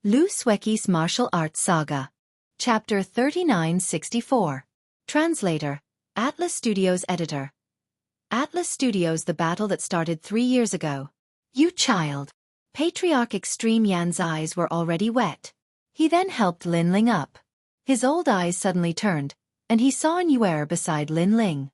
Xueqi's Martial Arts Saga. Chapter 3964. Translator, Atlas Studios Editor. Atlas Studios. The battle that started 3 years ago. You child. Patriarch Extreme Yan's eyes were already wet. He then helped Lin Ling up. His old eyes suddenly turned, and he saw an Yuer beside Lin Ling.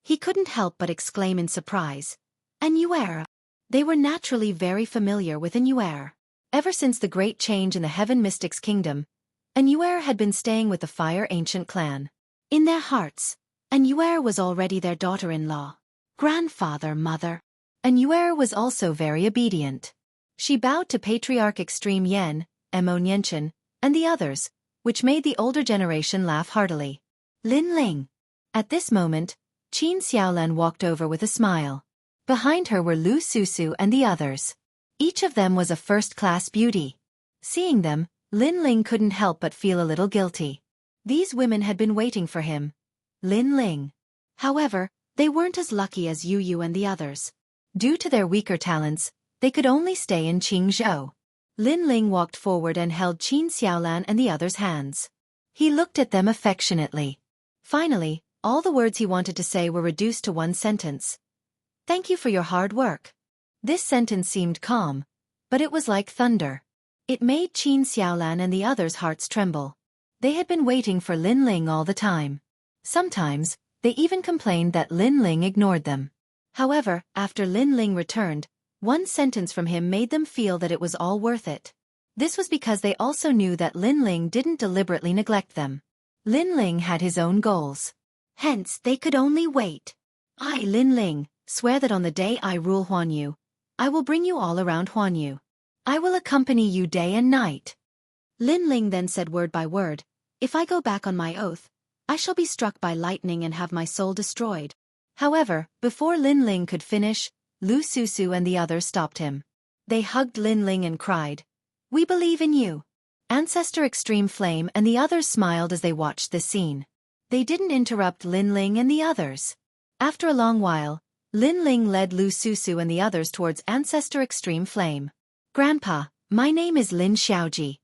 He couldn't help but exclaim in surprise. An Yuer. They were naturally very familiar with an Yuer. Ever since the great change in the Heaven Mystics Kingdom, an Yuer had been staying with the Fire Ancient clan. In their hearts, an Yuer was already their daughter-in-law. Grandfather, mother. An Yuer was also very obedient. She bowed to Patriarch Extreme Yan, Mo Nianchen, and the others, which made the older generation laugh heartily. Lin Ling. At this moment, Qin Xiaolan walked over with a smile. Behind her were Lu Susu and the others. Each of them was a first-class beauty. Seeing them, Lin Ling couldn't help but feel a little guilty. These women had been waiting for him. Lin Ling. However, they weren't as lucky as Yu and the others. Due to their weaker talents, they could only stay in Qingzhou. Lin Ling walked forward and held Qin Xiaolan and the others' hands. He looked at them affectionately. Finally, all the words he wanted to say were reduced to one sentence. Thank you for your hard work. This sentence seemed calm, but it was like thunder. It made Qin Xiaolan and the others' hearts tremble. They had been waiting for Lin Ling all the time. Sometimes, they even complained that Lin Ling ignored them. However, after Lin Ling returned, one sentence from him made them feel that it was all worth it. This was because they also knew that Lin Ling didn't deliberately neglect them. Lin Ling had his own goals. Hence, they could only wait. I, Lin Ling, swear that on the day I rule Huanyu, I will bring you all around Huanyu. I will accompany you day and night. Lin Ling then said word by word, if I go back on my oath, I shall be struck by lightning and have my soul destroyed. However, before Lin Ling could finish, Lu Susu and the others stopped him. They hugged Lin Ling and cried, we believe in you. Ancestor Extreme Flame and the others smiled as they watched this scene. They didn't interrupt Lin Ling and the others. After a long while, Lin Ling led Lu Susu and the others towards Ancestor Extreme Flame. Grandpa, my name is Lin Xiaoji.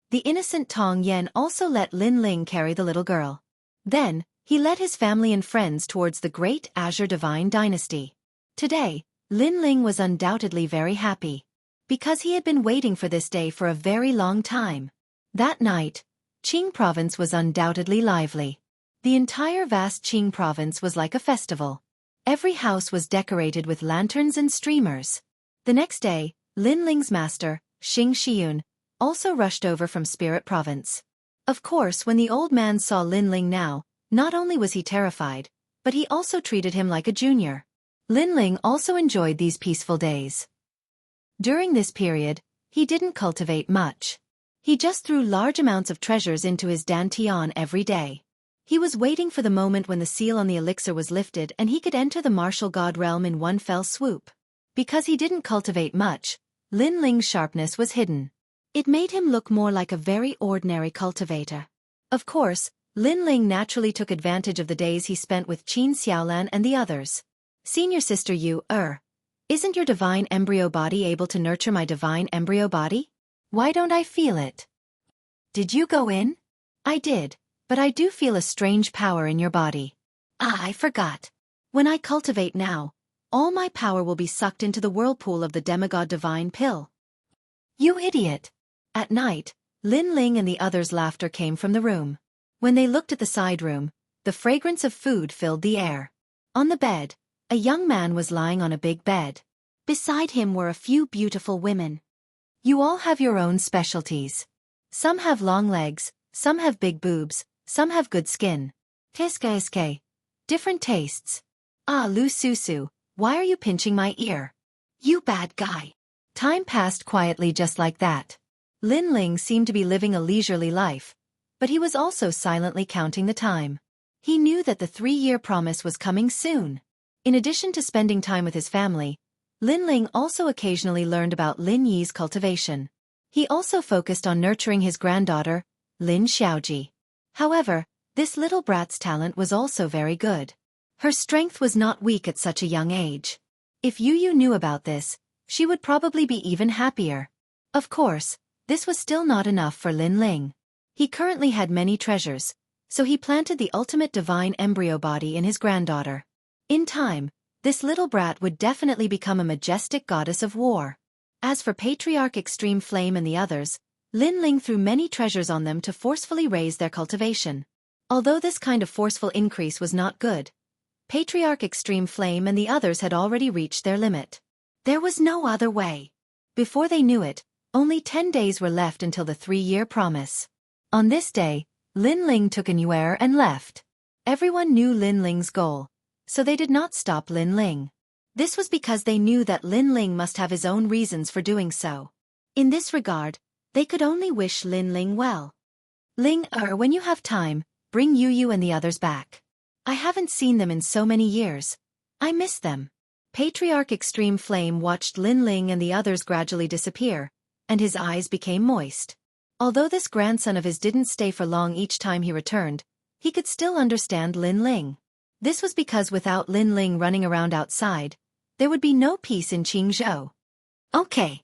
The innocent Tong Yen also let Lin Ling carry the little girl. Then, he led his family and friends towards the great Azure Divine Dynasty. Today, Lin Ling was undoubtedly very happy. Because he had been waiting for this day for a very long time. That night, Qing Province was undoubtedly lively. The entire vast Qing Province was like a festival. Every house was decorated with lanterns and streamers. The next day, Lin Ling's master, Xing Xiyun, also rushed over from Spirit Province. Of course, when the old man saw Lin Ling now, not only was he terrified, but he also treated him like a junior. Lin Ling also enjoyed these peaceful days. During this period, he didn't cultivate much. He just threw large amounts of treasures into his dantian every day. He was waiting for the moment when the seal on the elixir was lifted and he could enter the martial god realm in one fell swoop. Because he didn't cultivate much, Lin Ling's sharpness was hidden. It made him look more like a very ordinary cultivator. Of course, Lin Ling naturally took advantage of the days he spent with Qin Xiaolan and the others. Senior sister Yu, isn't your divine embryo body able to nurture my divine embryo body? Why don't I feel it? Did you go in? I did. But I do feel a strange power in your body. I forgot. When I cultivate now, all my power will be sucked into the whirlpool of the demigod divine pill. You idiot! At night, Lin Ling and the others' laughter came from the room. When they looked at the side room, the fragrance of food filled the air. On the bed, a young man was lying on a big bed. Beside him were a few beautiful women. You all have your own specialties. Some have long legs, some have big boobs, some have good skin. Qu'est-ce different tastes. Ah, Lu Susu, why are you pinching my ear? You bad guy. Time passed quietly just like that. Lin Ling seemed to be living a leisurely life, but he was also silently counting the time. He knew that the 3-year promise was coming soon. In addition to spending time with his family, Lin Ling also occasionally learned about Lin Yi's cultivation. He also focused on nurturing his granddaughter, Lin Xiaoji. However, this little brat's talent was also very good. Her strength was not weak at such a young age. If Yu knew about this, she would probably be even happier. Of course, this was still not enough for Lin Ling. He currently had many treasures, so he planted the ultimate divine embryo body in his granddaughter. In time, this little brat would definitely become a majestic goddess of war. As for Patriarch Extreme Flame and the others, Lin Ling threw many treasures on them to forcefully raise their cultivation. Although this kind of forceful increase was not good, Patriarch Extreme Flame and the others had already reached their limit. There was no other way. Before they knew it, only 10 days were left until the 3-year promise. On this day, Lin Ling took a nuer and left. Everyone knew Lin Ling's goal, so they did not stop Lin Ling. This was because they knew that Lin Ling must have his own reasons for doing so. In this regard, they could only wish Lin Ling well. Ling, when you have time, bring Yu and the others back. I haven't seen them in so many years. I miss them. Patriarch Extreme Flame watched Lin Ling and the others gradually disappear, and his eyes became moist. Although this grandson of his didn't stay for long each time he returned, he could still understand Lin Ling. This was because without Lin Ling running around outside, there would be no peace in Qingzhou. Okay.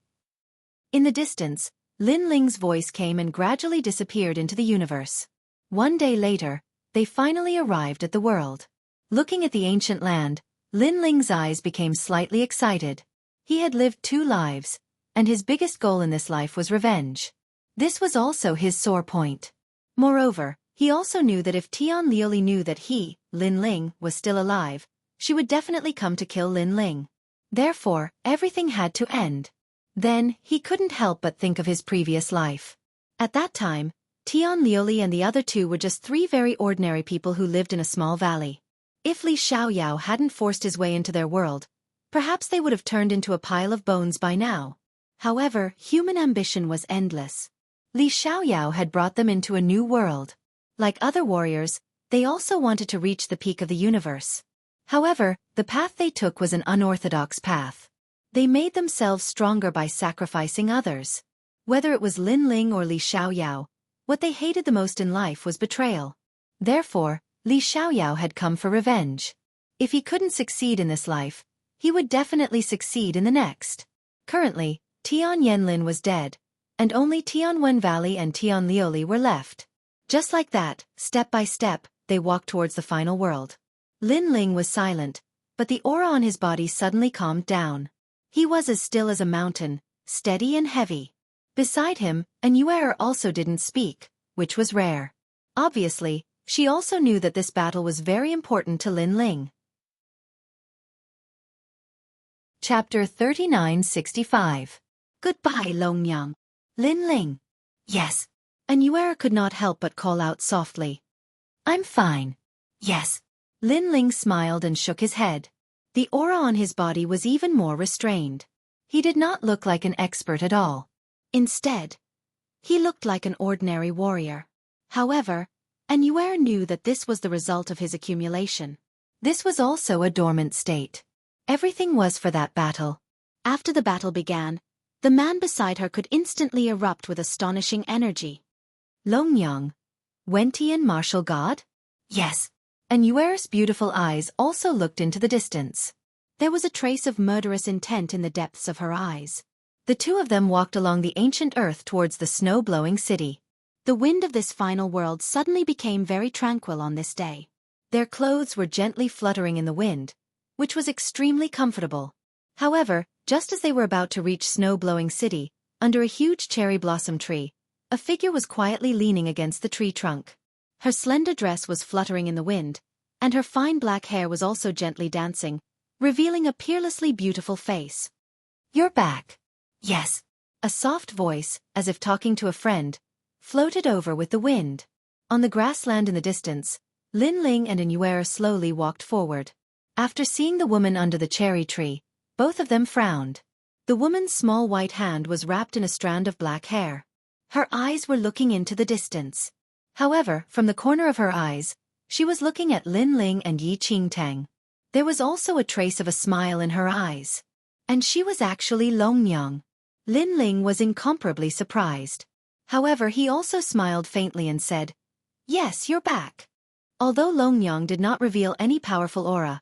In the distance, Lin Ling's voice came and gradually disappeared into the universe. One day later, they finally arrived at the world. Looking at the ancient land, Lin Ling's eyes became slightly excited. He had lived 2 lives, and his biggest goal in this life was revenge. This was also his sore point. Moreover, he also knew that if Tian Liuli knew that he, Lin Ling, was still alive, she would definitely come to kill Lin Ling. Therefore, everything had to end. Then, he couldn't help but think of his previous life. At that time, Tian Liuli and the other 2 were just 3 very ordinary people who lived in a small valley. If Li Xiaoyao hadn't forced his way into their world, perhaps they would have turned into a pile of bones by now. However, human ambition was endless. Li Xiaoyao had brought them into a new world. Like other warriors, they also wanted to reach the peak of the universe. However, the path they took was an unorthodox path. They made themselves stronger by sacrificing others. Whether it was Lin Ling or Li Xiaoyao, what they hated the most in life was betrayal. Therefore, Li Xiaoyao had come for revenge. If he couldn't succeed in this life, he would definitely succeed in the next. Currently, Tian Yanlin was dead, and only Tianwen Valley and Tian Liuli were left. Just like that, step by step, they walked towards the final world. Lin Ling was silent, but the aura on his body suddenly calmed down. He was as still as a mountain, steady and heavy. Beside him, a nuer also didn't speak, which was rare. Obviously, she also knew that this battle was very important to Lin Ling. Chapter 3965. Goodbye, Longyang. Lin Ling. Yes. A nuer could not help but call out softly. I'm fine. Yes. Lin Ling smiled and shook his head. The aura on his body was even more restrained. He did not look like an expert at all. Instead, he looked like an ordinary warrior. However, an nuer knew that this was the result of his accumulation. This was also a dormant state. Everything was for that battle. After the battle began, the man beside her could instantly erupt with astonishing energy. Longyang, Wentian martial god? Yes. And Yuer's beautiful eyes also looked into the distance. There was a trace of murderous intent in the depths of her eyes. The 2 of them walked along the ancient earth towards the snow-blowing city. The wind of this final world suddenly became very tranquil on this day. Their clothes were gently fluttering in the wind, which was extremely comfortable. However, just as they were about to reach snow-blowing city, under a huge cherry blossom tree, a figure was quietly leaning against the tree trunk. Her slender dress was fluttering in the wind, and her fine black hair was also gently dancing, revealing a peerlessly beautiful face. You're back. Yes. A soft voice, as if talking to a friend, floated over with the wind. On the grassland in the distance, Lin Ling and an nuer slowly walked forward. After seeing the woman under the cherry tree, both of them frowned. The woman's small white hand was wrapped in a strand of black hair. Her eyes were looking into the distance. However, from the corner of her eyes, she was looking at Lin Ling and Yi Qingtang. There was also a trace of a smile in her eyes. And she was actually Longyang. Lin Ling was incomparably surprised. However, he also smiled faintly and said, Yes, you're back. Although Longyang did not reveal any powerful aura,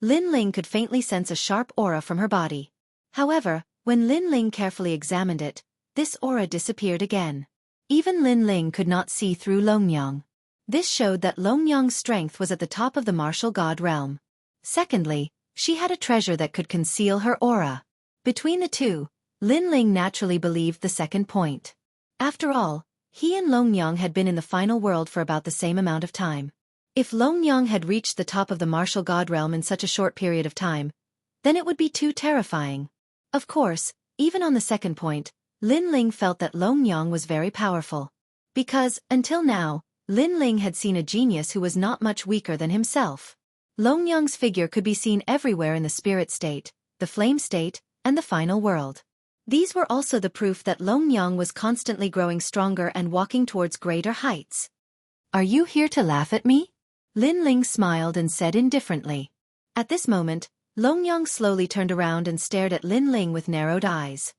Lin Ling could faintly sense a sharp aura from her body. However, when Lin Ling carefully examined it, this aura disappeared again. Even Lin Ling could not see through Longyang. This showed that Longyang's strength was at the top of the martial god realm. Secondly, she had a treasure that could conceal her aura. Between the two, Lin Ling naturally believed the second point. After all, he and Longyang had been in the final world for about the same amount of time. If Longyang had reached the top of the martial god realm in such a short period of time, then it would be too terrifying. Of course, even on the second point, Lin Ling felt that Longyang was very powerful. Because, until now, Lin Ling had seen a genius who was not much weaker than himself. Longyang's figure could be seen everywhere in the spirit state, the flame state, and the final world. These were also the proof that Longyang was constantly growing stronger and walking towards greater heights. "Are you here to laugh at me?" Lin Ling smiled and said indifferently. At this moment, Longyang slowly turned around and stared at Lin Ling with narrowed eyes.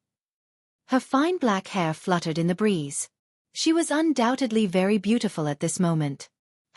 Her fine black hair fluttered in the breeze. She was undoubtedly very beautiful at this moment.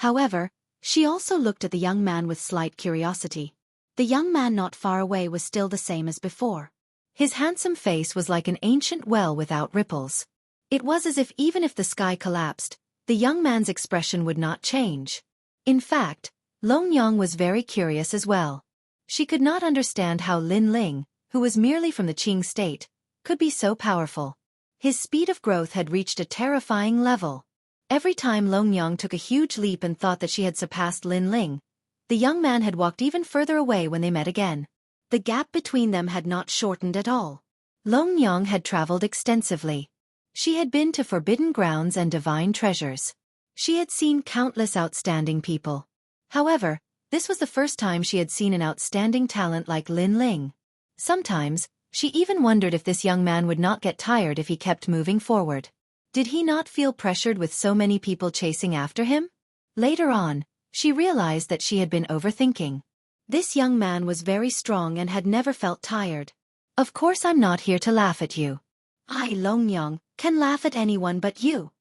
However, she also looked at the young man with slight curiosity. The young man not far away was still the same as before. His handsome face was like an ancient well without ripples. It was as if even if the sky collapsed, the young man's expression would not change. In fact, Longyang was very curious as well. She could not understand how Lin Ling, who was merely from the Qing state, could be so powerful. His speed of growth had reached a terrifying level. Every time Longyang took a huge leap and thought that she had surpassed Lin Ling, the young man had walked even further away when they met again. The gap between them had not shortened at all. Longyang had traveled extensively. She had been to forbidden grounds and divine treasures. She had seen countless outstanding people. However, this was the first time she had seen an outstanding talent like Lin Ling. Sometimes, she even wondered if this young man would not get tired if he kept moving forward. Did he not feel pressured with so many people chasing after him? Later on, she realized that she had been overthinking. This young man was very strong and had never felt tired. "Of course I'm not here to laugh at you. I, Longyang, can laugh at anyone but you."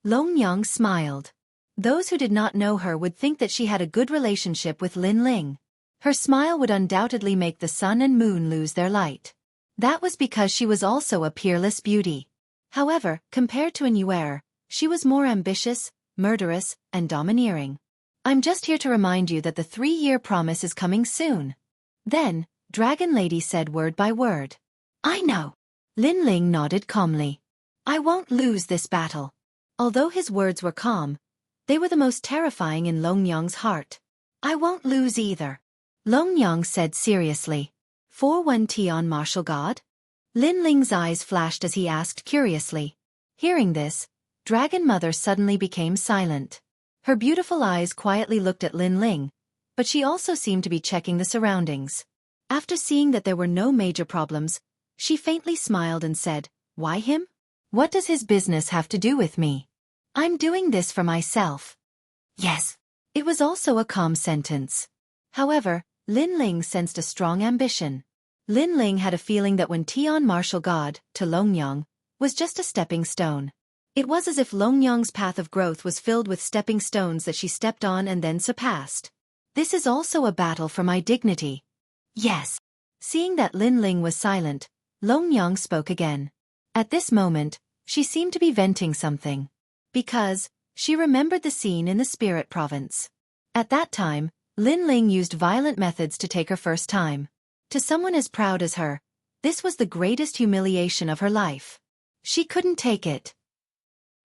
Longyang smiled. Those who did not know her would think that she had a good relationship with Lin Ling. Her smile would undoubtedly make the sun and moon lose their light. That was because she was also a peerless beauty. However, compared to an Yuer, she was more ambitious, murderous, and domineering. "I'm just here to remind you that the 3-year promise is coming soon." Then, Dragon Lady said word by word. "I know." Lin Ling nodded calmly. "I won't lose this battle." Although his words were calm, they were the most terrifying in Longyang's heart. "I won't lose either," Longyang said seriously. "4-1 Tian martial god?" Lin Ling's eyes flashed as he asked curiously. Hearing this, Dragon Mother suddenly became silent. Her beautiful eyes quietly looked at Lin Ling, but she also seemed to be checking the surroundings. After seeing that there were no major problems, she faintly smiled and said, "Why him? What does his business have to do with me? I'm doing this for myself." "Yes." It was also a calm sentence. However, Lin Ling sensed a strong ambition. Lin Ling had a feeling that when Tian martial god, to Longyang, was just a stepping stone. It was as if Longyang's path of growth was filled with stepping stones that she stepped on and then surpassed. "This is also a battle for my dignity." "Yes." Seeing that Lin Ling was silent, Longyang spoke again. At this moment, she seemed to be venting something. Because, she remembered the scene in the spirit province. At that time, Lin Ling used violent methods to take her first time. To someone as proud as her, this was the greatest humiliation of her life. She couldn't take it.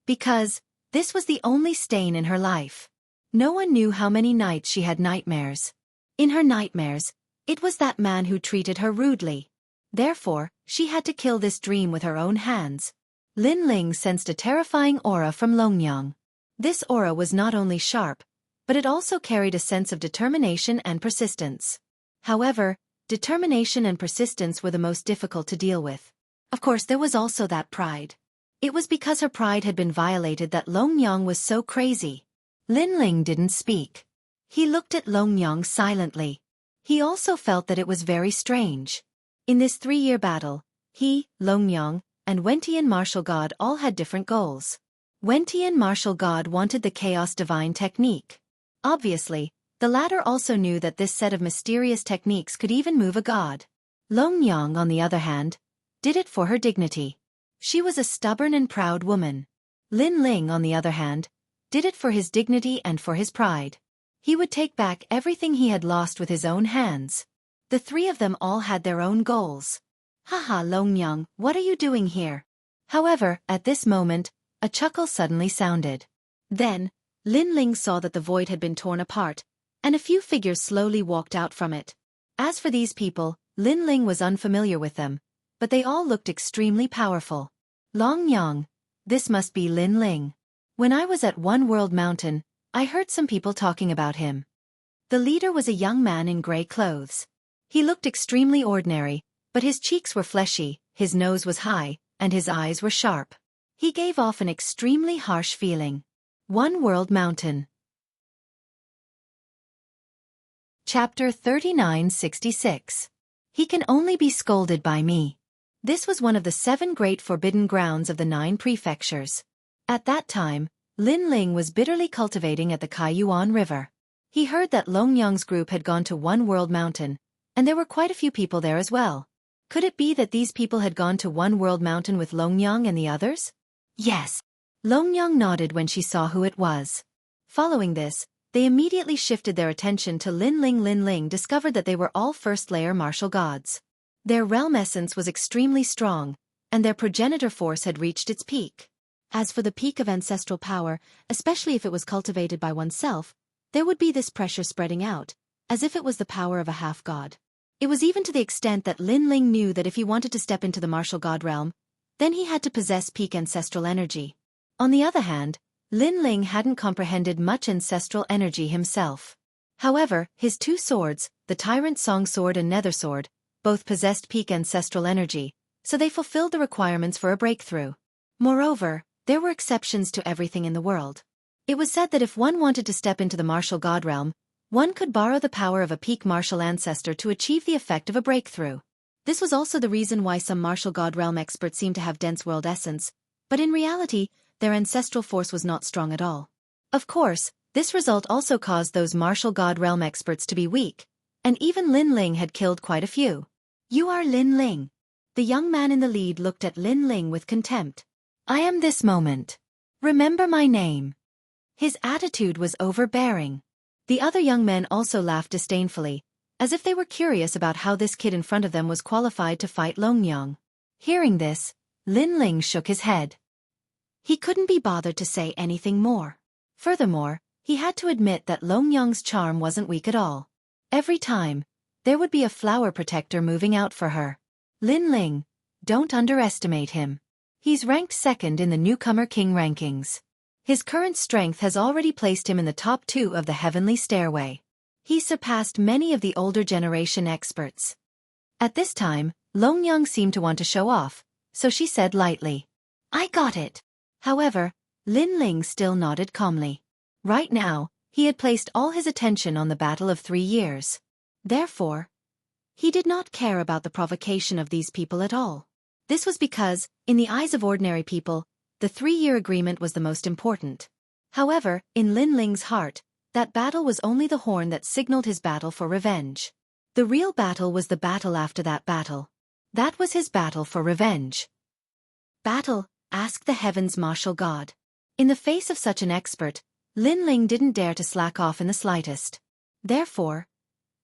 Because, this was the only stain in her life. No one knew how many nights she had nightmares. In her nightmares, it was that man who treated her rudely. Therefore, she had to kill this dream with her own hands. Lin Ling sensed a terrifying aura from Longyang. This aura was not only sharp, but it also carried a sense of determination and persistence. However, determination and persistence were the most difficult to deal with. Of course, there was also that pride. It was because her pride had been violated that Longyang was so crazy. Lin Ling didn't speak. He looked at Longyang silently. He also felt that it was very strange. In this 3-year battle, he, Longyang, and Wentian martial god all had different goals. Wentian martial god wanted the chaos divine technique. Obviously, the latter also knew that this set of mysterious techniques could even move a god. Longyang, on the other hand, did it for her dignity. She was a stubborn and proud woman. Lin Ling, on the other hand, did it for his dignity and for his pride. He would take back everything he had lost with his own hands. The three of them all had their own goals. Haha, Longyang, what are you doing here? However, at this moment, a chuckle suddenly sounded. Then, Lin Ling saw that the void had been torn apart, and a few figures slowly walked out from it. As for these people, Lin Ling was unfamiliar with them, but they all looked extremely powerful. Longyang, this must be Lin Ling. When I was at One World Mountain, I heard some people talking about him. The leader was a young man in gray clothes. He looked extremely ordinary, but his cheeks were fleshy, his nose was high, and his eyes were sharp. He gave off an extremely harsh feeling. One World Mountain. Chapter 3966. He can only be scolded by me. This was one of the 7 great forbidden grounds of the 9 prefectures. At that time, Lin Ling was bitterly cultivating at the Kaiyuan River. He heard that Longyang's group had gone to One World Mountain, and there were quite a few people there as well. Could it be that these people had gone to One World Mountain with Longyang and the others? Yes. Longyang nodded when she saw who it was. Following this, they immediately shifted their attention to Lin Ling. Lin Ling discovered that they were all first-layer martial gods. Their realm essence was extremely strong, and their progenitor force had reached its peak. As for the peak of ancestral power, especially if it was cultivated by oneself, there would be this pressure spreading out, as if it was the power of a half-god. It was even to the extent that Lin Ling knew that if he wanted to step into the martial god realm, then he had to possess peak ancestral energy. On the other hand, Lin Ling hadn't comprehended much ancestral energy himself. However, his 2 swords, the Tyrant Song Sword and Nether Sword, both possessed peak ancestral energy, so they fulfilled the requirements for a breakthrough. Moreover, there were exceptions to everything in the world. It was said that if one wanted to step into the martial god realm, one could borrow the power of a peak martial ancestor to achieve the effect of a breakthrough. This was also the reason why some martial god realm experts seemed to have dense world essence, but in reality, their ancestral force was not strong at all. Of course, this result also caused those martial god realm experts to be weak, and even Lin Ling had killed quite a few. You are Lin Ling. The young man in the lead looked at Lin Ling with contempt. I am this moment. Remember my name. His attitude was overbearing. The other young men also laughed disdainfully, as if they were curious about how this kid in front of them was qualified to fight Longyang. Hearing this, Lin Ling shook his head. He couldn't be bothered to say anything more. Furthermore, he had to admit that Longyang's charm wasn't weak at all. Every time, there would be a flower protector moving out for her. Lin Ling, don't underestimate him. He's ranked 2nd in the Newcomer King rankings. His current strength has already placed him in the top 2 of the Heavenly Stairway. He surpassed many of the older generation experts. At this time, Longyang seemed to want to show off, so she said lightly, I got it. However, Lin Ling still nodded calmly. Right now, he had placed all his attention on the battle of 3 years. Therefore, he did not care about the provocation of these people at all. This was because, in the eyes of ordinary people, the 3-year agreement was the most important. However, in Lin Ling's heart, that battle was only the horn that signaled his battle for revenge. The real battle was the battle after that battle. That was his battle for revenge. Battle? Asked the heaven's martial god. In the face of such an expert, Lin Ling didn't dare to slack off in the slightest. Therefore,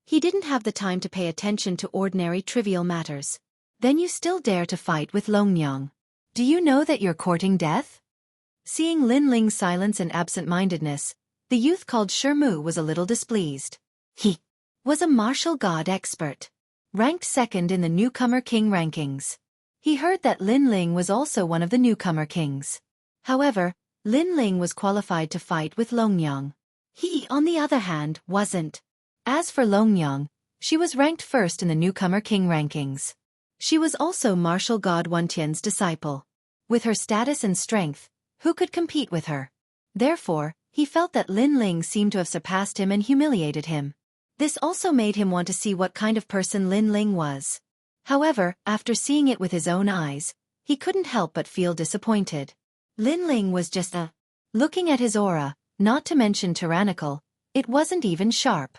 he didn't have the time to pay attention to ordinary trivial matters. Then you still dare to fight with Longyang. Do you know that you're courting death? Seeing Lin Ling's silence and absent-mindedness, the youth called Shermu was a little displeased. He was a martial god expert, ranked 2nd in the Newcomer King rankings. He heard that Lin Ling was also one of the Newcomer Kings. However, Lin Ling was qualified to fight with Longyang. He, on the other hand, wasn't. As for Longyang, she was ranked 1st in the Newcomer King rankings. She was also martial god Wentian's disciple. With her status and strength, who could compete with her? Therefore, he felt that Lin Ling seemed to have surpassed him and humiliated him. This also made him want to see what kind of person Lin Ling was. However, after seeing it with his own eyes, he couldn't help but feel disappointed. Lin Ling was just looking at his aura, not to mention tyrannical, it wasn't even sharp.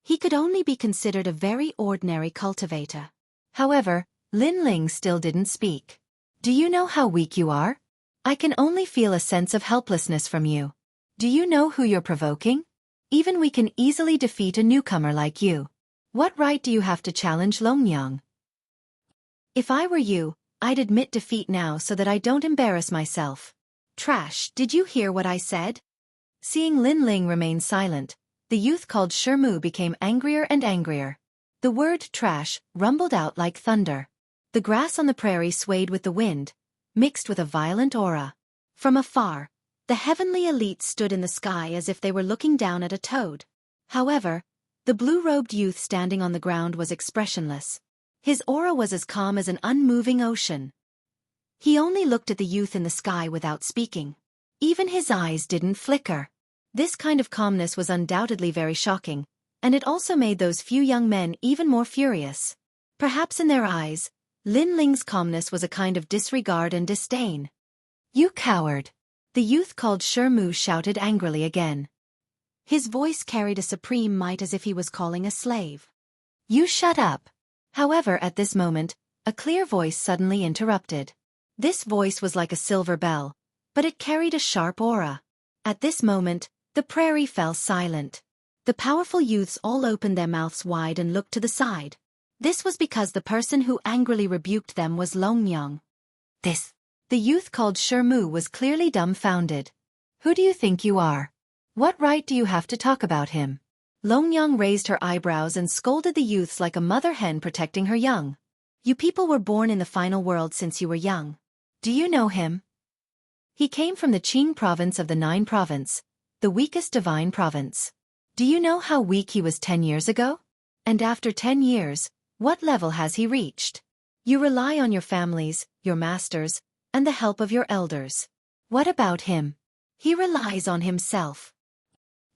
He could only be considered a very ordinary cultivator. However, Lin Ling still didn't speak. Do you know how weak you are? I can only feel a sense of helplessness from you. Do you know who you're provoking? Even we can easily defeat a newcomer like you. What right do you have to challenge Longyang? If I were you, I'd admit defeat now so that I don't embarrass myself. Trash, did you hear what I said? Seeing Lin Ling remain silent, the youth called Shermu became angrier and angrier. The word trash rumbled out like thunder. The grass on the prairie swayed with the wind, mixed with a violent aura. From afar, the heavenly elite stood in the sky as if they were looking down at a toad. However, the blue-robed youth standing on the ground was expressionless. His aura was as calm as an unmoving ocean. He only looked at the youth in the sky without speaking. Even his eyes didn't flicker. This kind of calmness was undoubtedly very shocking, and it also made those few young men even more furious. Perhaps in their eyes, Lin Ling's calmness was a kind of disregard and disdain. You coward! The youth called Shermu shouted angrily again. His voice carried a supreme might as if he was calling a slave. You shut up! However, at this moment, a clear voice suddenly interrupted. This voice was like a silver bell, but it carried a sharp aura. At this moment, the prairie fell silent. The powerful youths all opened their mouths wide and looked to the side. This was because the person who angrily rebuked them was Longyang. The youth called Shermu was clearly dumbfounded. Who do you think you are? What right do you have to talk about him? Longyang raised her eyebrows and scolded the youths like a mother hen protecting her young. You people were born in the final world since you were young. Do you know him? He came from the Qing province of the Nine Province, the weakest divine province. Do you know how weak he was 10 years ago? And after 10 years, what level has he reached? You rely on your families, your masters, and the help of your elders. What about him? He relies on himself.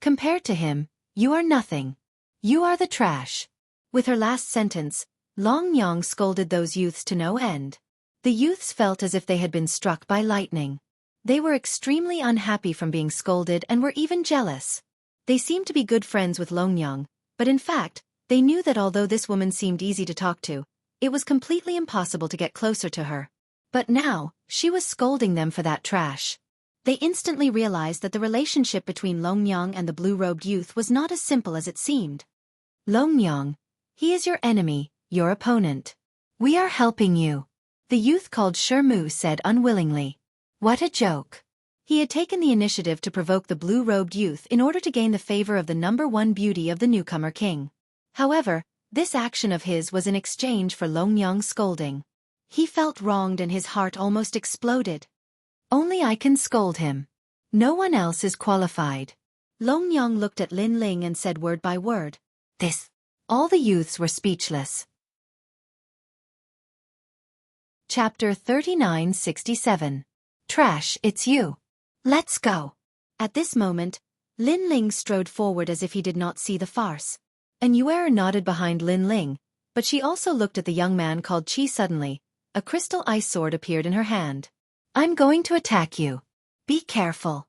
Compared to him, you are nothing. You are the trash. With her last sentence, Longyang scolded those youths to no end. The youths felt as if they had been struck by lightning. They were extremely unhappy from being scolded and were even jealous. They seemed to be good friends with Longyang, but in fact, they knew that although this woman seemed easy to talk to, it was completely impossible to get closer to her. But now, she was scolding them for that trash. They instantly realized that the relationship between Longyang and the blue-robed youth was not as simple as it seemed. Longyang, he is your enemy, your opponent. We are helping you. The youth called Shermu said unwillingly. What a joke. He had taken the initiative to provoke the blue-robed youth in order to gain the favor of the #1 beauty of the newcomer king. However, this action of his was in exchange for Longyang's scolding. He felt wronged and his heart almost exploded. Only I can scold him. No one else is qualified. Longyang looked at Lin Ling and said word by word. All the youths were speechless. Chapter 3967. Trash, it's you. Let's go. At this moment, Lin Ling strode forward as if he did not see the farce. And Yuer nodded behind Lin Ling, but she also looked at the young man called Qi suddenly. A crystal ice sword appeared in her hand. I'm going to attack you. Be careful.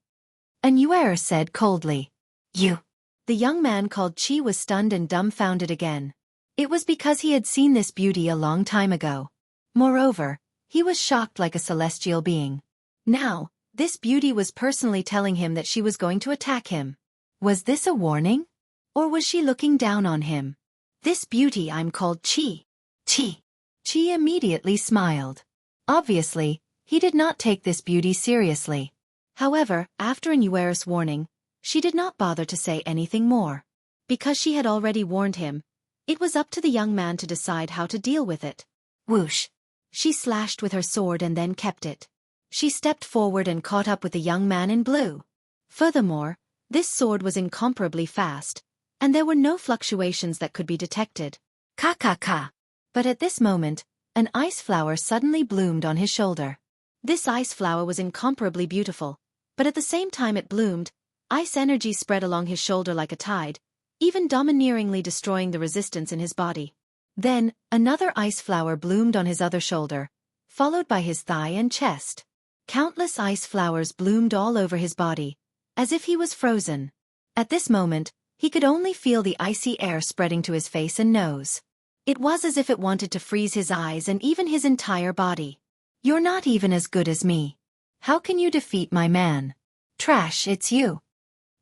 And Yuer said coldly. You. The young man called Qi was stunned and dumbfounded again. It was because he had seen this beauty a long time ago. Moreover, he was shocked like a celestial being. Now, this beauty was personally telling him that she was going to attack him. Was this a warning? Or was she looking down on him? This beauty I'm called Qi. Qi. Qi immediately smiled. Obviously, he did not take this beauty seriously. However, after an Yuer's warning, she did not bother to say anything more. Because she had already warned him, it was up to the young man to decide how to deal with it. Whoosh! She slashed with her sword and then kept it. She stepped forward and caught up with the young man in blue. Furthermore, this sword was incomparably fast, and there were no fluctuations that could be detected. Ka. But at this moment, an ice flower suddenly bloomed on his shoulder. This ice flower was incomparably beautiful, but at the same time it bloomed, ice energy spread along his shoulder like a tide, even domineeringly destroying the resistance in his body. Then, another ice flower bloomed on his other shoulder, followed by his thigh and chest. Countless ice flowers bloomed all over his body, as if he was frozen. At this moment, he could only feel the icy air spreading to his face and nose. It was as if it wanted to freeze his eyes and even his entire body. You're not even as good as me. How can you defeat my man? Trash, it's you.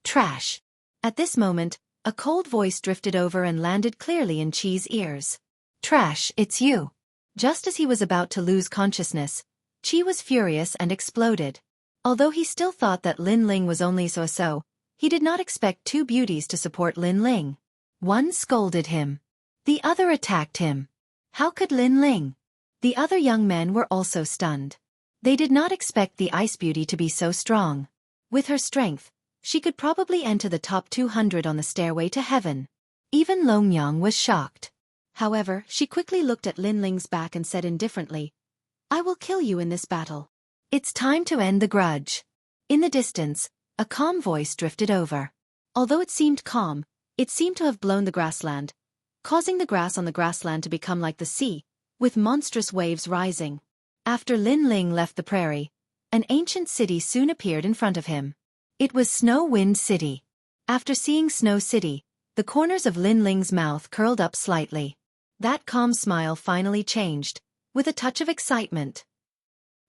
Trash. At this moment, a cold voice drifted over and landed clearly in Qi's ears. Trash, it's you. Just as he was about to lose consciousness, Qi was furious and exploded. Although he still thought that Lin Ling was only so-so, he did not expect two beauties to support Lin Ling. One scolded him. The other attacked him. How could Lin Ling? The other young men were also stunned. They did not expect the ice beauty to be so strong. With her strength, she could probably enter the top 200 on the stairway to heaven. Even Long Yang was shocked. However, she quickly looked at Lin Ling's back and said indifferently, I will kill you in this battle. It's time to end the grudge. In the distance, a calm voice drifted over. Although it seemed calm, it seemed to have blown the grassland, causing the grass on the grassland to become like the sea, with monstrous waves rising. After Lin Ling left the prairie, an ancient city soon appeared in front of him. It was Snow Wind City. After seeing Snow City, the corners of Lin Ling's mouth curled up slightly. That calm smile finally changed, with a touch of excitement.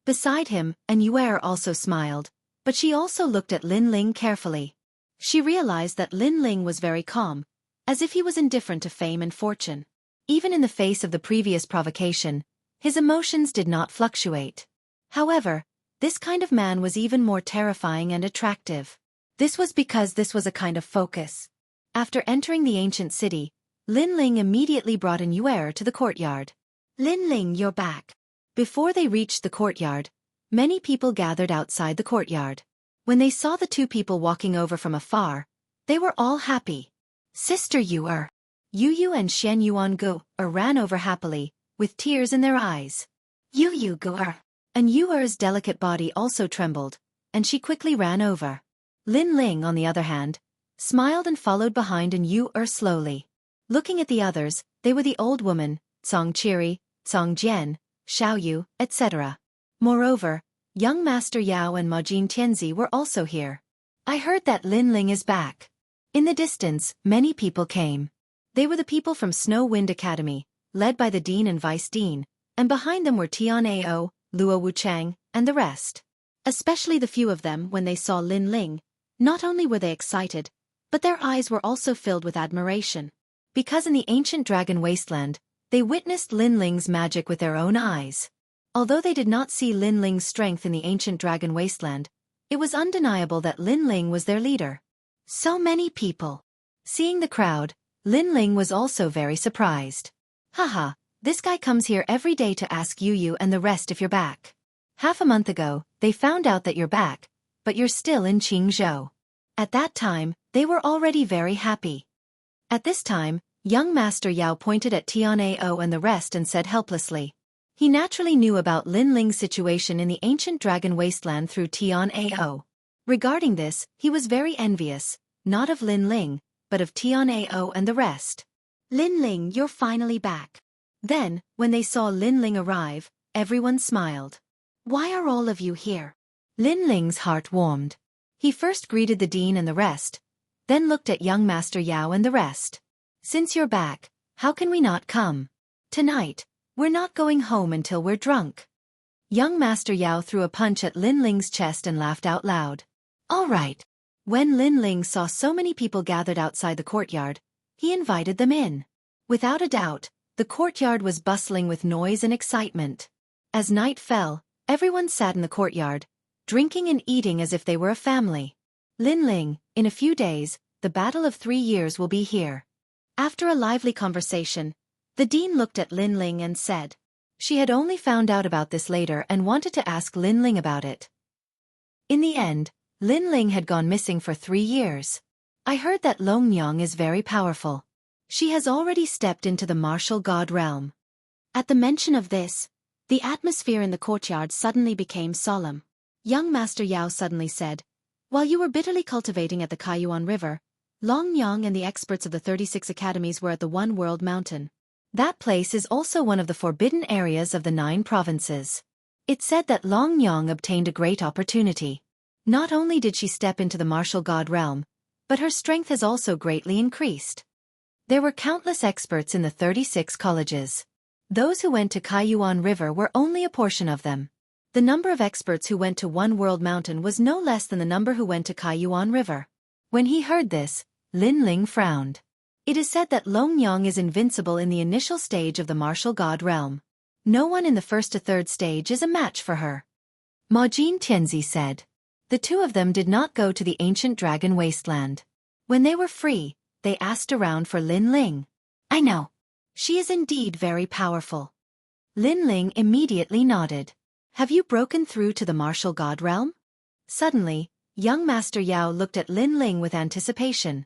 Beside him, An Yuer also smiled, but she also looked at Lin Ling carefully. She realized that Lin Ling was very calm, as if he was indifferent to fame and fortune. Even in the face of the previous provocation, his emotions did not fluctuate. However, this kind of man was even more terrifying and attractive. This was because this was a kind of focus. After entering the ancient city, Lin Ling immediately brought An Yuer to the courtyard. Lin Ling, you're back. Before they reached the courtyard, many people gathered outside the courtyard. When they saw the two people walking over from afar, they were all happy. Sister Yuer. Yu and Shen Yuangu ran over happily, with tears in their eyes. Yu Guer. An Yuer's delicate body also trembled, and she quickly ran over. Lin Ling, on the other hand, smiled and followed behind An Yuer slowly. Looking at the others, they were the old woman, Cong Chiri, Cong Jian, Xiao Yu, etc. Moreover, young Master Yao and Majin Tianzi were also here. I heard that Lin Ling is back. In the distance, many people came. They were the people from Snow Wind Academy, led by the Dean and Vice Dean, and behind them were Tian Ao, Luo Wuchang, and the rest. Especially the few of them when they saw Lin Ling, not only were they excited, but their eyes were also filled with admiration. Because in the ancient dragon wasteland, they witnessed Lin Ling's magic with their own eyes. Although they did not see Lin Ling's strength in the ancient dragon wasteland, it was undeniable that Lin Ling was their leader. So many people. Seeing the crowd, Lin Ling was also very surprised. Haha, this guy comes here every day to ask Yu and the rest if you're back. Half a month ago, they found out that you're back, but you're still in Qingzhou. At that time, they were already very happy. At this time, young Master Yao pointed at Tian Ao and the rest and said helplessly. He naturally knew about Lin Ling's situation in the ancient dragon wasteland through Tian Ao. Regarding this, he was very envious, not of Lin Ling, but of Tian Ao and the rest. Lin Ling, you're finally back. Then, when they saw Lin Ling arrive, everyone smiled. Why are all of you here? Lin Ling's heart warmed. He first greeted the dean and the rest, then looked at young Master Yao and the rest. Since you're back, how can we not come? Tonight, we're not going home until we're drunk. Young Master Yao threw a punch at Lin Ling's chest and laughed out loud. All right. When Lin Ling saw so many people gathered outside the courtyard, he invited them in. Without a doubt, the courtyard was bustling with noise and excitement. As night fell, everyone sat in the courtyard, drinking and eating as if they were a family. Lin Ling, in a few days, the Battle of 3 Years will be here. After a lively conversation, the dean looked at Lin Ling and said. She had only found out about this later and wanted to ask Lin Ling about it. In the end, Lin Ling had gone missing for 3 years. I heard that Long Yang is very powerful. She has already stepped into the martial god realm. At the mention of this, the atmosphere in the courtyard suddenly became solemn. Young Master Yao suddenly said, while you were bitterly cultivating at the Kaiyuan River, Long Yang and the experts of the 36 academies were at the One World Mountain. That place is also one of the forbidden areas of the 9 provinces. It said that Long Yang obtained a great opportunity. Not only did she step into the martial god realm, but her strength has also greatly increased. There were countless experts in the 36 colleges. Those who went to Kaiyuan River were only a portion of them. The number of experts who went to One World Mountain was no less than the number who went to Kaiyuan River. When he heard this, Lin Ling frowned. It is said that Long Yang is invincible in the initial stage of the martial god realm. No one in the first to third stage is a match for her. Ma Jin Tianzi said. The two of them did not go to the ancient dragon wasteland. When they were free, they asked around for Lin Ling. I know. She is indeed very powerful. Lin Ling immediately nodded. Have you broken through to the martial god realm? Suddenly, young Master Yao looked at Lin Ling with anticipation.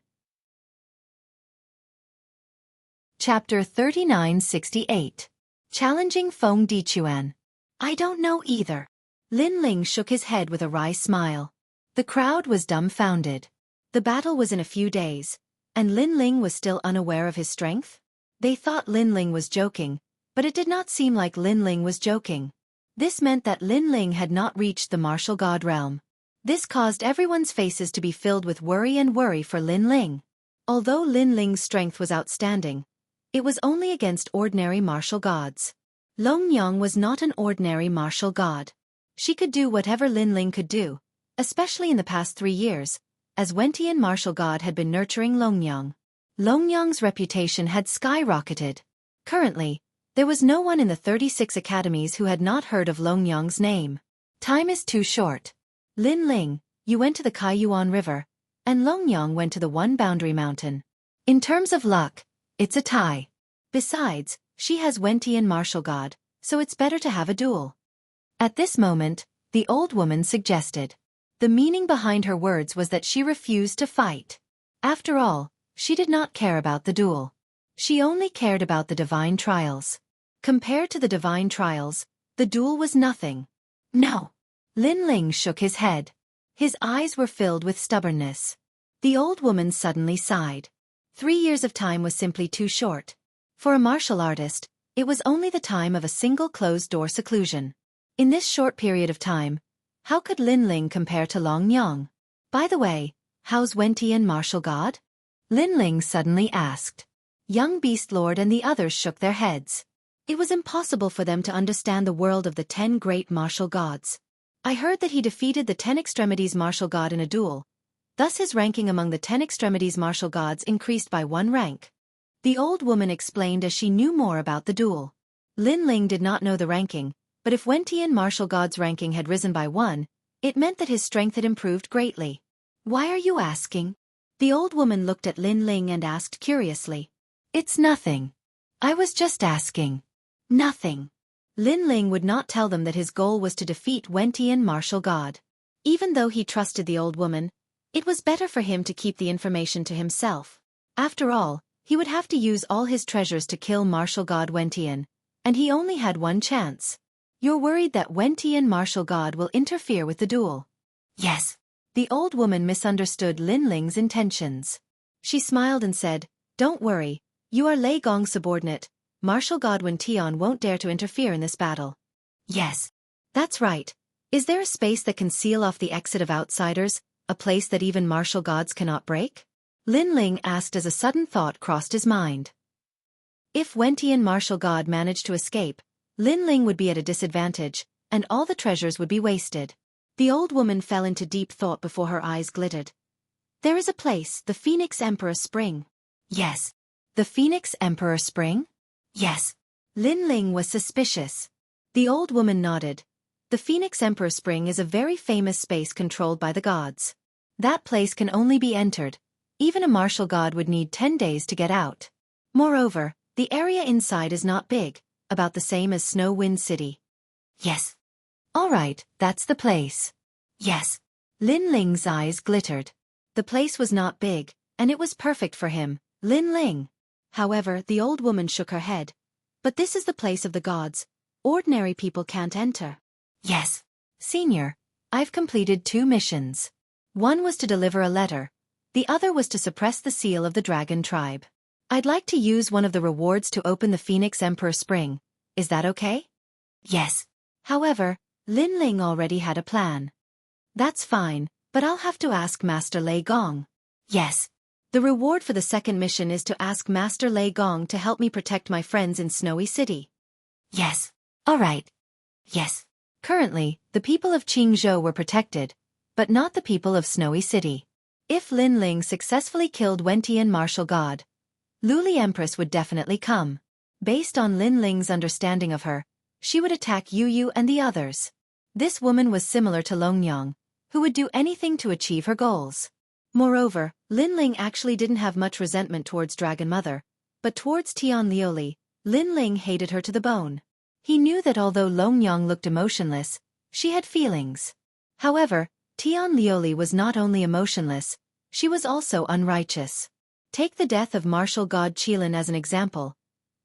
Chapter 3968. Challenging Feng Dichuan. I don't know either. Lin Ling shook his head with a wry smile. The crowd was dumbfounded. The battle was in a few days, and Lin Ling was still unaware of his strength? They thought Lin Ling was joking, but it did not seem like Lin Ling was joking. This meant that Lin Ling had not reached the martial god realm. This caused everyone's faces to be filled with worry for Lin Ling. Although Lin Ling's strength was outstanding, it was only against ordinary martial gods. Long Yang was not an ordinary martial god. She could do whatever Lin Ling could do, especially in the past 3 years, as Wentian martial god had been nurturing Long Yang. Long Yang's reputation had skyrocketed. Currently, there was no one in the 36 academies who had not heard of Long Yang's name. Time is too short. Lin Ling, you went to the Kaiyuan River, and Long Yang went to the One Boundary Mountain. In terms of luck, it's a tie. Besides, she has Wentian martial god, so it's better to have a duel. At this moment, the old woman suggested. The meaning behind her words was that she refused to fight. After all, she did not care about the duel. She only cared about the divine trials. Compared to the divine trials, the duel was nothing. No. Lin Ling shook his head. His eyes were filled with stubbornness. The old woman suddenly sighed. 3 years of time was simply too short. For a martial artist, it was only the time of a single closed-door seclusion. In this short period of time, how could Lin Ling compare to Long Yang? By the way, how's Wentian martial god? Lin Ling suddenly asked. Young Beast Lord and the others shook their heads. It was impossible for them to understand the world of the 10 great martial gods. I heard that he defeated the 10 extremities martial god in a duel. Thus his ranking among the 10 extremities martial gods increased by 1 rank. The old woman explained as she knew more about the duel. Lin Ling did not know the ranking, but if Wentian martial god's ranking had risen by 1, it meant that his strength had improved greatly. Why are you asking? The old woman looked at Lin Ling and asked curiously. It's nothing. I was just asking. Nothing. Lin Ling would not tell them that his goal was to defeat Wentian martial god. Even though he trusted the old woman, it was better for him to keep the information to himself. After all, he would have to use all his treasures to kill martial god Wentian, and he only had 1 chance. You're worried that Wentian martial god will interfere with the duel? Yes. The old woman misunderstood Lin Ling's intentions. She smiled and said, Don't worry, you are Lei Gong's subordinate. Martial god Wentian won't dare to interfere in this battle. Yes. That's right. Is there a space that can seal off the exit of outsiders, a place that even martial gods cannot break? Lin Ling asked as a sudden thought crossed his mind. If Wentian martial god managed to escape, Lin Ling would be at a disadvantage, and all the treasures would be wasted. The old woman fell into deep thought before her eyes glittered. There is a place, the Phoenix Emperor Spring. Yes. The Phoenix Emperor Spring? Yes. Lin Ling was suspicious. The old woman nodded. The Phoenix Emperor Spring is a very famous space controlled by the gods. That place can only be entered. Even a martial god would need 10 days to get out. Moreover, the area inside is not big, about the same as Snow Wind City. Yes. All right, that's the place. Yes. Lin Ling's eyes glittered. The place was not big, and it was perfect for him, Lin Ling. However, the old woman shook her head. But this is the place of the gods. Ordinary people can't enter. Yes. Senior, I've completed 2 missions. One was to deliver a letter. The other was to suppress the seal of the dragon tribe. I'd like to use one of the rewards to open the Phoenix Emperor Spring. Is that okay? Yes. However, Lin Ling already had a plan. That's fine, but I'll have to ask Master Lei Gong. Yes. The reward for the second mission is to ask Master Lei Gong to help me protect my friends in Snowy City. Yes. All right. Yes. Currently, the people of Qingzhou were protected, but not the people of Snowy City. If Lin Ling successfully killed Wentian martial god, Luli Empress would definitely come. Based on Lin Ling's understanding of her, she would attack Yu Yu and the others. This woman was similar to Longyang, who would do anything to achieve her goals. Moreover, Lin Ling actually didn't have much resentment towards Dragon Mother, but towards Tian Liuli, Lin Ling hated her to the bone. He knew that although Longyang looked emotionless, she had feelings. However, Tian Liuli was not only emotionless, she was also unrighteous. Take the death of martial god Qilin as an example.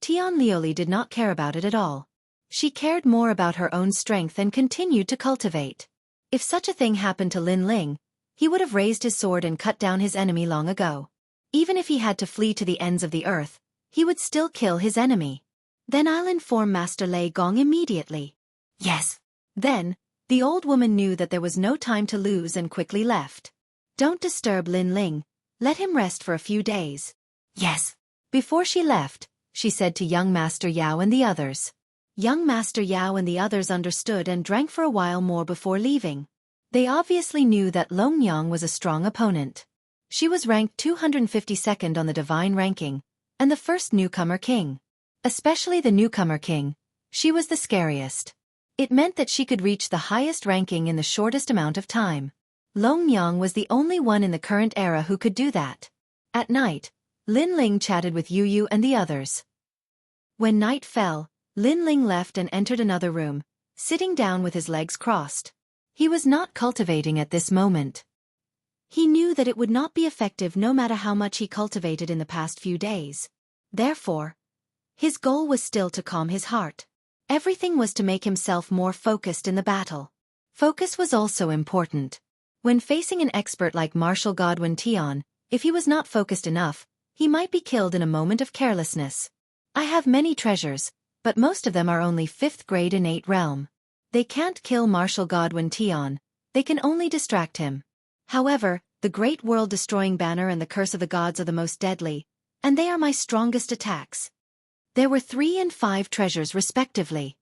Tian Liuli did not care about it at all. She cared more about her own strength and continued to cultivate. If such a thing happened to Lin Ling, he would have raised his sword and cut down his enemy long ago. Even if he had to flee to the ends of the earth, he would still kill his enemy. Then I'll inform Master Lei Gong immediately. Yes. Then, the old woman knew that there was no time to lose and quickly left. Don't disturb Lin Ling, let him rest for a few days. Yes. Before she left, she said to young Master Yao and the others. Young Master Yao and the others understood and drank for a while more before leaving. They obviously knew that Longyang was a strong opponent. She was ranked 252nd on the divine ranking, and the first newcomer king. Especially the newcomer king, she was the scariest. It meant that she could reach the highest ranking in the shortest amount of time. Longyang was the only one in the current era who could do that. At night, Lin Ling chatted with Yu Yu and the others. When night fell, Lin Ling left and entered another room, sitting down with his legs crossed. He was not cultivating at this moment. He knew that it would not be effective no matter how much he cultivated in the past few days. Therefore, his goal was still to calm his heart. Everything was to make himself more focused in the battle. Focus was also important. When facing an expert like martial god Wen Tian, if he was not focused enough, he might be killed in a moment of carelessness. I have many treasures, but most of them are only 5th grade innate realm. They can't kill martial god Wen Tian, they can only distract him. However, the great world-destroying banner and the curse of the gods are the most deadly, and they are my strongest attacks. There were 3 and 5 treasures respectively.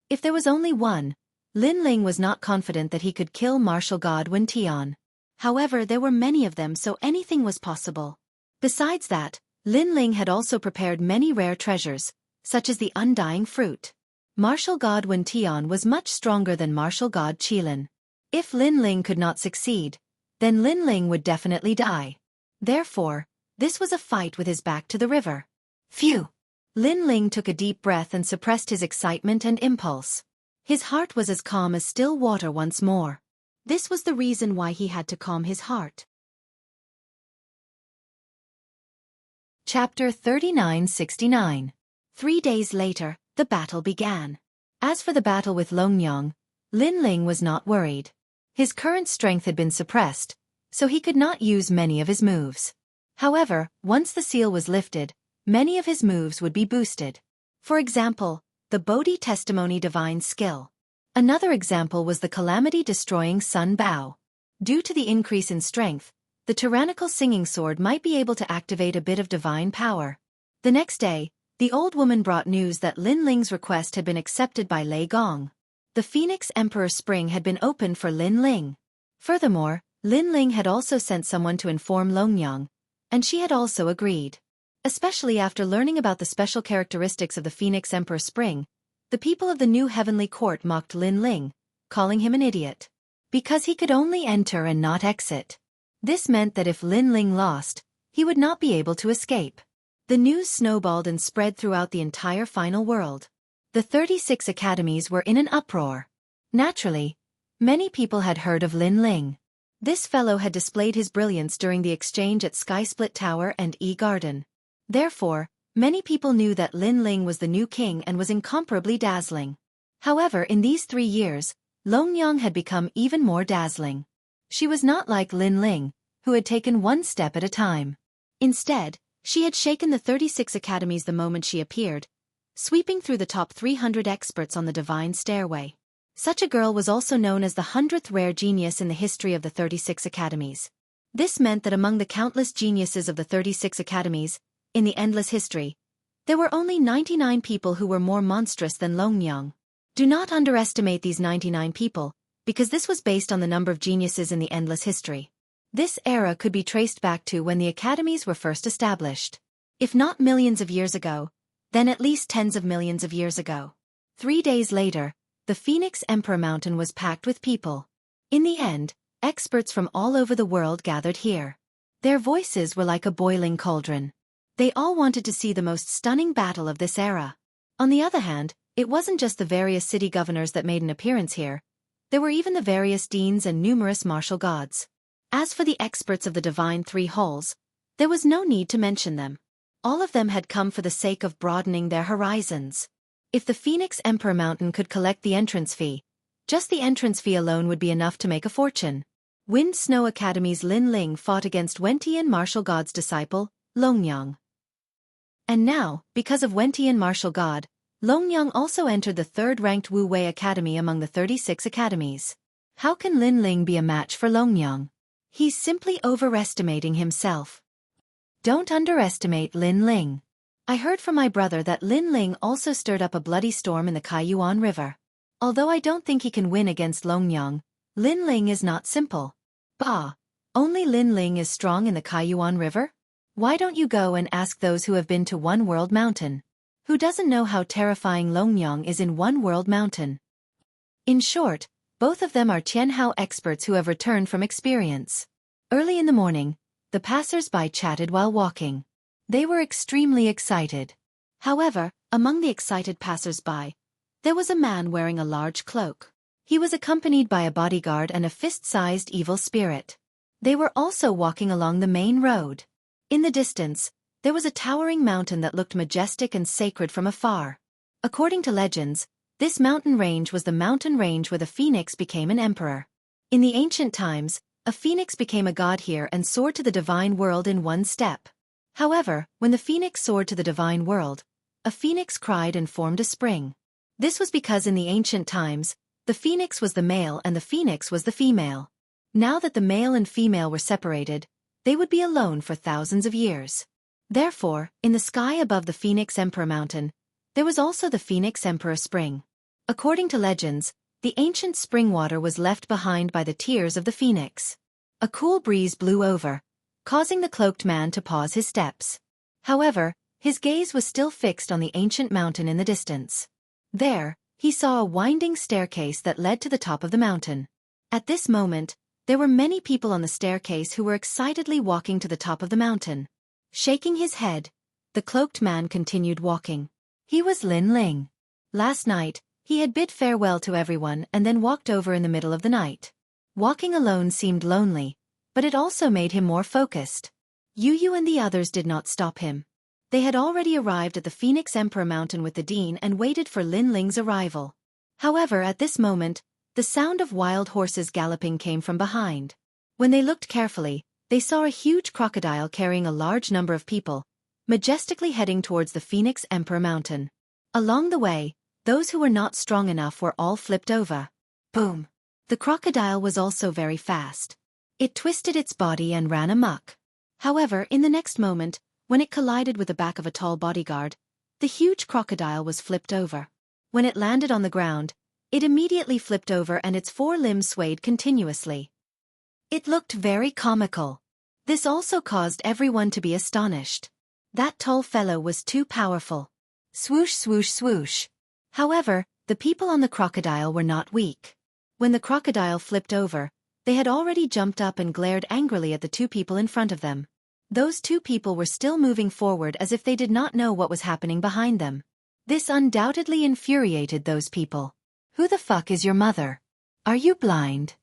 If there was only one, Lin Ling was not confident that he could kill martial god Wen Tian. However, there were many of them, so anything was possible. Besides that, Lin Ling had also prepared many rare treasures, such as the undying fruit. Martial god Wen Tian was much stronger than martial god Qilin. If Lin Ling could not succeed, then Lin Ling would definitely die. Therefore, this was a fight with his back to the river. Phew! Lin Ling took a deep breath and suppressed his excitement and impulse. His heart was as calm as still water once more. This was the reason why he had to calm his heart. Chapter 3969. 3 days later, the battle began. As for the battle with Longyang, Lin Ling was not worried. His current strength had been suppressed, so he could not use many of his moves. However, once the seal was lifted, many of his moves would be boosted. For example, the Bodhi Testimony Divine Skill. Another example was the Calamity-Destroying Sun Bow. Due to the increase in strength, the tyrannical singing sword might be able to activate a bit of divine power. The next day, the old woman brought news that Lin Ling's request had been accepted by Lei Gong. The Phoenix Emperor Spring had been opened for Lin Ling. Furthermore, Lin Ling had also sent someone to inform Longyang, and she had also agreed. Especially after learning about the special characteristics of the Phoenix Emperor Spring, the people of the new heavenly court mocked Lin Ling, calling him an idiot. Because he could only enter and not exit. This meant that if Lin Ling lost, he would not be able to escape. The news snowballed and spread throughout the entire final world. The 36 academies were in an uproar. Naturally, many people had heard of Lin Ling. This fellow had displayed his brilliance during the exchange at Sky Split Tower and E-Garden. Therefore, many people knew that Lin Ling was the new king and was incomparably dazzling. However, in these 3 years, Longyang had become even more dazzling. She was not like Lin Ling, who had taken one step at a time. Instead, she had shaken the 36 academies the moment she appeared, sweeping through the top 300 experts on the divine stairway. Such a girl was also known as the 100th rare genius in the history of the 36 academies. This meant that among the countless geniuses of the 36 academies, in the endless history, there were only 99 people who were more monstrous than Longyang. Do not underestimate these 99 people, because this was based on the number of geniuses in the endless history. This era could be traced back to when the academies were first established. If not millions of years ago, then at least tens of millions of years ago. 3 days later, the Phoenix Emperor Mountain was packed with people. In the end, experts from all over the world gathered here. Their voices were like a boiling cauldron. They all wanted to see the most stunning battle of this era. On the other hand, it wasn't just the various city governors that made an appearance here. There were even the various deans and numerous martial gods. As for the experts of the Divine Three Halls, there was no need to mention them. All of them had come for the sake of broadening their horizons. If the Phoenix Emperor Mountain could collect the entrance fee, just the entrance fee alone would be enough to make a fortune. Wind Snow Academy's Lin Ling fought against Wentian martial god's disciple, Longyang. And now, because of Wentian martial god, Longyang also entered the third-ranked Wu Wei Academy among the 36 academies. How can Lin Ling be a match for Longyang? He's simply overestimating himself. Don't underestimate Lin Ling. I heard from my brother that Lin Ling also stirred up a bloody storm in the Kaiyuan River. Although I don't think he can win against Longyang, Lin Ling is not simple. Bah, only Lin Ling is strong in the Kaiyuan River? Why don't you go and ask those who have been to One World Mountain? Who doesn't know how terrifying Longyang is in One World Mountain? In short, both of them are Tianhao experts who have returned from experience. Early in the morning, the passers-by chatted while walking. They were extremely excited. However, among the excited passers-by, there was a man wearing a large cloak. He was accompanied by a bodyguard and a fist-sized evil spirit. They were also walking along the main road. In the distance, there was a towering mountain that looked majestic and sacred from afar. According to legends, this mountain range was the mountain range where the phoenix became an emperor. In the ancient times, a phoenix became a god here and soared to the divine world in one step. However, when the phoenix soared to the divine world, a phoenix cried and formed a spring. This was because in the ancient times, the phoenix was the male and the phoenix was the female. Now that the male and female were separated, they would be alone for thousands of years. Therefore, in the sky above the Phoenix Emperor Mountain, there was also the Phoenix Emperor Spring. According to legends, the ancient spring water was left behind by the tears of the phoenix. A cool breeze blew over, causing the cloaked man to pause his steps. However, his gaze was still fixed on the ancient mountain in the distance. There, he saw a winding staircase that led to the top of the mountain. At this moment, there were many people on the staircase who were excitedly walking to the top of the mountain. Shaking his head, the cloaked man continued walking. He was Lin Ling. Last night, he had bid farewell to everyone and then walked over in the middle of the night. Walking alone seemed lonely, but it also made him more focused. Yu and the others did not stop him. They had already arrived at the Phoenix Emperor Mountain with the dean and waited for Lin Ling's arrival. However, at this moment, the sound of wild horses galloping came from behind. When they looked carefully, they saw a huge crocodile carrying a large number of people, majestically heading towards the Phoenix Emperor Mountain. Along the way, those who were not strong enough were all flipped over. Boom! The crocodile was also very fast. It twisted its body and ran amok. However, in the next moment, when it collided with the back of a tall bodyguard, the huge crocodile was flipped over. When it landed on the ground, it immediately flipped over and its four limbs swayed continuously. It looked very comical. This also caused everyone to be astonished. That tall fellow was too powerful. Swoosh, swoosh, swoosh. However, the people on the crocodile were not weak. When the crocodile flipped over, they had already jumped up and glared angrily at the two people in front of them. Those two people were still moving forward as if they did not know what was happening behind them. This undoubtedly infuriated those people. Who the fuck is your mother? Are you blind?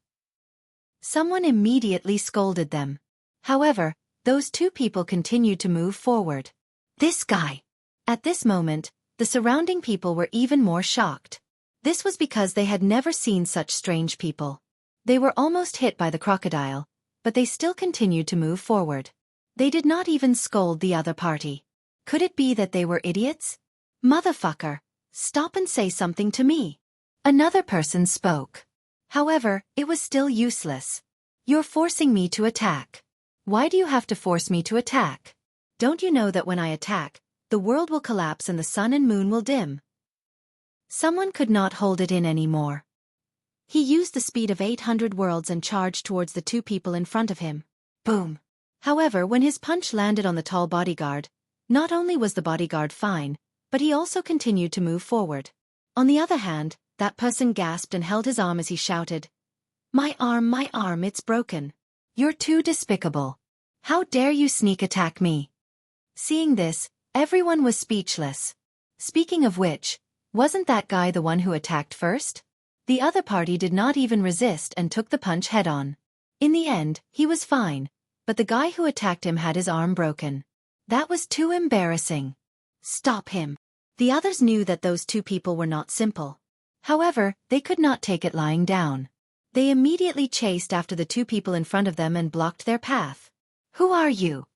Someone immediately scolded them. However, those two people continued to move forward. This guy. At this moment, the surrounding people were even more shocked. This was because they had never seen such strange people. They were almost hit by the crocodile, but they still continued to move forward. They did not even scold the other party. Could it be that they were idiots? Motherfucker, stop and say something to me. Another person spoke. However, it was still useless. You're forcing me to attack. Why do you have to force me to attack? Don't you know that when I attack, the world will collapse and the sun and moon will dim? Someone could not hold it in anymore. He used the speed of 800 worlds and charged towards the two people in front of him. Boom! However, when his punch landed on the tall bodyguard, not only was the bodyguard fine, but he also continued to move forward. On the other hand, that person gasped and held his arm as he shouted, my arm, it's broken. You're too despicable. How dare you sneak attack me?" Seeing this, everyone was speechless. Speaking of which, wasn't that guy the one who attacked first? The other party did not even resist and took the punch head-on. In the end, he was fine, but the guy who attacked him had his arm broken. That was too embarrassing. Stop him. The others knew that those two people were not simple. However, they could not take it lying down. They immediately chased after the two people in front of them and blocked their path. "Who are you?"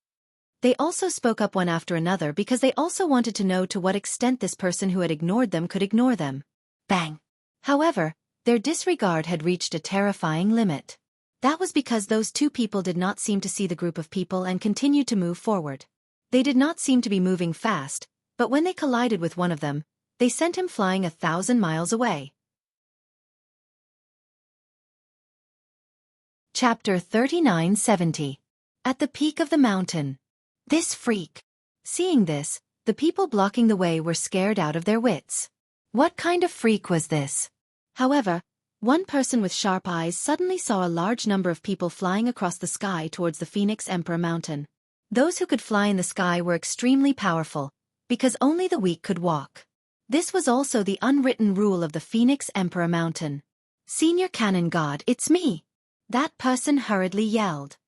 They also spoke up one after another because they also wanted to know to what extent this person who had ignored them could ignore them. Bang! However, their disregard had reached a terrifying limit. That was because those two people did not seem to see the group of people and continued to move forward. They did not seem to be moving fast, but when they collided with one of them, they sent him flying 1,000 miles away. Chapter 3970. At the peak of the mountain. This freak. Seeing this, the people blocking the way were scared out of their wits. What kind of freak was this? However, one person with sharp eyes suddenly saw a large number of people flying across the sky towards the Phoenix Emperor Mountain. Those who could fly in the sky were extremely powerful, because only the weak could walk. This was also the unwritten rule of the Phoenix Emperor Mountain. "Senior Cannon God, it's me!" That person hurriedly yelled.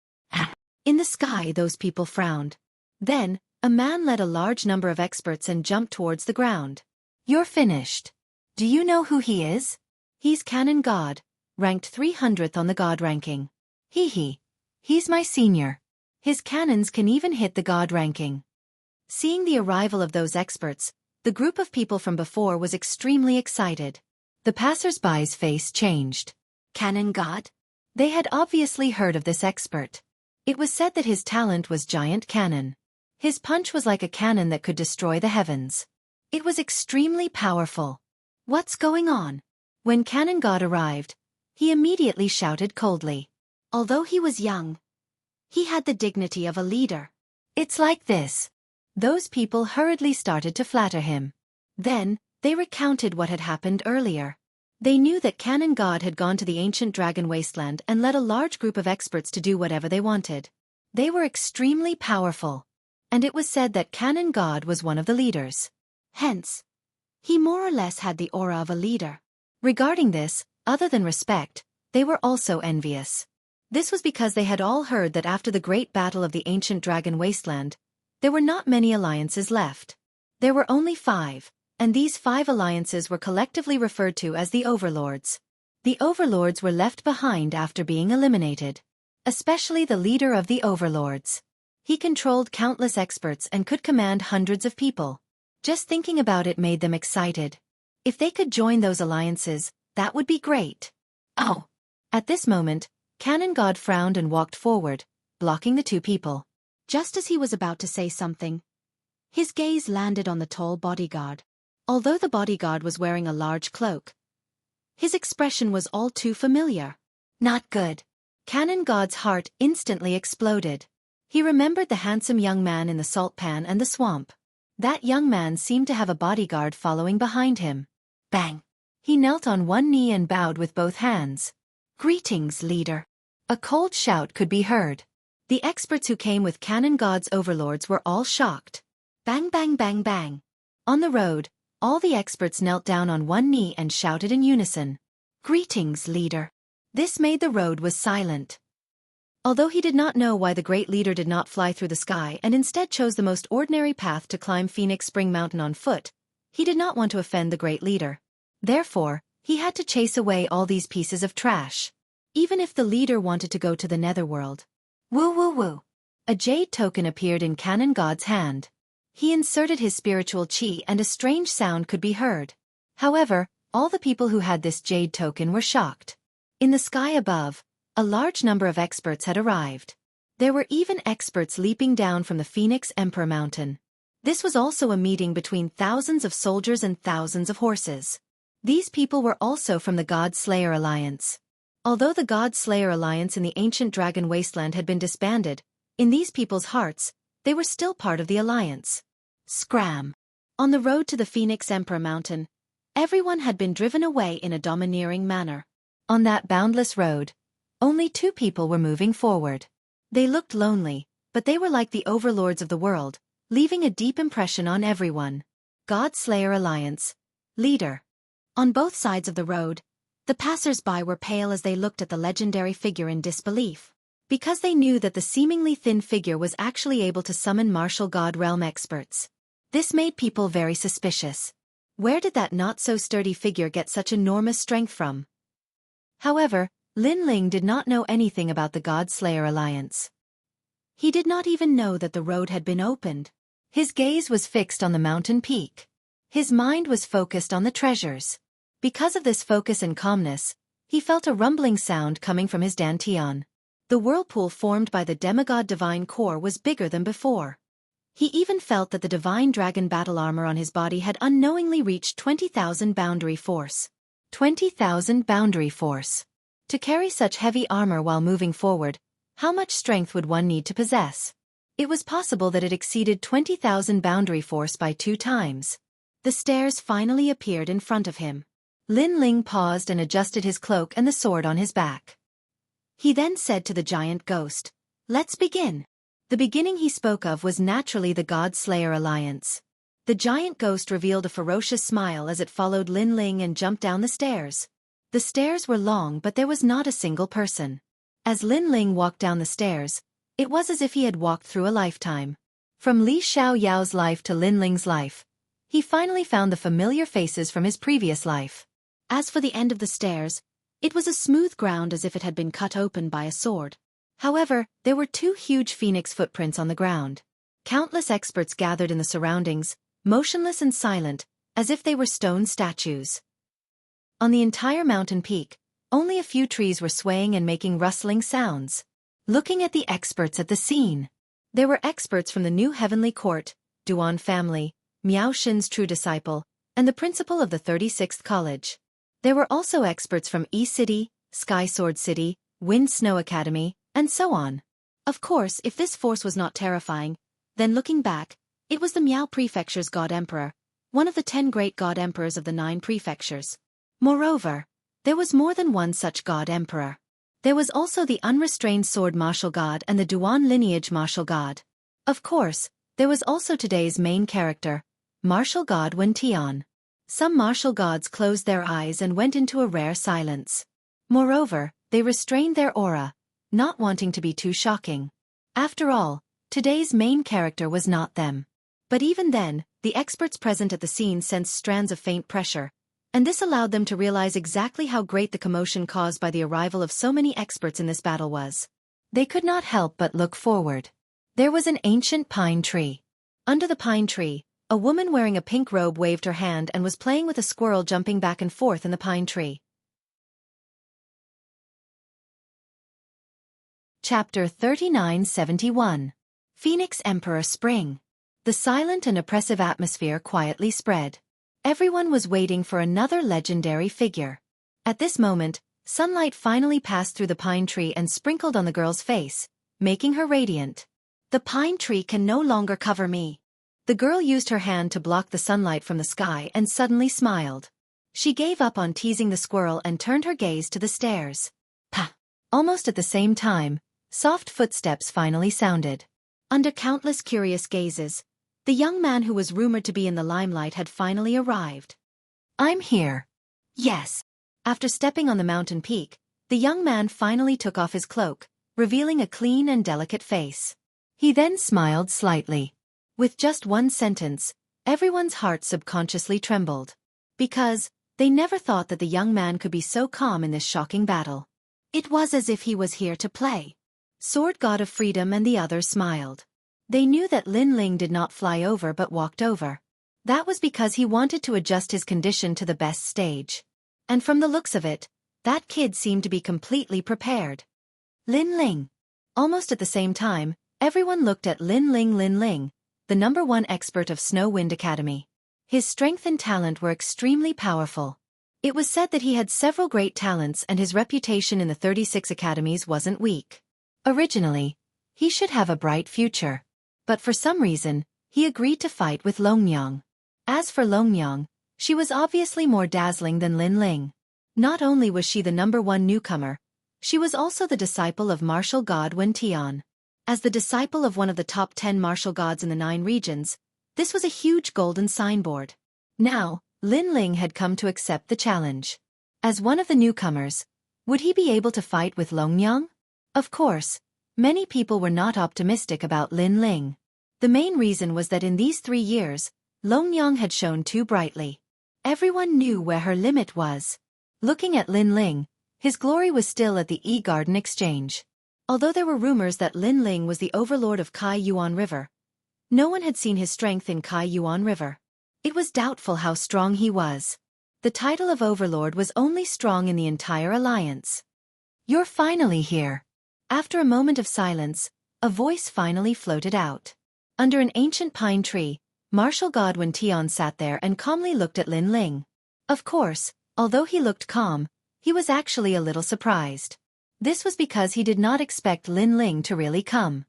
In the sky, those people frowned. Then, a man led a large number of experts and jumped towards the ground. "You're finished. Do you know who he is? He's Cannon God, ranked 300th on the God ranking. He's my senior. His cannons can even hit the God ranking." Seeing the arrival of those experts, the group of people from before was extremely excited. The passers-by's face changed. Cannon God? They had obviously heard of this expert. It was said that his talent was giant cannon. His punch was like a cannon that could destroy the heavens. It was extremely powerful. What's going on? When Cannon God arrived, he immediately shouted coldly. Although he was young, he had the dignity of a leader. "It's like this." Those people hurriedly started to flatter him. Then, they recounted what had happened earlier. They knew that Cannon God had gone to the ancient dragon wasteland and led a large group of experts to do whatever they wanted. They were extremely powerful. And it was said that Cannon God was one of the leaders. Hence, he more or less had the aura of a leader. Regarding this, other than respect, they were also envious. This was because they had all heard that after the great battle of the ancient dragon wasteland, there were not many alliances left. There were only 5, and these 5 alliances were collectively referred to as the Overlords. The Overlords were left behind after being eliminated. Especially the leader of the Overlords. He controlled countless experts and could command hundreds of people. Just thinking about it made them excited. If they could join those alliances, that would be great. Oh! At this moment, Cannon God frowned and walked forward, blocking the two people. Just as he was about to say something, his gaze landed on the tall bodyguard. Although the bodyguard was wearing a large cloak, his expression was all too familiar. Not good. Cannon God's heart instantly exploded. He remembered the handsome young man in the salt pan and the swamp. That young man seemed to have a bodyguard following behind him. Bang! He knelt on one knee and bowed with both hands. "Greetings, leader." A cold shout could be heard. The experts who came with Cannon God's overlords were all shocked. Bang bang bang bang. On the road, all the experts knelt down on one knee and shouted in unison. "Greetings, leader." This made the road was silent. Although he did not know why the great leader did not fly through the sky and instead chose the most ordinary path to climb Phoenix Spring Mountain on foot, he did not want to offend the great leader. Therefore, he had to chase away all these pieces of trash. Even if the leader wanted to go to the netherworld. Woo woo woo. A jade token appeared in Cannon God's hand. He inserted his spiritual chi and a strange sound could be heard. However, all the people who had this jade token were shocked. In the sky above, a large number of experts had arrived. There were even experts leaping down from the Phoenix Emperor Mountain. This was also a meeting between thousands of soldiers and thousands of horses. These people were also from the God Slayer Alliance. Although the God Slayer Alliance in the ancient Dragon Wasteland had been disbanded, in these people's hearts, they were still part of the Alliance. Scram! On the road to the Phoenix Emperor Mountain, everyone had been driven away in a domineering manner. On that boundless road, only two people were moving forward. They looked lonely, but they were like the overlords of the world, leaving a deep impression on everyone. God Slayer Alliance. Leader. On both sides of the road, the passers-by were pale as they looked at the legendary figure in disbelief, because they knew that the seemingly thin figure was actually able to summon martial god realm experts. This made people very suspicious. Where did that not-so-sturdy figure get such enormous strength from? However, Lin Ling did not know anything about the God Slayer Alliance. He did not even know that the road had been opened. His gaze was fixed on the mountain peak. His mind was focused on the treasures. Because of this focus and calmness, he felt a rumbling sound coming from his dantian. The whirlpool formed by the demigod divine core was bigger than before. He even felt that the divine dragon battle armor on his body had unknowingly reached 20,000 boundary force. 20,000 boundary force. To carry such heavy armor while moving forward, how much strength would one need to possess? It was possible that it exceeded 20,000 boundary force by 2 times. The stairs finally appeared in front of him. Lin Ling paused and adjusted his cloak and the sword on his back. He then said to the giant ghost, "Let's begin." The beginning he spoke of was naturally the God Slayer Alliance. The giant ghost revealed a ferocious smile as it followed Lin Ling and jumped down the stairs. The stairs were long, but there was not a single person. As Lin Ling walked down the stairs, it was as if he had walked through a lifetime. From Li Xiaoyao's life to Lin Ling's life, he finally found the familiar faces from his previous life. As for the end of the stairs, it was a smooth ground as if it had been cut open by a sword. However, there were 2 huge phoenix footprints on the ground. Countless experts gathered in the surroundings, motionless and silent, as if they were stone statues. On the entire mountain peak, only a few trees were swaying and making rustling sounds. Looking at the experts at the scene, there were experts from the new heavenly court, Duan family, Miao Xin's true disciple, and the principal of the 36th college. There were also experts from E-City, Sky Sword City, Wind Snow Academy, and so on. Of course, if this force was not terrifying, then looking back, it was the Miao Prefecture's God Emperor, one of the 10 great God Emperors of the 9 prefectures. Moreover, there was more than one such God Emperor. There was also the unrestrained sword martial god and the Duan lineage martial god. Of course, there was also today's main character, martial god Wen Tian. Some martial gods closed their eyes and went into a rare silence. Moreover, they restrained their aura, not wanting to be too shocking. After all, today's main character was not them. But even then, the experts present at the scene sensed strands of faint pressure, and this allowed them to realize exactly how great the commotion caused by the arrival of so many experts in this battle was. They could not help but look forward. There was an ancient pine tree. Under the pine tree, a woman wearing a pink robe waved her hand and was playing with a squirrel jumping back and forth in the pine tree. Chapter 3971. Phoenix Emperor Spring. The silent and oppressive atmosphere quietly spread. Everyone was waiting for another legendary figure. At this moment, sunlight finally passed through the pine tree and sprinkled on the girl's face, making her radiant. The pine tree can no longer cover me. The girl used her hand to block the sunlight from the sky and suddenly smiled. She gave up on teasing the squirrel and turned her gaze to the stairs. Pah! Almost at the same time, soft footsteps finally sounded. Under countless curious gazes, the young man who was rumored to be in the limelight had finally arrived. "I'm here." Yes. After stepping on the mountain peak, the young man finally took off his cloak, revealing a clean and delicate face. He then smiled slightly. With just one sentence, everyone's heart subconsciously trembled. Because, they never thought that the young man could be so calm in this shocking battle. It was as if he was here to play. Sword God of Freedom and the others smiled. They knew that Lin Ling did not fly over but walked over. That was because he wanted to adjust his condition to the best stage. And from the looks of it, that kid seemed to be completely prepared. Lin Ling. Almost at the same time, everyone looked at Lin Ling, the #1 expert of Snow Wind Academy. His strength and talent were extremely powerful. It was said that he had several great talents and his reputation in the 36 academies wasn't weak. Originally, he should have a bright future. But for some reason, he agreed to fight with Longyang. As for Longyang, she was obviously more dazzling than Lin Ling. Not only was she the #1 newcomer, she was also the disciple of martial god Wen Tian. As the disciple of one of the top 10 martial gods in the 9 regions, this was a huge golden signboard. Now, Lin Ling had come to accept the challenge. As one of the newcomers, would he be able to fight with Longyang? Of course, many people were not optimistic about Lin Ling. The main reason was that in these 3 years, Longyang had shone too brightly. Everyone knew where her limit was. Looking at Lin Ling, his glory was still at the E-Garden Exchange. Although there were rumors that Lin Ling was the overlord of Kai Yuan River, no one had seen his strength in Kai Yuan River. It was doubtful how strong he was. The title of overlord was only strong in the entire alliance. "You're finally here." After a moment of silence, a voice finally floated out. Under an ancient pine tree, martial god Wen Tian sat there and calmly looked at Lin Ling. Of course, although he looked calm, he was actually a little surprised. This was because he did not expect Lin Ling to really come.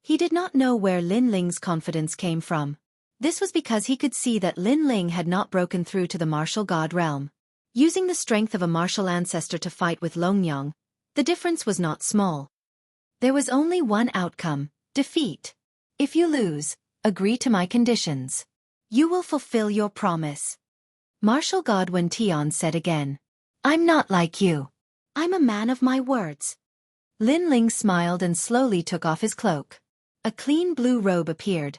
He did not know where Lin Ling's confidence came from. This was because he could see that Lin Ling had not broken through to the martial god realm. Using the strength of a martial ancestor to fight with Longyang, the difference was not small. There was only one outcome: defeat. If you lose, agree to my conditions. You will fulfill your promise. Martial god Wen Tian said again. "I'm not like you. I'm a man of my words." Lin Ling smiled and slowly took off his cloak. A clean blue robe appeared,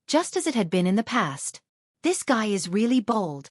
just as it had been in the past. "This guy is really bold."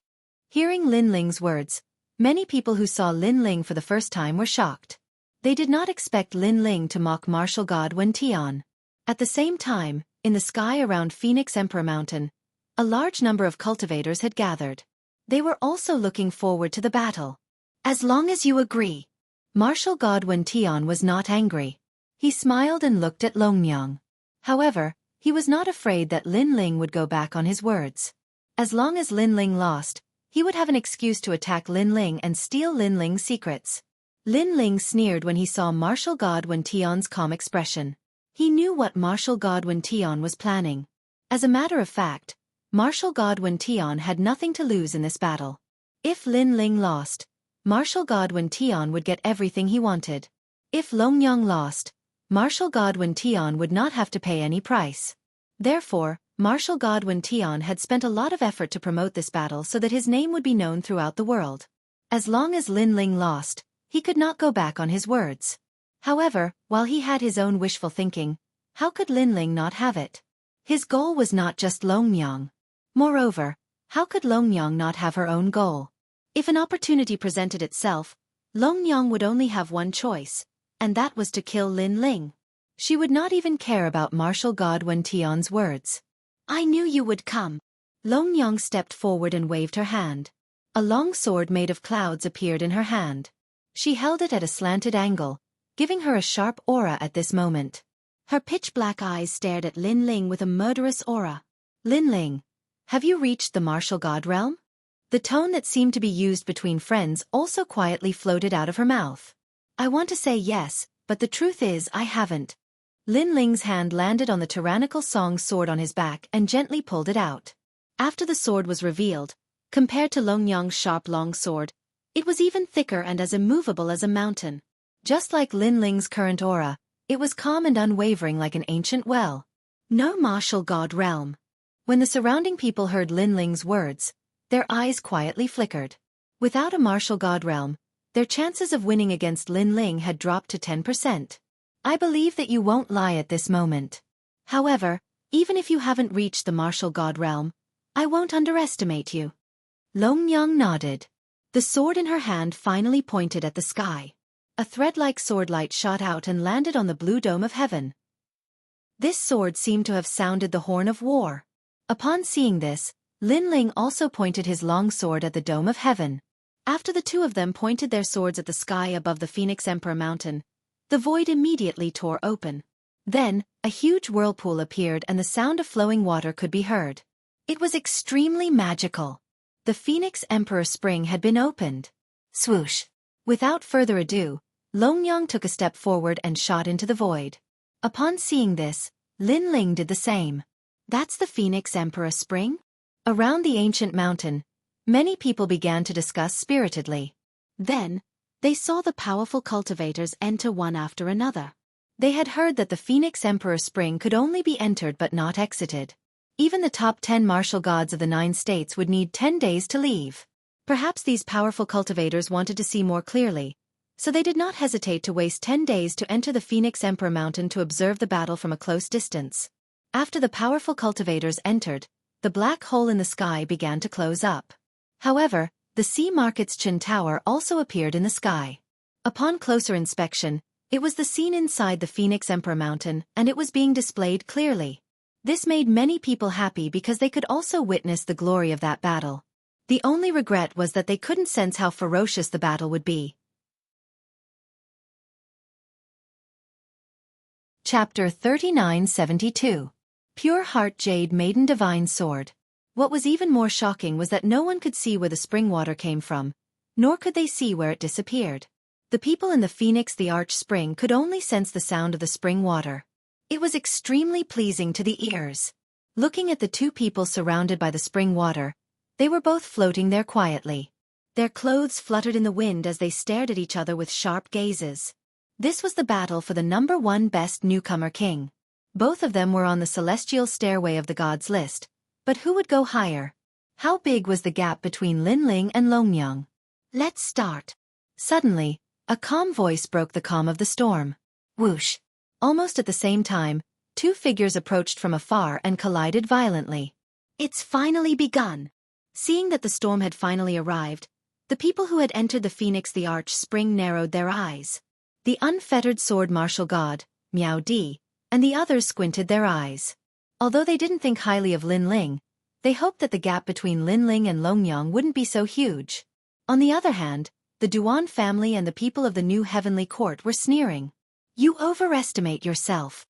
Hearing Lin Ling's words, many people who saw Lin Ling for the first time were shocked. They did not expect Lin Ling to mock martial god Wen Tian. At the same time, in the sky around Phoenix Emperor Mountain, a large number of cultivators had gathered. They were also looking forward to the battle. "As long as you agree." Martial god Wen Tian was not angry. He smiled and looked at Longyang. However, he was not afraid that Lin Ling would go back on his words. As long as Lin Ling lost, he would have an excuse to attack Lin Ling and steal Lin Ling's secrets. Lin Ling sneered when he saw martial god Wen Tian's calm expression. He knew what martial god Wen Tian was planning. As a matter of fact, martial god Wen Tian had nothing to lose in this battle. If Lin Ling lost, martial god Wen Tian would get everything he wanted. If Longyang lost, martial god Wen Tian would not have to pay any price. Therefore, martial god Wen Tian had spent a lot of effort to promote this battle so that his name would be known throughout the world. As long as Lin Ling lost, he could not go back on his words. However, while he had his own wishful thinking, how could Lin Ling not have it? His goal was not just Longyang. Moreover, how could Longyang not have her own goal? If an opportunity presented itself, Longyang would only have one choice, and that was to kill Lin Ling. She would not even care about martial god Wen Tian's words. "I knew you would come." Longyang stepped forward and waved her hand. A long sword made of clouds appeared in her hand. She held it at a slanted angle, giving her a sharp aura at this moment. Her pitch-black eyes stared at Lin Ling with a murderous aura. "Lin Ling, have you reached the martial god realm?" The tone that seemed to be used between friends also quietly floated out of her mouth. "I want to say yes, but the truth is I haven't." Lin Ling's hand landed on the tyrannical Song's sword on his back and gently pulled it out. After the sword was revealed, compared to Longyang's sharp long sword, it was even thicker and as immovable as a mountain. Just like Lin Ling's current aura, it was calm and unwavering like an ancient well. "No martial god realm." When the surrounding people heard Lin Ling's words, their eyes quietly flickered. Without a martial god realm, their chances of winning against Lin Ling had dropped to 10%. "I believe that you won't lie at this moment. However, even if you haven't reached the martial god realm, I won't underestimate you." Longyang nodded. The sword in her hand finally pointed at the sky. A thread-like sword light shot out and landed on the blue dome of heaven. This sword seemed to have sounded the horn of war. Upon seeing this, Lin Ling also pointed his long sword at the dome of heaven. After the two of them pointed their swords at the sky above the Phoenix Emperor Mountain, the void immediately tore open. Then, a huge whirlpool appeared and the sound of flowing water could be heard. It was extremely magical. The Phoenix Emperor Spring had been opened. Swoosh! Without further ado, Longyang took a step forward and shot into the void. Upon seeing this, Lin Ling did the same. That's the Phoenix Emperor Spring? Around the ancient mountain, many people began to discuss spiritedly. Then, they saw the powerful cultivators enter one after another. They had heard that the Phoenix Emperor Spring could only be entered but not exited. Even the top 10 martial gods of the 9 states would need 10 days to leave. Perhaps these powerful cultivators wanted to see more clearly, so they did not hesitate to waste 10 days to enter the Phoenix Emperor Mountain to observe the battle from a close distance. After the powerful cultivators entered, the black hole in the sky began to close up. However, the Sea Market's Chin Tower also appeared in the sky. Upon closer inspection, it was the scene inside the Phoenix Emperor Mountain, and it was being displayed clearly. This made many people happy because they could also witness the glory of that battle. The only regret was that they couldn't sense how ferocious the battle would be. Chapter 3972. Pure Heart Jade Maiden Divine Sword. What was even more shocking was that no one could see where the spring water came from, nor could they see where it disappeared. The people in the Phoenix the Arch Spring could only sense the sound of the spring water. It was extremely pleasing to the ears. Looking at the two people surrounded by the spring water, they were both floating there quietly. Their clothes fluttered in the wind as they stared at each other with sharp gazes. This was the battle for the number 1 best newcomer king. Both of them were on the celestial stairway of the gods list, but who would go higher? How big was the gap between Lin Ling and Longyang? Let's start. Suddenly, a calm voice broke the calm of the storm. Whoosh! Almost at the same time, 2 figures approached from afar and collided violently. It's finally begun. Seeing that the storm had finally arrived, the people who had entered the Phoenix the Arch Spring narrowed their eyes. The unfettered sword martial god, Miao Di, and the others squinted their eyes. Although they didn't think highly of Lin Ling, they hoped that the gap between Lin Ling and Longyang wouldn't be so huge. On the other hand, the Duan family and the people of the new heavenly court were sneering. You overestimate yourself.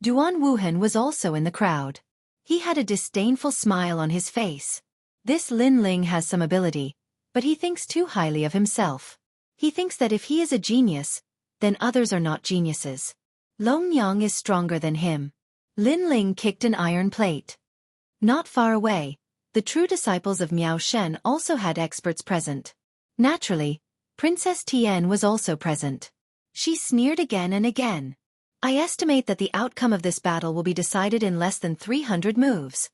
Duan Wuhan was also in the crowd. He had a disdainful smile on his face. This Lin Ling has some ability, but he thinks too highly of himself. He thinks that if he is a genius, then others are not geniuses. Longyang is stronger than him. Lin Ling kicked an iron plate. Not far away, the true disciples of Miao Shen also had experts present. Naturally, Princess Tian was also present. She sneered again and again. I estimate that the outcome of this battle will be decided in less than 300 moves.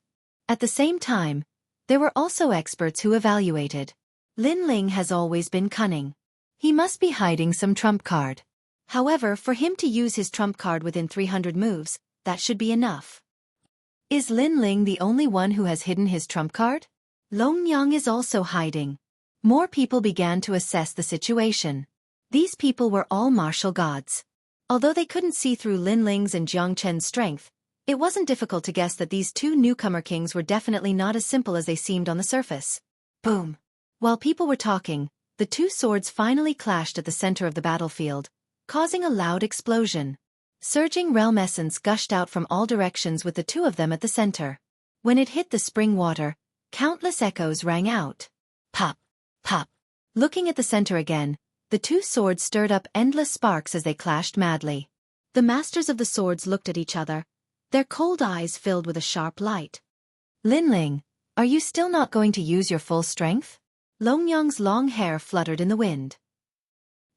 At the same time, there were also experts who evaluated. Lin Ling has always been cunning. He must be hiding some trump card. However, for him to use his trump card within 300 moves, that should be enough. Is Lin Ling the only one who has hidden his trump card? Longyang is also hiding. More people began to assess the situation. These people were all martial gods. Although they couldn't see through Lin Ling's and Jiang Chen's strength, it wasn't difficult to guess that these 2 newcomer kings were definitely not as simple as they seemed on the surface. Boom! While people were talking, the 2 swords finally clashed at the center of the battlefield, causing a loud explosion. Surging realm essence gushed out from all directions with the 2 of them at the center. When it hit the spring water, countless echoes rang out. Pop! Pop! Looking at the center again, the 2 swords stirred up endless sparks as they clashed madly. The masters of the swords looked at each other, their cold eyes filled with a sharp light. Lin Ling, are you still not going to use your full strength? Longyang's long hair fluttered in the wind.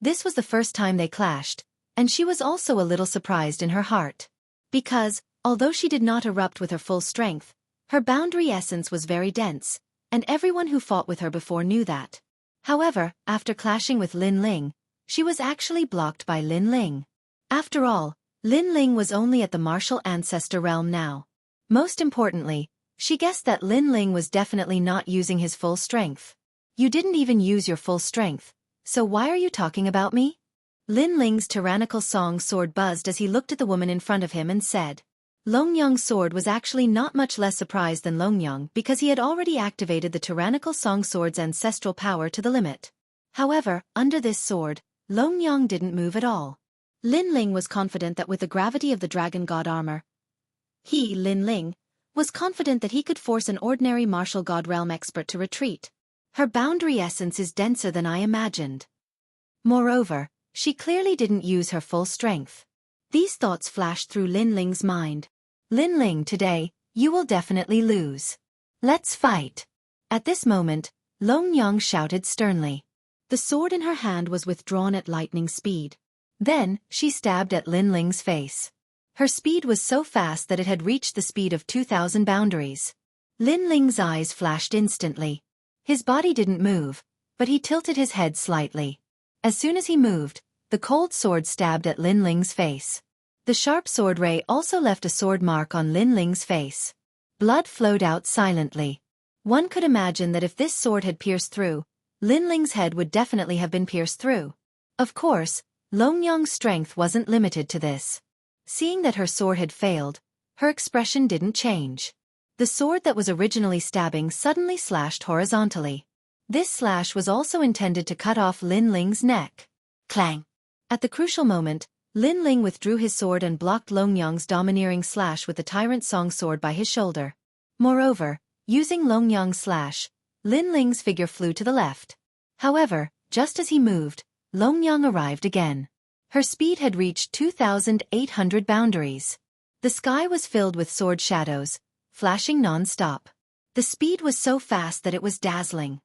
This was the first time they clashed, and she was also a little surprised in her heart. Because, although she did not erupt with her full strength, her boundary essence was very dense, and everyone who fought with her before knew that. However, after clashing with Lin Ling, she was actually blocked by Lin Ling. After all, Lin Ling was only at the martial ancestor realm now. Most importantly, she guessed that Lin Ling was definitely not using his full strength. You didn't even use your full strength, so why are you talking about me? Lin Ling's tyrannical song sword buzzed as he looked at the woman in front of him and said. Longyang's sword was actually not much less surprised than Longyang because he had already activated the tyrannical song sword's ancestral power to the limit. However, under this sword, Longyang didn't move at all. Lin Ling was confident that with the gravity of the dragon god armor, he, Lin Ling, was confident that he could force an ordinary martial god realm expert to retreat. Her boundary essence is denser than I imagined. Moreover, she clearly didn't use her full strength. These thoughts flashed through Lin Ling's mind. Lin Ling, today, you will definitely lose. Let's fight. At this moment, Long Yang shouted sternly. The sword in her hand was withdrawn at lightning speed. Then, she stabbed at Lin Ling's face. Her speed was so fast that it had reached the speed of 2,000 boundaries. Lin Ling's eyes flashed instantly. His body didn't move, but he tilted his head slightly. As soon as he moved, the cold sword stabbed at Lin Ling's face. The sharp sword ray also left a sword mark on Lin Ling's face. Blood flowed out silently. One could imagine that if this sword had pierced through, Lin Ling's head would definitely have been pierced through. Of course, Long Yang's strength wasn't limited to this. Seeing that her sword had failed, her expression didn't change. The sword that was originally stabbing suddenly slashed horizontally. This slash was also intended to cut off Lin Ling's neck. Clang! At the crucial moment, Lin Ling withdrew his sword and blocked Long Yang's domineering slash with the Tyrant Song sword by his shoulder. Moreover, using Long Yang's slash, Lin Ling's figure flew to the left. However, just as he moved, Long Yang arrived again. Her speed had reached 2,800 boundaries. The sky was filled with sword shadows, flashing non-stop. The speed was so fast that it was dazzling.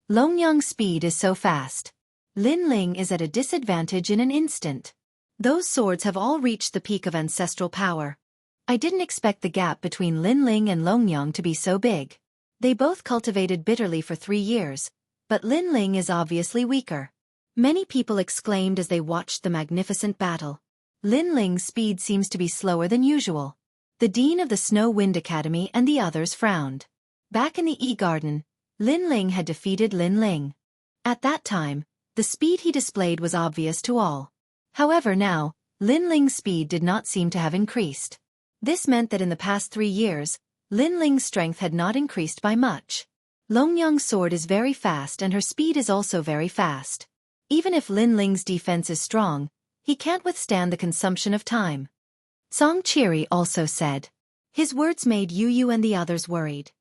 Long Yang's speed is so fast. Lin Ling is at a disadvantage in an instant. Those swords have all reached the peak of ancestral power. I didn't expect the gap between Lin Ling and Long Yang to be so big. They both cultivated bitterly for 3 years, but Lin Ling is obviously weaker. Many people exclaimed as they watched the magnificent battle. Lin Ling's speed seems to be slower than usual. The dean of the Snow Wind Academy and the others frowned. Back in the E-Garden, Lin Ling had defeated Lin Ling. At that time, the speed he displayed was obvious to all. However now, Lin Ling's speed did not seem to have increased. This meant that in the past 3 years, Lin Ling's strength had not increased by much. Long Yang's sword is very fast and her speed is also very fast. Even if Lin Ling's defense is strong, he can't withstand the consumption of time. Song Qiri also said. His words made Yu Yu and the others worried.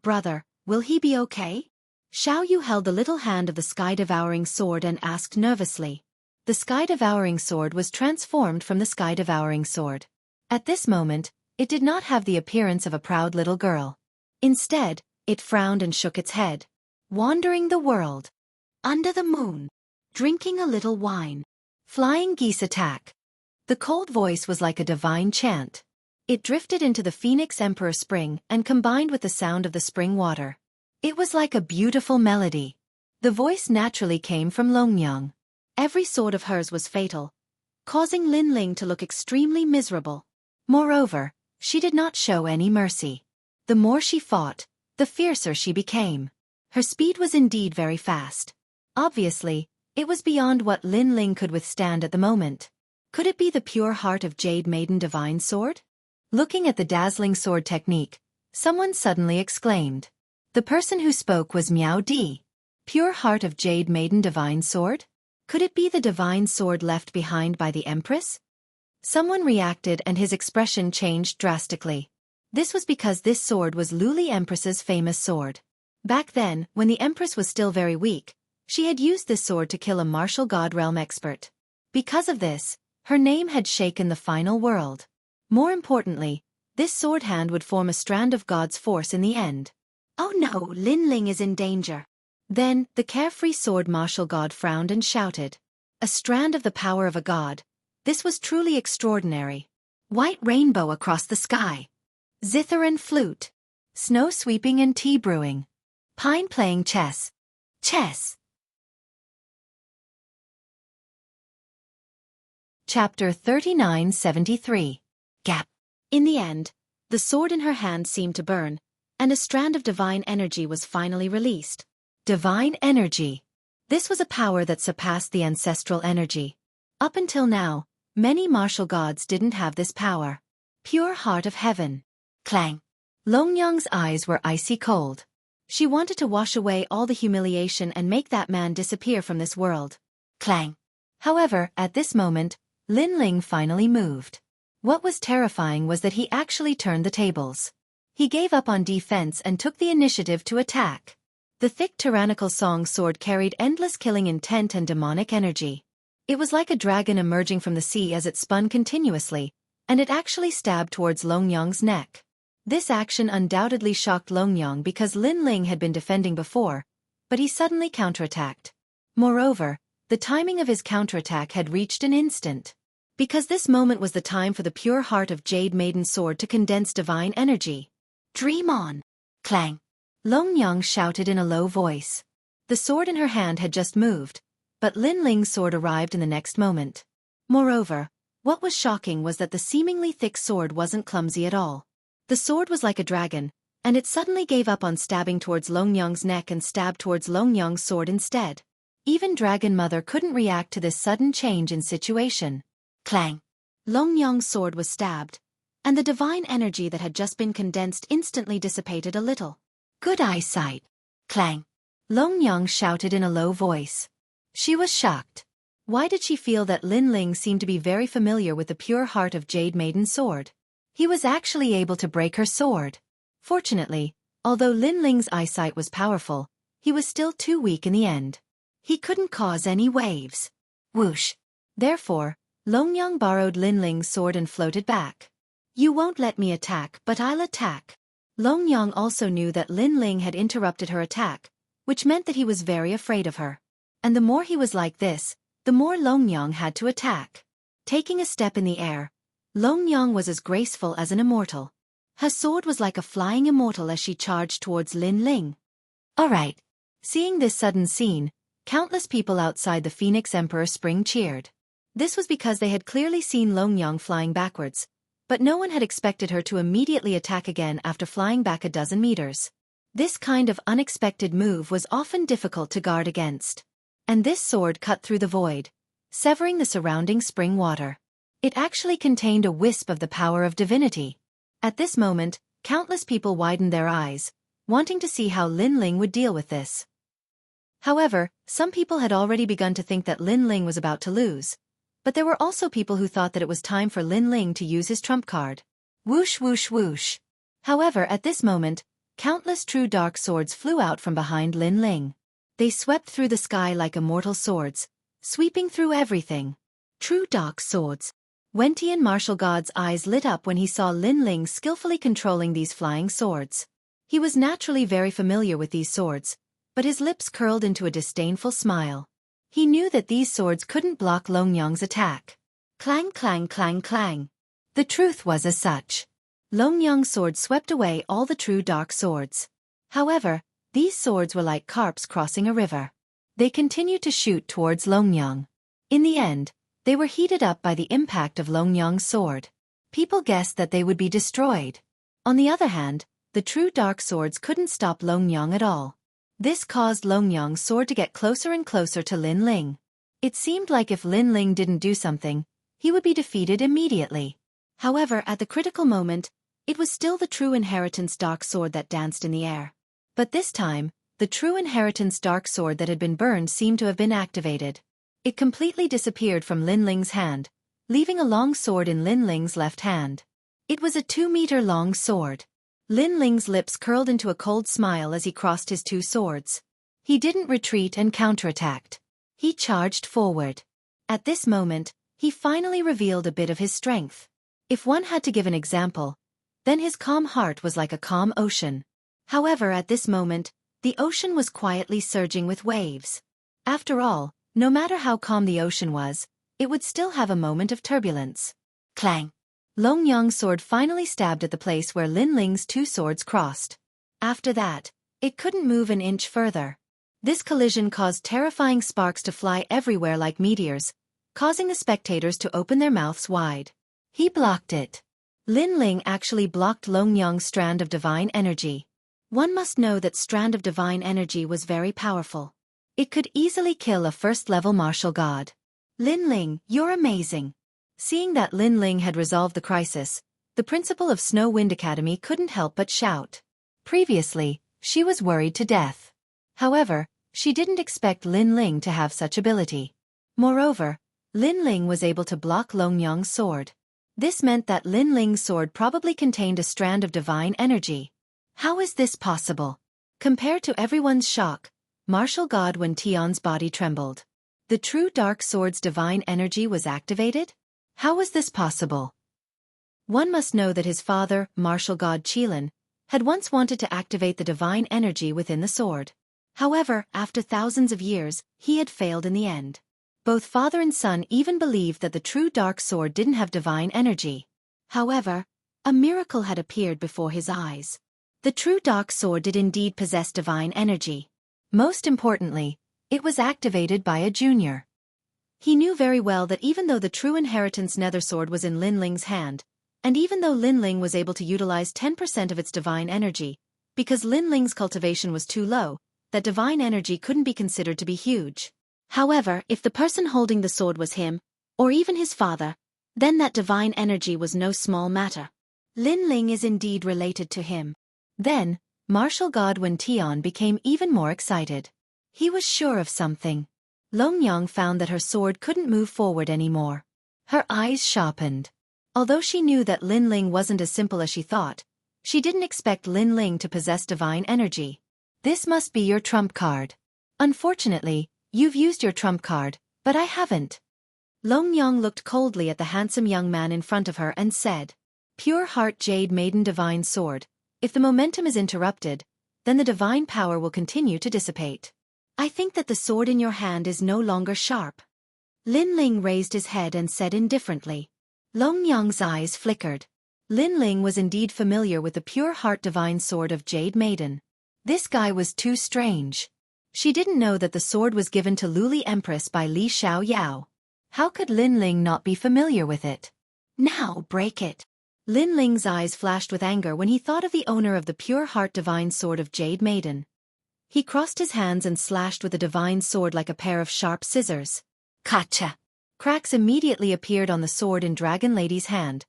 Brother, will he be okay? Xiao Yu held the little hand of the sky-devouring sword and asked nervously. The sky-devouring sword was transformed from the sky-devouring sword. At this moment, it did not have the appearance of a proud little girl. Instead, it frowned and shook its head. Wandering the world. Under the moon. Drinking a little wine. Flying geese attack. The cold voice was like a divine chant. It drifted into the Phoenix Emperor Spring and combined with the sound of the spring water. It was like a beautiful melody. The voice naturally came from Long Yang. Every sword of hers was fatal, causing Lin Ling to look extremely miserable. Moreover, she did not show any mercy. The more she fought, the fiercer she became. Her speed was indeed very fast. Obviously, it was beyond what Lin Ling could withstand at the moment. Could it be the pure heart of Jade Maiden Divine Sword? Looking at the dazzling sword technique, someone suddenly exclaimed. The person who spoke was Miao Di. Pure heart of Jade Maiden Divine Sword? Could it be the divine sword left behind by the Empress? Someone reacted and his expression changed drastically. This was because this sword was Luli Empress's famous sword. Back then, when the Empress was still very weak, she had used this sword to kill a martial god realm expert. Because of this, her name had shaken the final world. More importantly, this sword hand would form a strand of God's force in the end. Oh no, Lin Ling is in danger. Then, the carefree sword martial god frowned and shouted. A strand of the power of a god. This was truly extraordinary. White rainbow across the sky. Zither and flute. Snow sweeping and tea brewing. Pine playing chess. Chess. Chapter 3973. Gap. In the end, the sword in her hand seemed to burn, and a strand of divine energy was finally released. Divine energy. This was a power that surpassed the ancestral energy. Up until now, many martial gods didn't have this power. Pure heart of heaven. Clang. Long Yang's eyes were icy cold. She wanted to wash away all the humiliation and make that man disappear from this world. Clang. However, at this moment, Lin Ling finally moved. What was terrifying was that he actually turned the tables. He gave up on defense and took the initiative to attack. The thick tyrannical song sword carried endless killing intent and demonic energy. It was like a dragon emerging from the sea as it spun continuously, and it actually stabbed towards Longyang's neck. This action undoubtedly shocked Longyang because Lin Ling had been defending before, but he suddenly counterattacked. Moreover, the timing of his counterattack had reached an instant. Because this moment was the time for the pure heart of Jade Maiden sword to condense divine energy. Dream on! Clang! Longyang shouted in a low voice. The sword in her hand had just moved, but Lin Ling's sword arrived in the next moment. Moreover, what was shocking was that the seemingly thick sword wasn't clumsy at all. The sword was like a dragon, and it suddenly gave up on stabbing towards Longyang's neck and stabbed towards Longyang's sword instead. Even Dragon Mother couldn't react to this sudden change in situation. Clang! Longyang's sword was stabbed, and the divine energy that had just been condensed instantly dissipated a little. Good eyesight! Clang! Longyang shouted in a low voice. She was shocked. Why did she feel that Lin Ling seemed to be very familiar with the pure heart of Jade Maiden's sword? He was actually able to break her sword. Fortunately, although Lin Ling's eyesight was powerful, he was still too weak in the end. He couldn't cause any waves. Whoosh! Therefore, Longyang borrowed Lin Ling's sword and floated back. You won't let me attack, but I'll attack. Longyang also knew that Lin Ling had interrupted her attack, which meant that he was very afraid of her. And the more he was like this, the more Longyang had to attack. Taking a step in the air, Longyang was as graceful as an immortal. Her sword was like a flying immortal as she charged towards Lin Ling. Alright. Seeing this sudden scene, countless people outside the Phoenix Emperor Spring cheered. This was because they had clearly seen Longyang flying backwards, but no one had expected her to immediately attack again after flying back a dozen meters. This kind of unexpected move was often difficult to guard against. And this sword cut through the void, severing the surrounding spring water. It actually contained a wisp of the power of divinity. At this moment, countless people widened their eyes, wanting to see how Lin Ling would deal with this. However, some people had already begun to think that Lin Ling was about to lose, but there were also people who thought that it was time for Lin Ling to use his trump card. Whoosh whoosh whoosh. However, at this moment, countless true dark swords flew out from behind Lin Ling. They swept through the sky like immortal swords, sweeping through everything. True dark swords. Wentian martial god's eyes lit up when he saw Lin Ling skillfully controlling these flying swords. He was naturally very familiar with these swords, but his lips curled into a disdainful smile. He knew that these swords couldn't block Longyang's attack. Clang clang clang clang. The truth was as such. Longyang's sword swept away all the true dark swords. However, these swords were like carps crossing a river. They continued to shoot towards Longyang. In the end, they were heated up by the impact of Longyang's sword. People guessed that they would be destroyed. On the other hand, the true dark swords couldn't stop Longyang at all. This caused Longyang's sword to get closer and closer to Lin Ling. It seemed like if Lin Ling didn't do something, he would be defeated immediately. However, at the critical moment, it was still the true inheritance dark sword that danced in the air. But this time, the true inheritance dark sword that had been burned seemed to have been activated. It completely disappeared from Lin Ling's hand, leaving a long sword in Lin Ling's left hand. It was a 2-meter-long sword. Lin Ling's lips curled into a cold smile as he crossed his two swords. He didn't retreat and counterattacked. He charged forward. At this moment, he finally revealed a bit of his strength. If one had to give an example, then his calm heart was like a calm ocean. However, at this moment, the ocean was quietly surging with waves. After all, no matter how calm the ocean was, it would still have a moment of turbulence. Clang! Longyang's sword finally stabbed at the place where Lin Ling's two swords crossed. After that, it couldn't move an inch further. This collision caused terrifying sparks to fly everywhere like meteors, causing the spectators to open their mouths wide. He blocked it. Lin Ling actually blocked Longyang's strand of divine energy. One must know that strand of divine energy was very powerful. It could easily kill a first-level martial god. Lin Ling, you're amazing. Seeing that Lin Ling had resolved the crisis, the principal of Snow Wind Academy couldn't help but shout. Previously, she was worried to death. However, she didn't expect Lin Ling to have such ability. Moreover, Lin Ling was able to block Longyang's sword. This meant that Lin Ling's sword probably contained a strand of divine energy. How is this possible? Compared to everyone's shock, martial god Wen Tian's body trembled. The true dark sword's divine energy was activated? How was this possible? One must know that his father, martial god Qilin, had once wanted to activate the divine energy within the sword. However, after thousands of years, he had failed in the end. Both father and son even believed that the true dark sword didn't have divine energy. However, a miracle had appeared before his eyes. The true dark sword did indeed possess divine energy. Most importantly, it was activated by a junior. He knew very well that even though the true inheritance nether sword was in Lin Ling's hand, and even though Lin Ling was able to utilize 10% of its divine energy, because Lin Ling's cultivation was too low, that divine energy couldn't be considered to be huge. However, if the person holding the sword was him, or even his father, then that divine energy was no small matter. Lin Ling is indeed related to him. Then, martial god Wen Tian became even more excited. He was sure of something. Long Yang found that her sword couldn't move forward anymore. Her eyes sharpened. Although she knew that Lin Ling wasn't as simple as she thought, she didn't expect Lin Ling to possess divine energy. This must be your trump card. Unfortunately, you've used your trump card, but I haven't. Long Yang looked coldly at the handsome young man in front of her and said, Pure Heart Jade Maiden Divine Sword, if the momentum is interrupted, then the divine power will continue to dissipate. I think that the sword in your hand is no longer sharp. Lin Ling raised his head and said indifferently. Long Yang's eyes flickered. Lin Ling was indeed familiar with the Pure Heart Divine Sword of Jade Maiden. This guy was too strange. She didn't know that the sword was given to Luli Empress by Li Xiao Yao. How could Lin Ling not be familiar with it? Now break it. Lin Ling's eyes flashed with anger when he thought of the owner of the Pure Heart Divine Sword of Jade Maiden. He crossed his hands and slashed with the divine sword like a pair of sharp scissors. Kacha! Cracks immediately appeared on the sword in Dragon Lady's hand,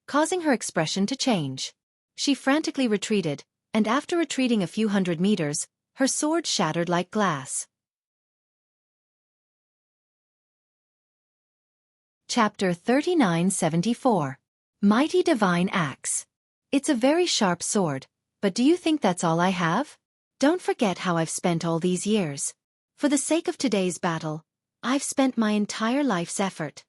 causing her expression to change. She frantically retreated, and after retreating a few hundred meters, her sword shattered like glass. Chapter 3974. Mighty Divine Axe. It's a very sharp sword, but do you think that's all I have? Don't forget how I've spent all these years. For the sake of today's battle, I've spent my entire life's effort.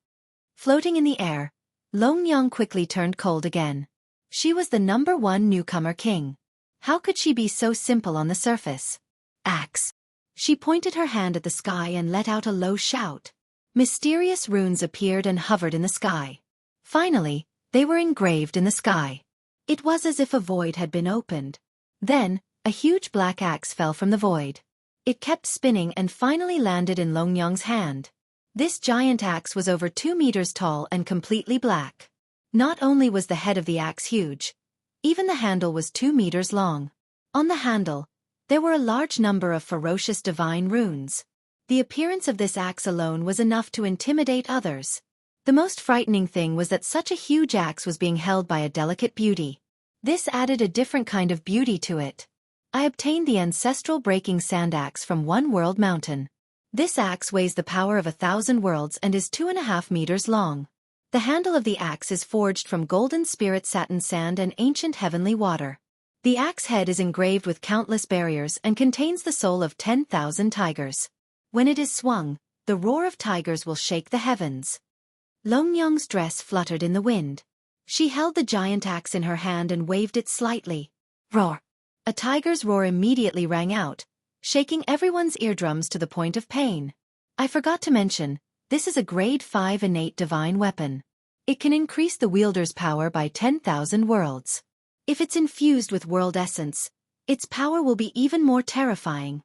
Floating in the air, Long Yang quickly turned cold again. She was the #1 newcomer king. How could she be so simple on the surface? Axe. She pointed her hand at the sky and let out a low shout. Mysterious runes appeared and hovered in the sky. Finally, they were engraved in the sky. It was as if a void had been opened. Then, a huge black axe fell from the void. It kept spinning and finally landed in Long Yang's hand. This giant axe was over 2 meters tall and completely black. Not only was the head of the axe huge, even the handle was 2 meters long. On the handle, there were a large number of ferocious divine runes. The appearance of this axe alone was enough to intimidate others. The most frightening thing was that such a huge axe was being held by a delicate beauty. This added a different kind of beauty to it. I obtained the ancestral breaking sand axe from One World Mountain. This axe weighs the power of 1,000 worlds and is 2.5 meters long. The handle of the axe is forged from golden spirit satin sand and ancient heavenly water. The axe head is engraved with countless barriers and contains the soul of 10,000 tigers. When it is swung, the roar of tigers will shake the heavens. Long Yang's dress fluttered in the wind. She held the giant axe in her hand and waved it slightly. Roar! A tiger's roar immediately rang out, shaking everyone's eardrums to the point of pain. I forgot to mention, this is a grade 5 innate divine weapon. It can increase the wielder's power by 10,000 worlds. If it's infused with world essence, its power will be even more terrifying.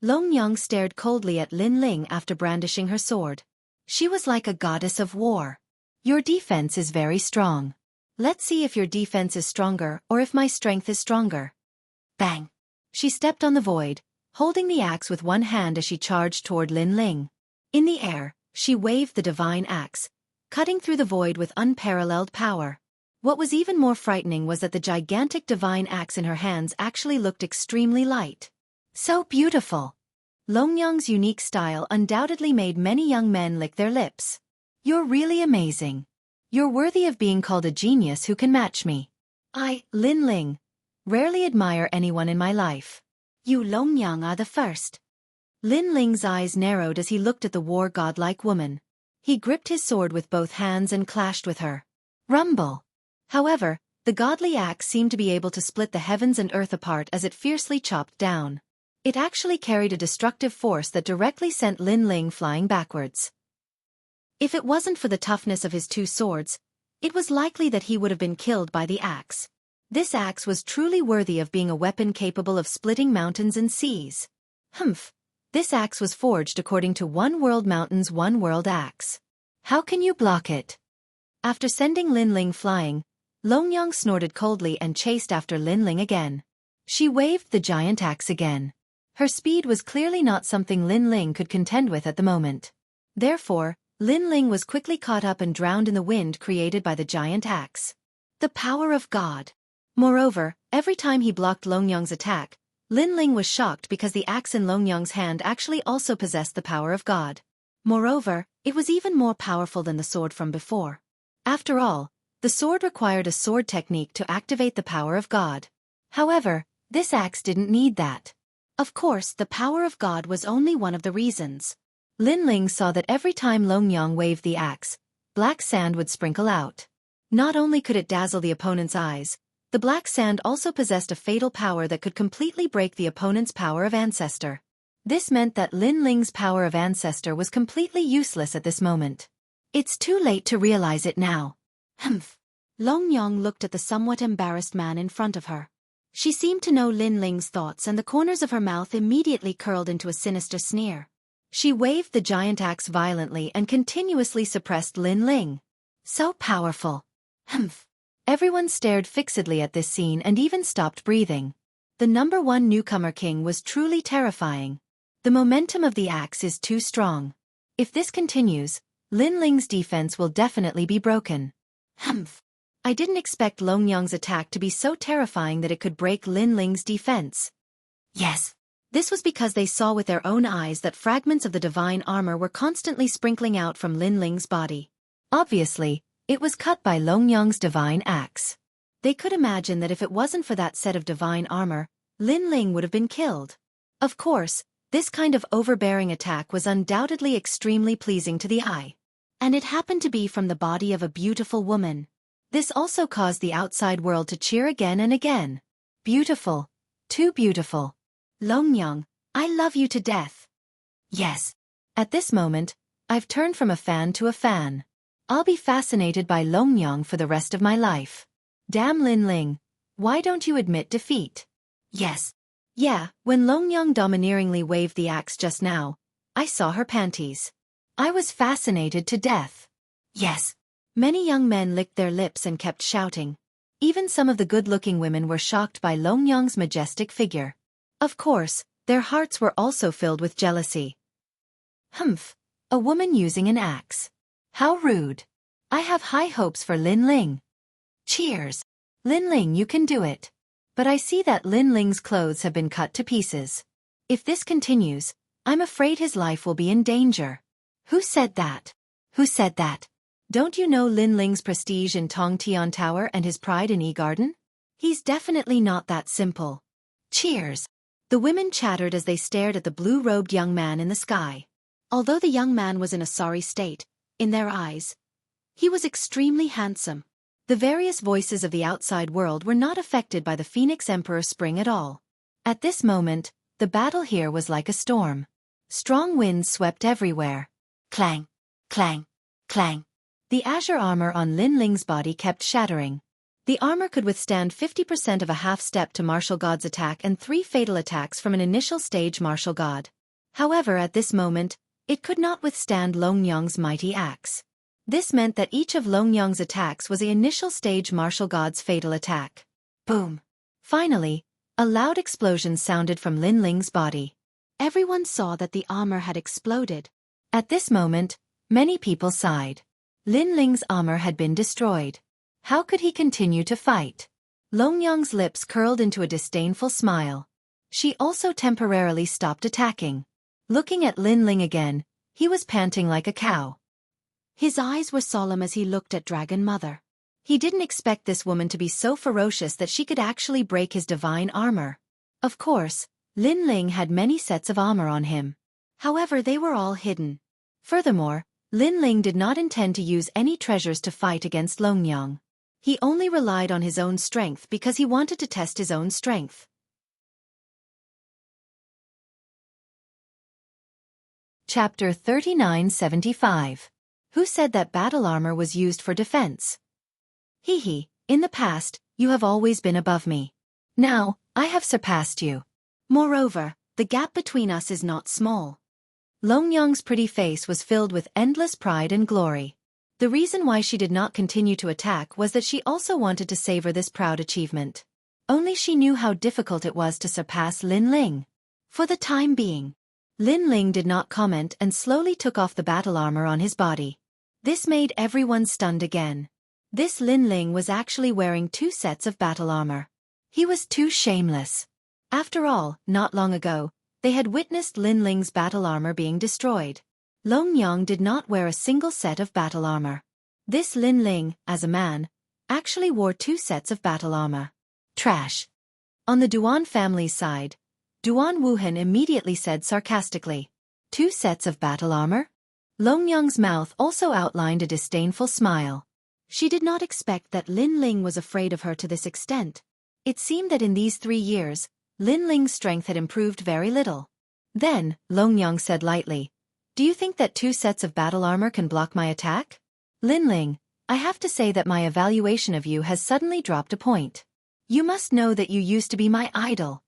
Long Yang stared coldly at Lin Ling after brandishing her sword. She was like a goddess of war. Your defense is very strong. Let's see if your defense is stronger or if my strength is stronger. Bang! She stepped on the void, holding the axe with one hand as she charged toward Lin Ling. In the air, she waved the divine axe, cutting through the void with unparalleled power. What was even more frightening was that the gigantic divine axe in her hands actually looked extremely light. So beautiful! Long Yang's unique style undoubtedly made many young men lick their lips. You're really amazing. You're worthy of being called a genius who can match me. I, Lin Ling, rarely admire anyone in my life. You Longyang are the first. Lin Ling's eyes narrowed as he looked at the war god-like woman. He gripped his sword with both hands and clashed with her. Rumble! However, the godly axe seemed to be able to split the heavens and earth apart as it fiercely chopped down. It actually carried a destructive force that directly sent Lin Ling flying backwards. If it wasn't for the toughness of his two swords, it was likely that he would have been killed by the axe. This axe was truly worthy of being a weapon capable of splitting mountains and seas. Humph! This axe was forged according to One World Mountain's One World Axe. How can you block it? After sending Lin Ling flying, Longyang snorted coldly and chased after Lin Ling again. She waved the giant axe again. Her speed was clearly not something Lin Ling could contend with at the moment. Therefore, Lin Ling was quickly caught up and drowned in the wind created by the giant axe. The power of God. Moreover, every time he blocked Longyang's attack, Lin Ling was shocked because the axe in Longyang's hand actually also possessed the power of God. Moreover, it was even more powerful than the sword from before. After all, the sword required a sword technique to activate the power of God. However, this axe didn't need that. Of course, the power of God was only one of the reasons. Lin Ling saw that every time Longyang waved the axe, black sand would sprinkle out. Not only could it dazzle the opponent's eyes, the black sand also possessed a fatal power that could completely break the opponent's power of ancestor. This meant that Lin Ling's power of ancestor was completely useless at this moment. It's too late to realize it now. Humph. Longyang looked at the somewhat embarrassed man in front of her. She seemed to know Lin Ling's thoughts and the corners of her mouth immediately curled into a sinister sneer. She waved the giant axe violently and continuously suppressed Lin Ling. So powerful. Humph. Everyone stared fixedly at this scene and even stopped breathing. The #1 newcomer king was truly terrifying. The momentum of the axe is too strong. If this continues, Lin Ling's defense will definitely be broken. Humph. I didn't expect Longyang's attack to be so terrifying that it could break Lin Ling's defense. Yes. This was because they saw with their own eyes that fragments of the divine armor were constantly sprinkling out from Lin Ling's body. Obviously, it was cut by Longyang's divine axe. They could imagine that if it wasn't for that set of divine armor, Lin Ling would have been killed. Of course, this kind of overbearing attack was undoubtedly extremely pleasing to the eye. And it happened to be from the body of a beautiful woman. This also caused the outside world to cheer again and again. Beautiful. Too beautiful. Longyang, I love you to death. Yes. At this moment, I've turned from a fan to a fan. I'll be fascinated by Longyang for the rest of my life. Damn Lin Ling, why don't you admit defeat? Yes. Yeah, when Longyang domineeringly waved the axe just now, I saw her panties. I was fascinated to death. Yes. Many young men licked their lips and kept shouting. Even some of the good-looking women were shocked by Longyang's majestic figure. Of course, their hearts were also filled with jealousy. Humph, a woman using an axe. How rude. I have high hopes for Lin Ling. Cheers. Lin Ling, you can do it. But I see that Lin Ling's clothes have been cut to pieces. If this continues, I'm afraid his life will be in danger. Who said that? Who said that? Don't you know Lin Ling's prestige in Tongtian Tower and his pride in E-Garden? He's definitely not that simple. Cheers. The women chattered as they stared at the blue-robed young man in the sky. Although the young man was in a sorry state, in their eyes, he was extremely handsome. The various voices of the outside world were not affected by the Phoenix Emperor Spring at all. At this moment, the battle here was like a storm. Strong winds swept everywhere. Clang, clang, clang. The azure armor on Lin Ling's body kept shattering. The armor could withstand 50% of a half-step to Martial God's attack and 3 fatal attacks from an initial stage Martial God. However, at this moment, it could not withstand Longyang's mighty axe. This meant that each of Longyang's attacks was the initial stage Martial God's fatal attack. Boom! Finally, a loud explosion sounded from Lin Ling's body. Everyone saw that the armor had exploded. At this moment, many people sighed. Lin Ling's armor had been destroyed. How could he continue to fight? Longyang's lips curled into a disdainful smile. She also temporarily stopped attacking. Looking at Lin Ling again, he was panting like a cow. His eyes were solemn as he looked at Dragon Mother. He didn't expect this woman to be so ferocious that she could actually break his divine armor. Of course, Lin Ling had many sets of armor on him. However, they were all hidden. Furthermore, Lin Ling did not intend to use any treasures to fight against Longyang. He only relied on his own strength because he wanted to test his own strength. Chapter 3975. Who said that battle armor was used for defense? Hehe, in the past, you have always been above me. Now, I have surpassed you. Moreover, the gap between us is not small. Longyang's pretty face was filled with endless pride and glory. The reason why she did not continue to attack was that she also wanted to savor this proud achievement. Only she knew how difficult it was to surpass Lin Ling. For the time being, Lin Ling did not comment and slowly took off the battle armor on his body. This made everyone stunned again. This Lin Ling was actually wearing 2 sets of battle armor. He was too shameless. After all, not long ago, they had witnessed Lin Ling's battle armor being destroyed. Longyang did not wear a single set of battle armor. This Lin Ling, as a man, actually wore 2 sets of battle armor. Trash. On the Duan family's side, Duan Wuhan immediately said sarcastically, 2 sets of battle armor? Longyang's mouth also outlined a disdainful smile. She did not expect that Lin Ling was afraid of her to this extent. It seemed that in these 3 years, Lin Ling's strength had improved very little. Then, Longyang said lightly, do you think that 2 sets of battle armor can block my attack? Lin Ling, I have to say that my evaluation of you has suddenly dropped a point. You must know that you used to be my idol.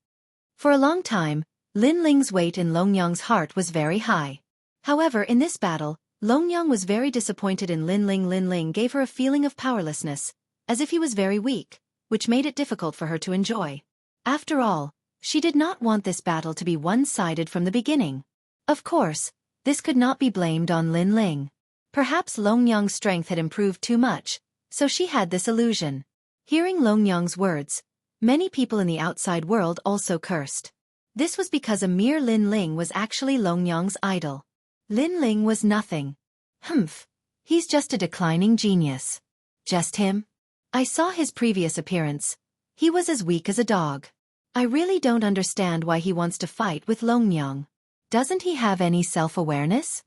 For a long time, Lin Ling's weight in Longyang's heart was very high. However, in this battle, Longyang was very disappointed in Lin Ling. Lin Ling gave her a feeling of powerlessness, as if he was very weak, which made it difficult for her to enjoy. After all, she did not want this battle to be one-sided from the beginning. Of course, this could not be blamed on Lin Ling. Perhaps Longyang's strength had improved too much, so she had this illusion. Hearing Longyang's words, many people in the outside world also cursed. This was because a mere Lin Ling was actually Longyang's idol. Lin Ling was nothing. Humph. He's just a declining genius. Just him? I saw his previous appearance. He was as weak as a dog. I really don't understand why he wants to fight with Longyang. Doesn't he have any self-awareness?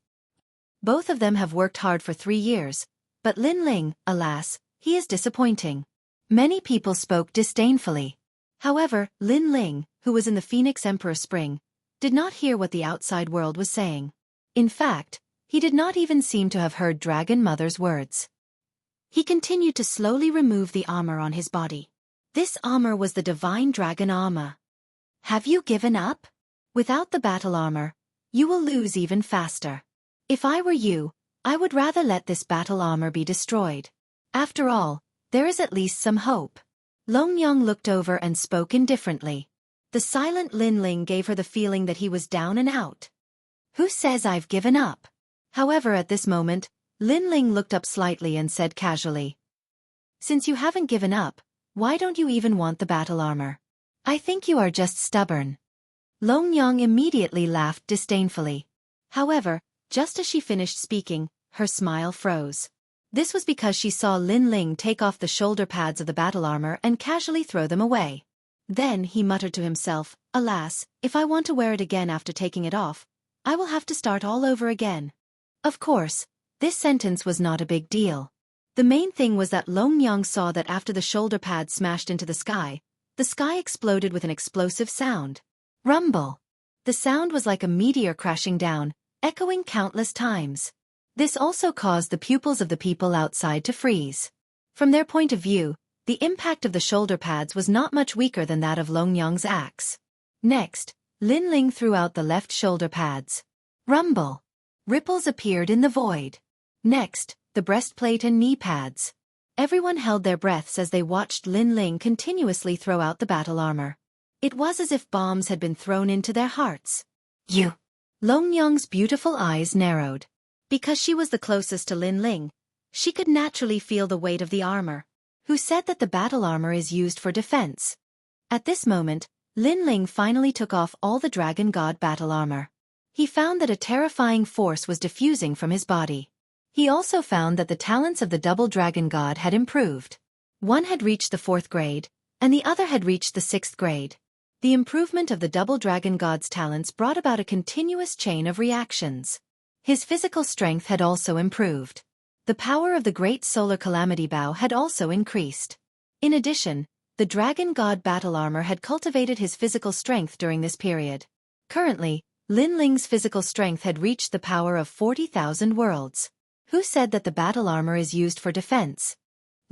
Both of them have worked hard for 3 years, but Lin Ling, alas, he is disappointing. Many people spoke disdainfully. However, Lin Ling, who was in the Phoenix Emperor Spring, did not hear what the outside world was saying. In fact, he did not even seem to have heard Dragon Mother's words. He continued to slowly remove the armor on his body. This armor was the divine dragon armor. Have you given up? Without the battle armor, you will lose even faster. If I were you, I would rather let this battle armor be destroyed. After all, there is at least some hope. Longyang looked over and spoke indifferently. The silent Lin Ling gave her the feeling that he was down and out. Who says I've given up? However, at this moment, Lin Ling looked up slightly and said casually, since you haven't given up, why don't you even want the battle armor? I think you are just stubborn. Longyang immediately laughed disdainfully. However, just as she finished speaking, her smile froze. This was because she saw Lin Ling take off the shoulder pads of the battle armor and casually throw them away. Then he muttered to himself, alas, if I want to wear it again after taking it off, I will have to start all over again. Of course, this sentence was not a big deal. The main thing was that Longyang saw that after the shoulder pads smashed into the sky exploded with an explosive sound. Rumble. The sound was like a meteor crashing down, echoing countless times. This also caused the pupils of the people outside to freeze. From their point of view, the impact of the shoulder pads was not much weaker than that of Longyang's axe. Next, Lin Ling threw out the left shoulder pads. Rumble. Ripples appeared in the void. Next, the breastplate and knee pads. Everyone held their breaths as they watched Lin Ling continuously throw out the battle armor. It was as if bombs had been thrown into their hearts. You. Longyang's beautiful eyes narrowed. Because she was the closest to Lin Ling, she could naturally feel the weight of the armor. Who said that the battle armor is used for defense? At this moment, Lin Ling finally took off all the Dragon God battle armor. He found that a terrifying force was diffusing from his body. He also found that the talents of the double Dragon God had improved. One had reached the 4th grade, and the other had reached the 6th grade. The improvement of the double dragon god's talents brought about a continuous chain of reactions. His physical strength had also improved. The power of the great solar calamity bow had also increased. In addition, the dragon god battle armor had cultivated his physical strength during this period. Currently, Lin Ling's physical strength had reached the power of 40,000 worlds. Who said that the battle armor is used for defense?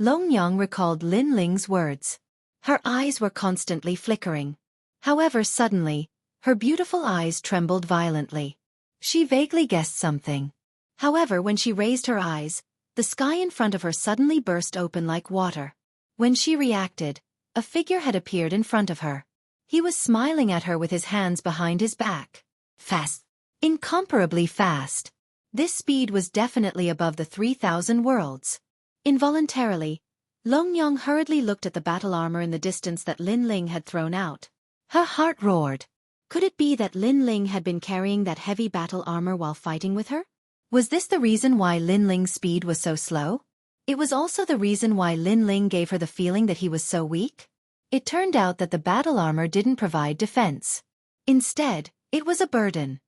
Long Yang recalled Lin Ling's words. Her eyes were constantly flickering. However, suddenly, her beautiful eyes trembled violently. She vaguely guessed something. However, when she raised her eyes, the sky in front of her suddenly burst open like water. When she reacted, a figure had appeared in front of her. He was smiling at her with his hands behind his back. Fast. Incomparably fast. This speed was definitely above the 3,000 worlds. Involuntarily, Long Yang hurriedly looked at the battle armor in the distance that Lin Ling had thrown out. Her heart roared. Could it be that Lin Ling had been carrying that heavy battle armor while fighting with her? Was this the reason why Lin Ling's speed was so slow? It was also the reason why Lin Ling gave her the feeling that he was so weak. It turned out that the battle armor didn't provide defense. Instead, it was a burden.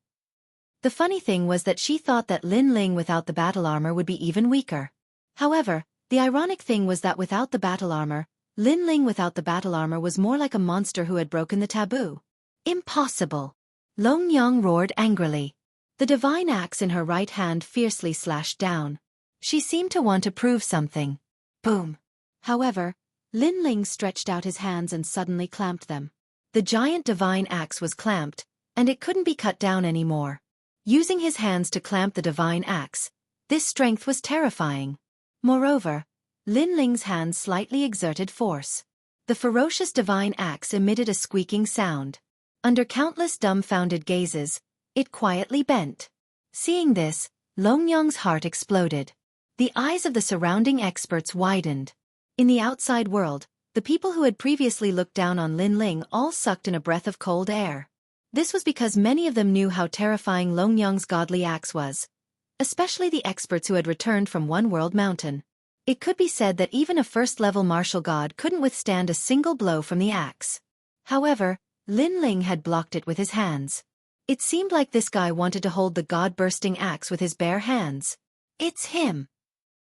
The funny thing was that she thought that Lin Ling without the battle armor would be even weaker. However, the ironic thing was that without the battle armor, Lin Ling without the battle armor was more like a monster who had broken the taboo. Impossible! Long Yang roared angrily. The divine axe in her right hand fiercely slashed down. She seemed to want to prove something. Boom! However, Lin Ling stretched out his hands and suddenly clamped them. The giant divine axe was clamped, and it couldn't be cut down anymore. Using his hands to clamp the divine axe, this strength was terrifying. Moreover, Lin Ling's hands slightly exerted force. The ferocious divine axe emitted a squeaking sound. Under countless dumbfounded gazes, it quietly bent. Seeing this, Long Yang's heart exploded. The eyes of the surrounding experts widened. In the outside world, the people who had previously looked down on Lin Ling all sucked in a breath of cold air. This was because many of them knew how terrifying Long Yang's godly axe was, especially the experts who had returned from One World Mountain. It could be said that even a first-level martial god couldn't withstand a single blow from the axe. However, Lin Ling had blocked it with his hands. It seemed like this guy wanted to hold the god-bursting axe with his bare hands. It's him!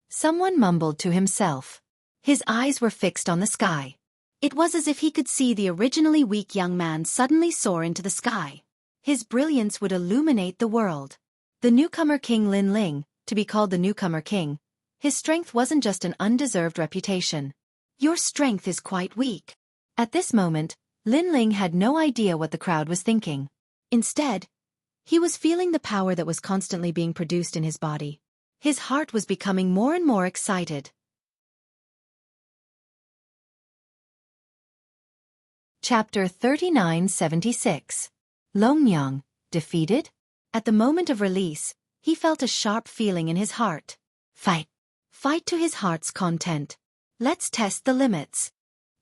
Someone mumbled to himself. His eyes were fixed on the sky. It was as if he could see the originally weak young man suddenly soar into the sky. His brilliance would illuminate the world. The newcomer King Lin Ling, to be called the newcomer king, his strength wasn't just an undeserved reputation. Your strength is quite weak. At this moment, Lin Ling had no idea what the crowd was thinking. Instead, he was feeling the power that was constantly being produced in his body. His heart was becoming more and more excited. Chapter 3976. Long Yang, defeated? At the moment of release, he felt a sharp feeling in his heart. Fight. Fight to his heart's content. Let's test the limits.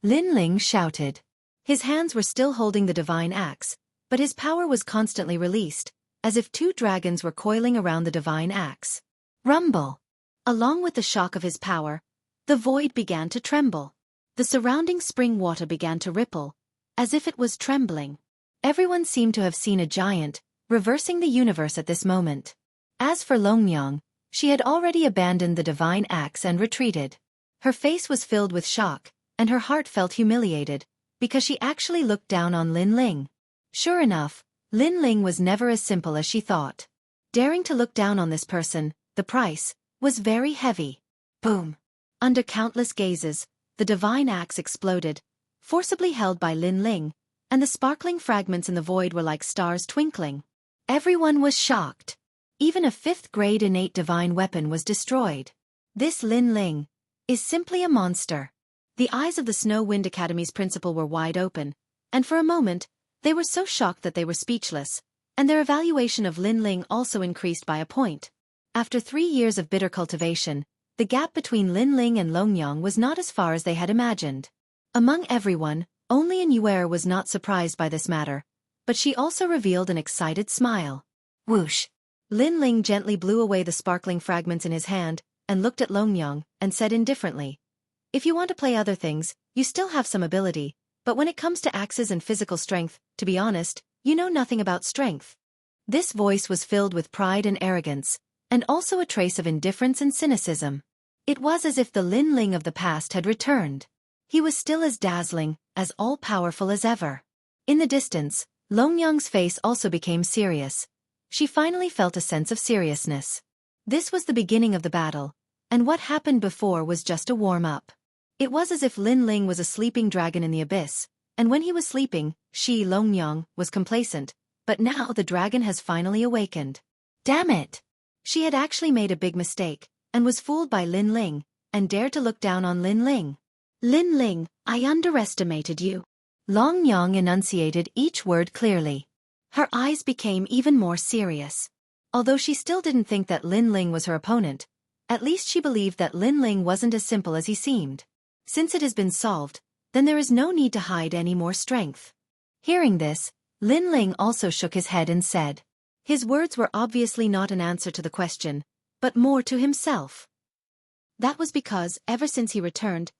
Lin Ling shouted. His hands were still holding the divine axe, but his power was constantly released, as if two dragons were coiling around the divine axe. Rumble! Along with the shock of his power, the void began to tremble. The surrounding spring water began to ripple, as if it was trembling. Everyone seemed to have seen a giant, reversing the universe at this moment. As for Long Yang, she had already abandoned the divine axe and retreated. Her face was filled with shock, and her heart felt humiliated, because she actually looked down on Lin Ling. Sure enough, Lin Ling was never as simple as she thought. Daring to look down on this person, the price, was very heavy. Boom! Under countless gazes, the divine axe exploded, forcibly held by Lin Ling, and the sparkling fragments in the void were like stars twinkling. Everyone was shocked. Even a fifth-grade innate divine weapon was destroyed. This Lin Ling is simply a monster. The eyes of the Snow Wind Academy's principal were wide open, and for a moment, they were so shocked that they were speechless, and their evaluation of Lin Ling also increased by a point. After 3 years of bitter cultivation, the gap between Lin Ling and Long Yang was not as far as they had imagined. Among everyone, only Yuer was not surprised by this matter, but she also revealed an excited smile. Whoosh! Lin Ling gently blew away the sparkling fragments in his hand, and looked at Long Yang, and said indifferently, "If you want to play other things, you still have some ability, But when it comes to axes and physical strength, to be honest, you know nothing about strength. This voice was filled with pride and arrogance, and also a trace of indifference and cynicism. It was as if the Lin Ling of the past had returned. He was still as dazzling, as all-powerful as ever. In the distance, Long Yang's face also became serious. She finally felt a sense of seriousness. This was the beginning of the battle, and what happened before was just a warm-up. It was as if Lin Ling was a sleeping dragon in the abyss, and when he was sleeping, she, Long Yang, was complacent, but now the dragon has finally awakened. Damn it! She had actually made a big mistake, and was fooled by Lin Ling, and dared to look down on Lin Ling. Lin Ling, I underestimated you. Long Yang enunciated each word clearly. Her eyes became even more serious. Although she still didn't think that Lin Ling was her opponent, at least she believed that Lin Ling wasn't as simple as he seemed. Since it has been solved, then there is no need to hide any more strength. Hearing this, Lin Ling also shook his head and said. His words were obviously not an answer to the question, but more to himself. That was because, ever since he returned,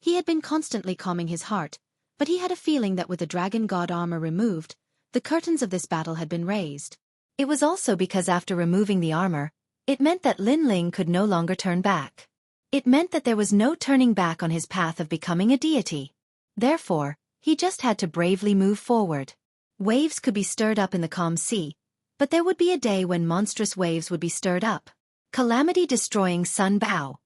he had been constantly calming his heart, but he had a feeling that with the dragon god armor removed, the curtains of this battle had been raised. It was also because after removing the armor, it meant that Lin Ling could no longer turn back. It meant that there was no turning back on his path of becoming a deity. Therefore, he just had to bravely move forward. Waves could be stirred up in the calm sea, but there would be a day when monstrous waves would be stirred up. Calamity-destroying Sun Bao.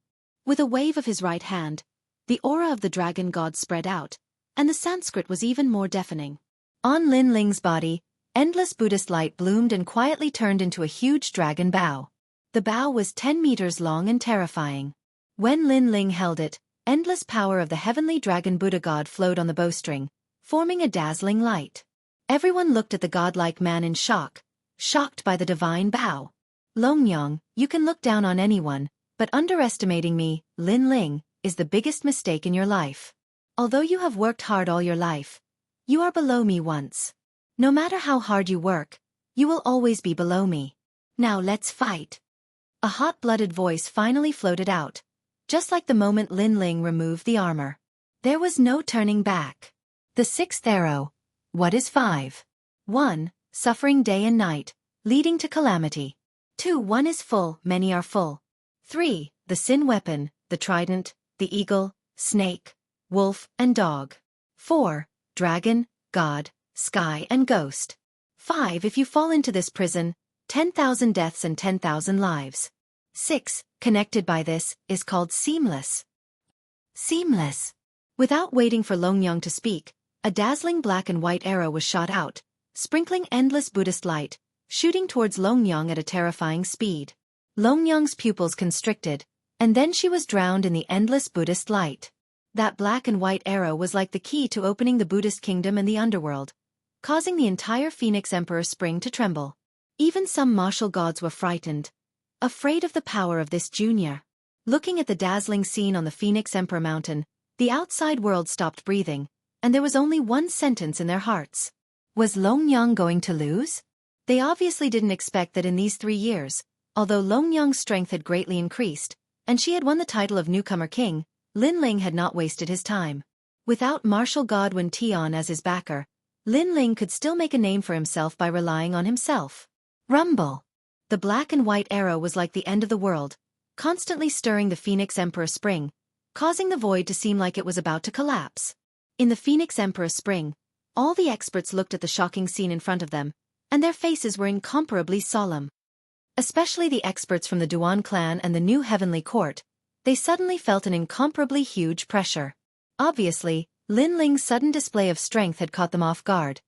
With a wave of his right hand, the aura of the dragon god spread out, and the Sanskrit was even more deafening. On Lin Ling's body, endless Buddhist light bloomed and quietly turned into a huge dragon bow. The bow was 10 meters long and terrifying. When Lin Ling held it, endless power of the heavenly dragon Buddha god flowed on the bowstring, forming a dazzling light. Everyone looked at the godlike man in shock, shocked by the divine bow. Long Yang, you can look down on anyone, but underestimating me, Lin Ling, is the biggest mistake in your life. Although you have worked hard all your life, you are below me once. No matter how hard you work, you will always be below me. Now let's fight. A hot-blooded voice finally floated out, just like the moment Lin Ling removed the armor. There was no turning back. The sixth arrow. What is 5? 1. Suffering day and night, leading to calamity. 2. One is full, many are full. 3. The sin weapon, the trident, the eagle, snake, wolf, and dog. 4. Dragon, god, sky and ghost. 5. If you fall into this prison, 10,000 deaths and 10,000 lives. 6. Connected by this, is called seamless. Seamless. Without waiting for Long Yang to speak, a dazzling black and white arrow was shot out, sprinkling endless Buddhist light, shooting towards Long Yang at a terrifying speed. Long Yang's pupils constricted, and then she was drowned in the endless Buddhist light. That black and white arrow was like the key to opening the Buddhist kingdom and the underworld, causing the entire Phoenix Emperor Spring to tremble. Even some martial gods were frightened, afraid of the power of this junior. Looking at the dazzling scene on the Phoenix Emperor Mountain, the outside world stopped breathing, and there was only one sentence in their hearts. Was Long Yang going to lose? They obviously didn't expect that in these 3 years, although Long Yang's strength had greatly increased, and she had won the title of newcomer king, Lin Ling had not wasted his time. Without martial god Wen Tian as his backer, Lin Ling could still make a name for himself by relying on himself. Rumble. The black and white arrow was like the end of the world, constantly stirring the Phoenix Emperor Spring, causing the void to seem like it was about to collapse. In the Phoenix Emperor Spring, all the experts looked at the shocking scene in front of them, and their faces were incomparably solemn. Especially the experts from the Duan clan and the new heavenly court, they suddenly felt an incomparably huge pressure. Obviously, Lin Ling's sudden display of strength had caught them off guard,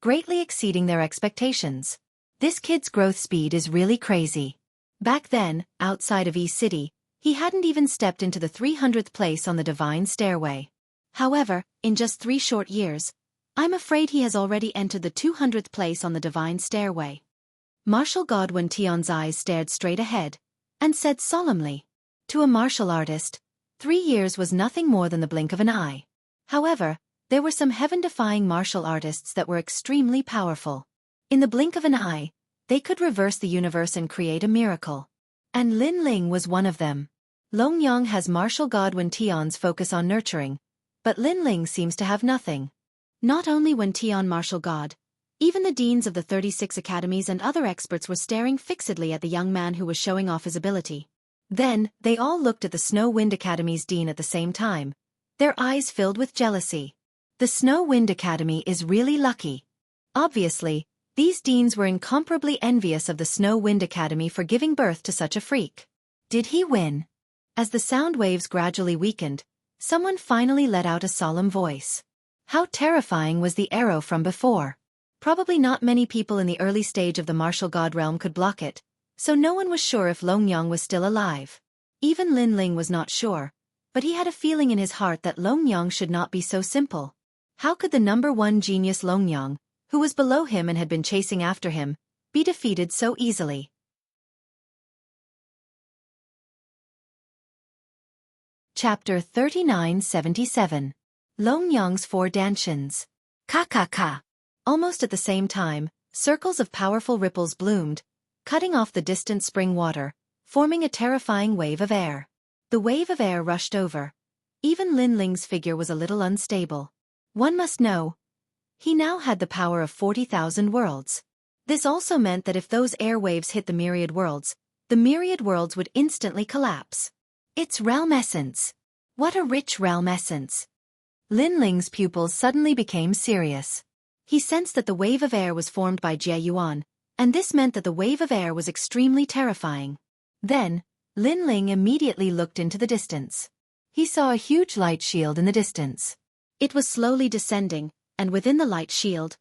greatly exceeding their expectations. This kid's growth speed is really crazy. Back then, outside of East City, he hadn't even stepped into the 300th place on the divine stairway. However, in just 3 short years, I'm afraid he has already entered the 200th place on the divine stairway. Martial god Wen Tian's eyes stared straight ahead, and said solemnly, to a martial artist, 3 years was nothing more than the blink of an eye. However, there were some heaven-defying martial artists that were extremely powerful. In the blink of an eye, they could reverse the universe and create a miracle. And Lin Ling was one of them. Long Yang has martial god Wen Tian's focus on nurturing, but Lin Ling seems to have nothing. Not only Wen Tian martial god, even the deans of the 36 academies and other experts were staring fixedly at the young man who was showing off his ability. Then, they all looked at the Snow Wind Academy's dean at the same time, their eyes filled with jealousy. The Snow Wind Academy is really lucky. Obviously, these deans were incomparably envious of the Snow Wind Academy for giving birth to such a freak. Did he win? As the sound waves gradually weakened, someone finally let out a solemn voice. How terrifying was the arrow from before? Probably not many people in the early stage of the martial god realm could block it, so no one was sure if Longyang was still alive. Even Lin Ling was not sure, but he had a feeling in his heart that Longyang should not be so simple. How could the number one genius Longyang, who was below him and had been chasing after him, be defeated so easily? Chapter 3977. Longyang's Four Dantians. Ka. Almost at the same time, circles of powerful ripples bloomed, cutting off the distant spring water, forming a terrifying wave of air. The wave of air rushed over. Even Lin Ling's figure was a little unstable. One must know, he now had the power of 40,000 worlds. This also meant that if those air waves hit the myriad worlds would instantly collapse. It's realm essence. What a rich realm essence. Lin Ling's pupils suddenly became serious. He sensed that the wave of air was formed by Jie Yuan, and this meant that the wave of air was extremely terrifying. Then, Lin Ling immediately looked into the distance. He saw a huge light shield in the distance. It was slowly descending, and within the light shield,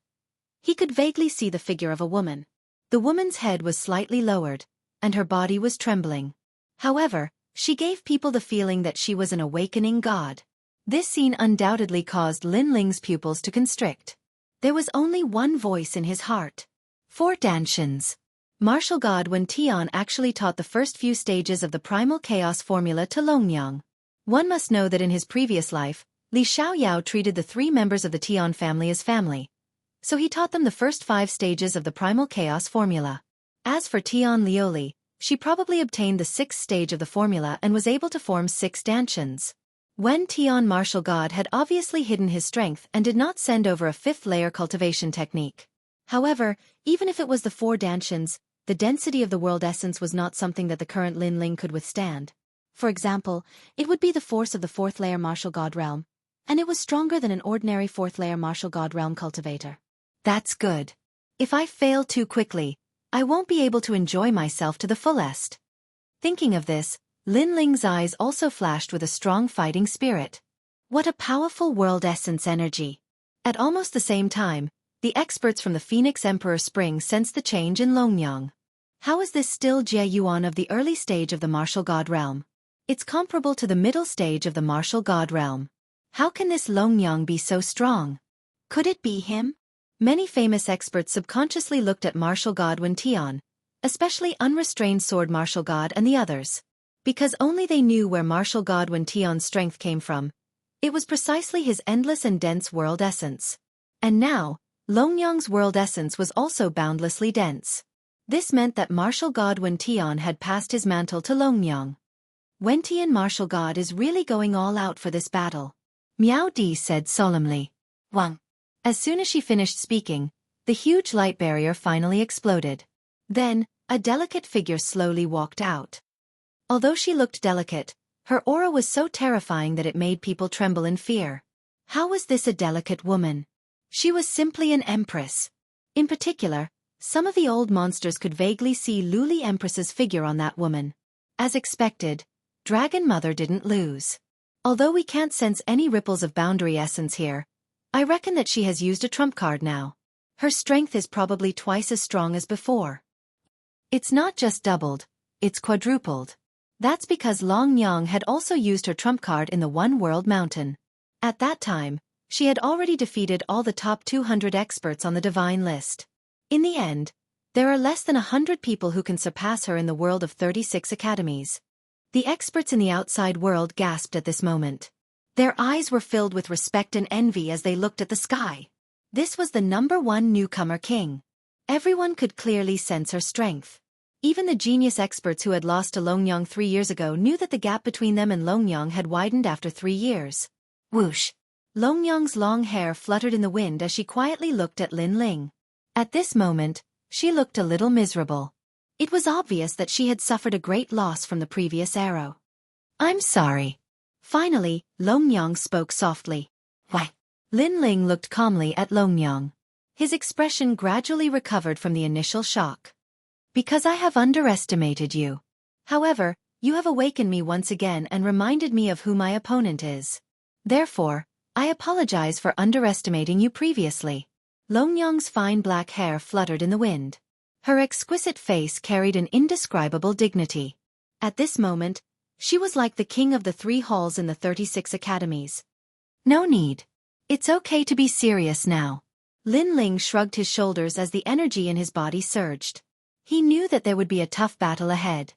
he could vaguely see the figure of a woman. The woman's head was slightly lowered, and her body was trembling. However, she gave people the feeling that she was an awakening god. This scene undoubtedly caused Lin Ling's pupils to constrict. There was only one voice in his heart. Four Dantians. Martial god Wen Tian actually taught the first few stages of the primal chaos formula to Longyang. One must know that in his previous life, Li Xiaoyao treated the three members of the Tian family as family, so he taught them the first 5 stages of the primal chaos formula. As for Tian Lioli, she probably obtained the 6th stage of the formula and was able to form 6 Dantians. Wen Tian martial god had obviously hidden his strength and did not send over a 5th layer cultivation technique. However, even if it was the 4 Dantians, the density of the world essence was not something that the current Lin Ling could withstand. For example, it would be the force of the 4th layer martial god realm, and it was stronger than an ordinary 4th layer martial god realm cultivator. That's good. If I fail too quickly, I won't be able to enjoy myself to the fullest. Thinking of this, Lin Ling's eyes also flashed with a strong fighting spirit. What a powerful world essence energy. At almost the same time, the experts from the Phoenix Emperor Spring sensed the change in Longyang. How is this still Jie Yuan of the early stage of the martial god realm? It's comparable to the middle stage of the martial god realm. How can this Longyang be so strong? Could it be him? Many famous experts subconsciously looked at martial god Wen Tian, especially unrestrained sword martial god and the others. Because only they knew where martial god Wen Tian's strength came from. It was precisely his endless and dense world essence. And now, Longyang's world essence was also boundlessly dense. This meant that martial god Wen Tian had passed his mantle to Longyang. Wen Tian martial god is really going all out for this battle. Miao Di said solemnly. Wang. As soon as she finished speaking, the huge light barrier finally exploded. Then, a delicate figure slowly walked out. Although she looked delicate, her aura was so terrifying that it made people tremble in fear. How was this a delicate woman? She was simply an empress. In particular, some of the old monsters could vaguely see Luli Empress's figure on that woman. As expected, Dragon Mother didn't lose. Although we can't sense any ripples of boundary essence here, I reckon that she has used a trump card now. Her strength is probably twice as strong as before. It's not just doubled, it's quadrupled. That's because Longyang had also used her trump card in the One World Mountain. At that time, she had already defeated all the top 200 experts on the divine list. In the end, there are less than 100 people who can surpass her in the world of 36 academies. The experts in the outside world gasped at this moment. Their eyes were filled with respect and envy as they looked at the sky. This was the number 1 newcomer king. Everyone could clearly sense her strength. Even the genius experts who had lost to Longyang 3 years ago knew that the gap between them and Longyang had widened after 3 years. Whoosh! Longyang's long hair fluttered in the wind as she quietly looked at Lin Ling. At this moment, she looked a little miserable. It was obvious that she had suffered a great loss from the previous arrow. "I'm sorry." Finally, Longyang spoke softly. "Why?" Lin Ling looked calmly at Longyang. His expression gradually recovered from the initial shock. "Because I have underestimated you. However, you have awakened me once again and reminded me of who my opponent is. Therefore, I apologize for underestimating you previously." Longyang's fine black hair fluttered in the wind. Her exquisite face carried an indescribable dignity. At this moment, she was like the king of the 3 halls in the 36 academies. "No need. It's okay to be serious now." Lin Ling shrugged his shoulders as the energy in his body surged. He knew that there would be a tough battle ahead.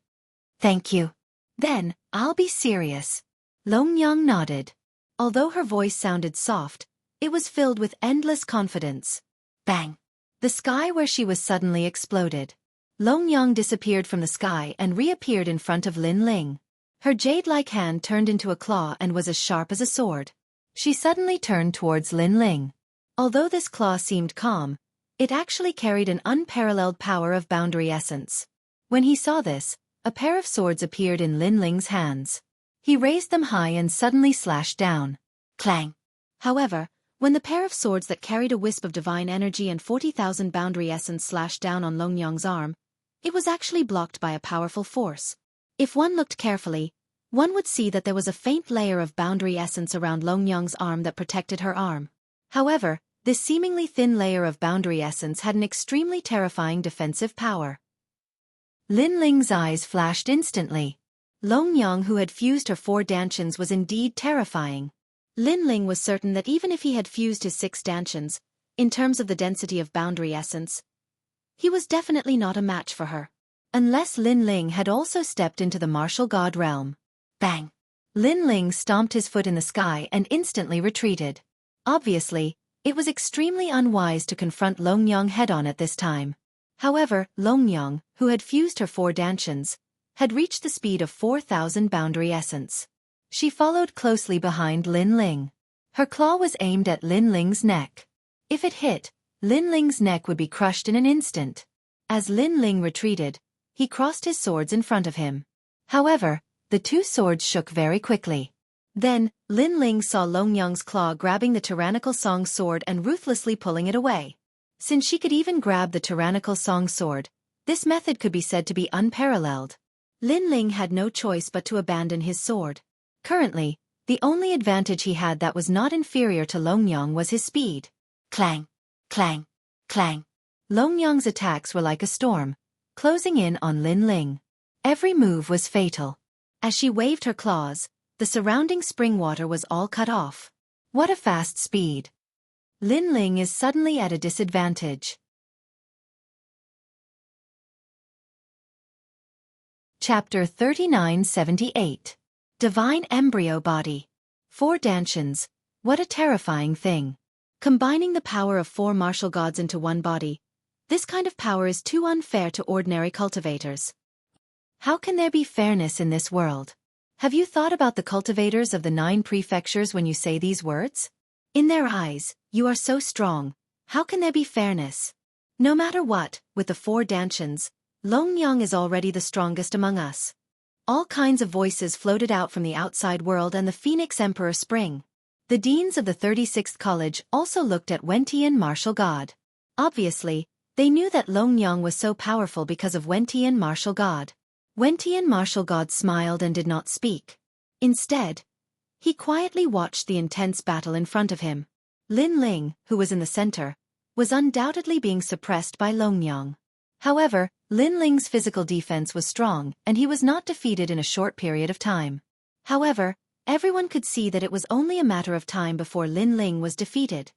"Thank you. Then, I'll be serious." Longyang nodded. Although her voice sounded soft, it was filled with endless confidence. Bang! The sky where she was suddenly exploded. Longyang disappeared from the sky and reappeared in front of Lin Ling. Her jade-like hand turned into a claw and was as sharp as a sword. She suddenly turned towards Lin Ling. Although this claw seemed calm, it actually carried an unparalleled power of boundary essence. When he saw this, a pair of swords appeared in Lin Ling's hands. He raised them high and suddenly slashed down. Clang! However, when the pair of swords that carried a wisp of divine energy and 40,000 boundary essence slashed down on Longyang's arm, it was actually blocked by a powerful force. If one looked carefully, one would see that there was a faint layer of boundary essence around Longyang's arm that protected her arm. However, this seemingly thin layer of boundary essence had an extremely terrifying defensive power. Lin Ling's eyes flashed instantly. Longyang, who had fused her 4 dantians, was indeed terrifying. Lin Ling was certain that even if he had fused his 6 dantians, in terms of the density of boundary essence, he was definitely not a match for her. Unless Lin Ling had also stepped into the martial god realm. Bang! Lin Ling stomped his foot in the sky and instantly retreated. Obviously, it was extremely unwise to confront Longyang head-on at this time. However, Longyang, who had fused her 4 dantians, had reached the speed of 4,000 boundary essence. She followed closely behind Lin Ling. Her claw was aimed at Lin Ling's neck. If it hit, Lin Ling's neck would be crushed in an instant. As Lin Ling retreated, he crossed his swords in front of him. However, the 2 swords shook very quickly. Then, Lin Ling saw Longyang's claw grabbing the tyrannical Song sword and ruthlessly pulling it away. Since she could even grab the tyrannical Song sword, this method could be said to be unparalleled. Lin Ling had no choice but to abandon his sword. Currently, the only advantage he had that was not inferior to Longyang was his speed. Clang! Clang! Clang! Longyang's attacks were like a storm, closing in on Lin Ling. Every move was fatal. As she waved her claws, the surrounding spring water was all cut off. What a fast speed! Lin Ling is suddenly at a disadvantage. Chapter 3978. Divine Embryo Body. 4 dantians. What a terrifying thing. Combining the power of 4 martial gods into one body, this kind of power is too unfair to ordinary cultivators. How can there be fairness in this world? Have you thought about the cultivators of the 9 prefectures when you say these words? In their eyes, you are so strong. How can there be fairness? No matter what, with the 4 dantians, Longyang is already the strongest among us. All kinds of voices floated out from the outside world and the Phoenix Emperor Spring. The deans of the 36th College also looked at Wentian martial god. Obviously, they knew that Longyang was so powerful because of Wentian martial god. Wentian martial god smiled and did not speak. Instead, he quietly watched the intense battle in front of him. Lin Ling, who was in the center, was undoubtedly being suppressed by Longyang. However, Lin Ling's physical defense was strong and he was not defeated in a short period of time. However, everyone could see that it was only a matter of time before Lin Ling was defeated.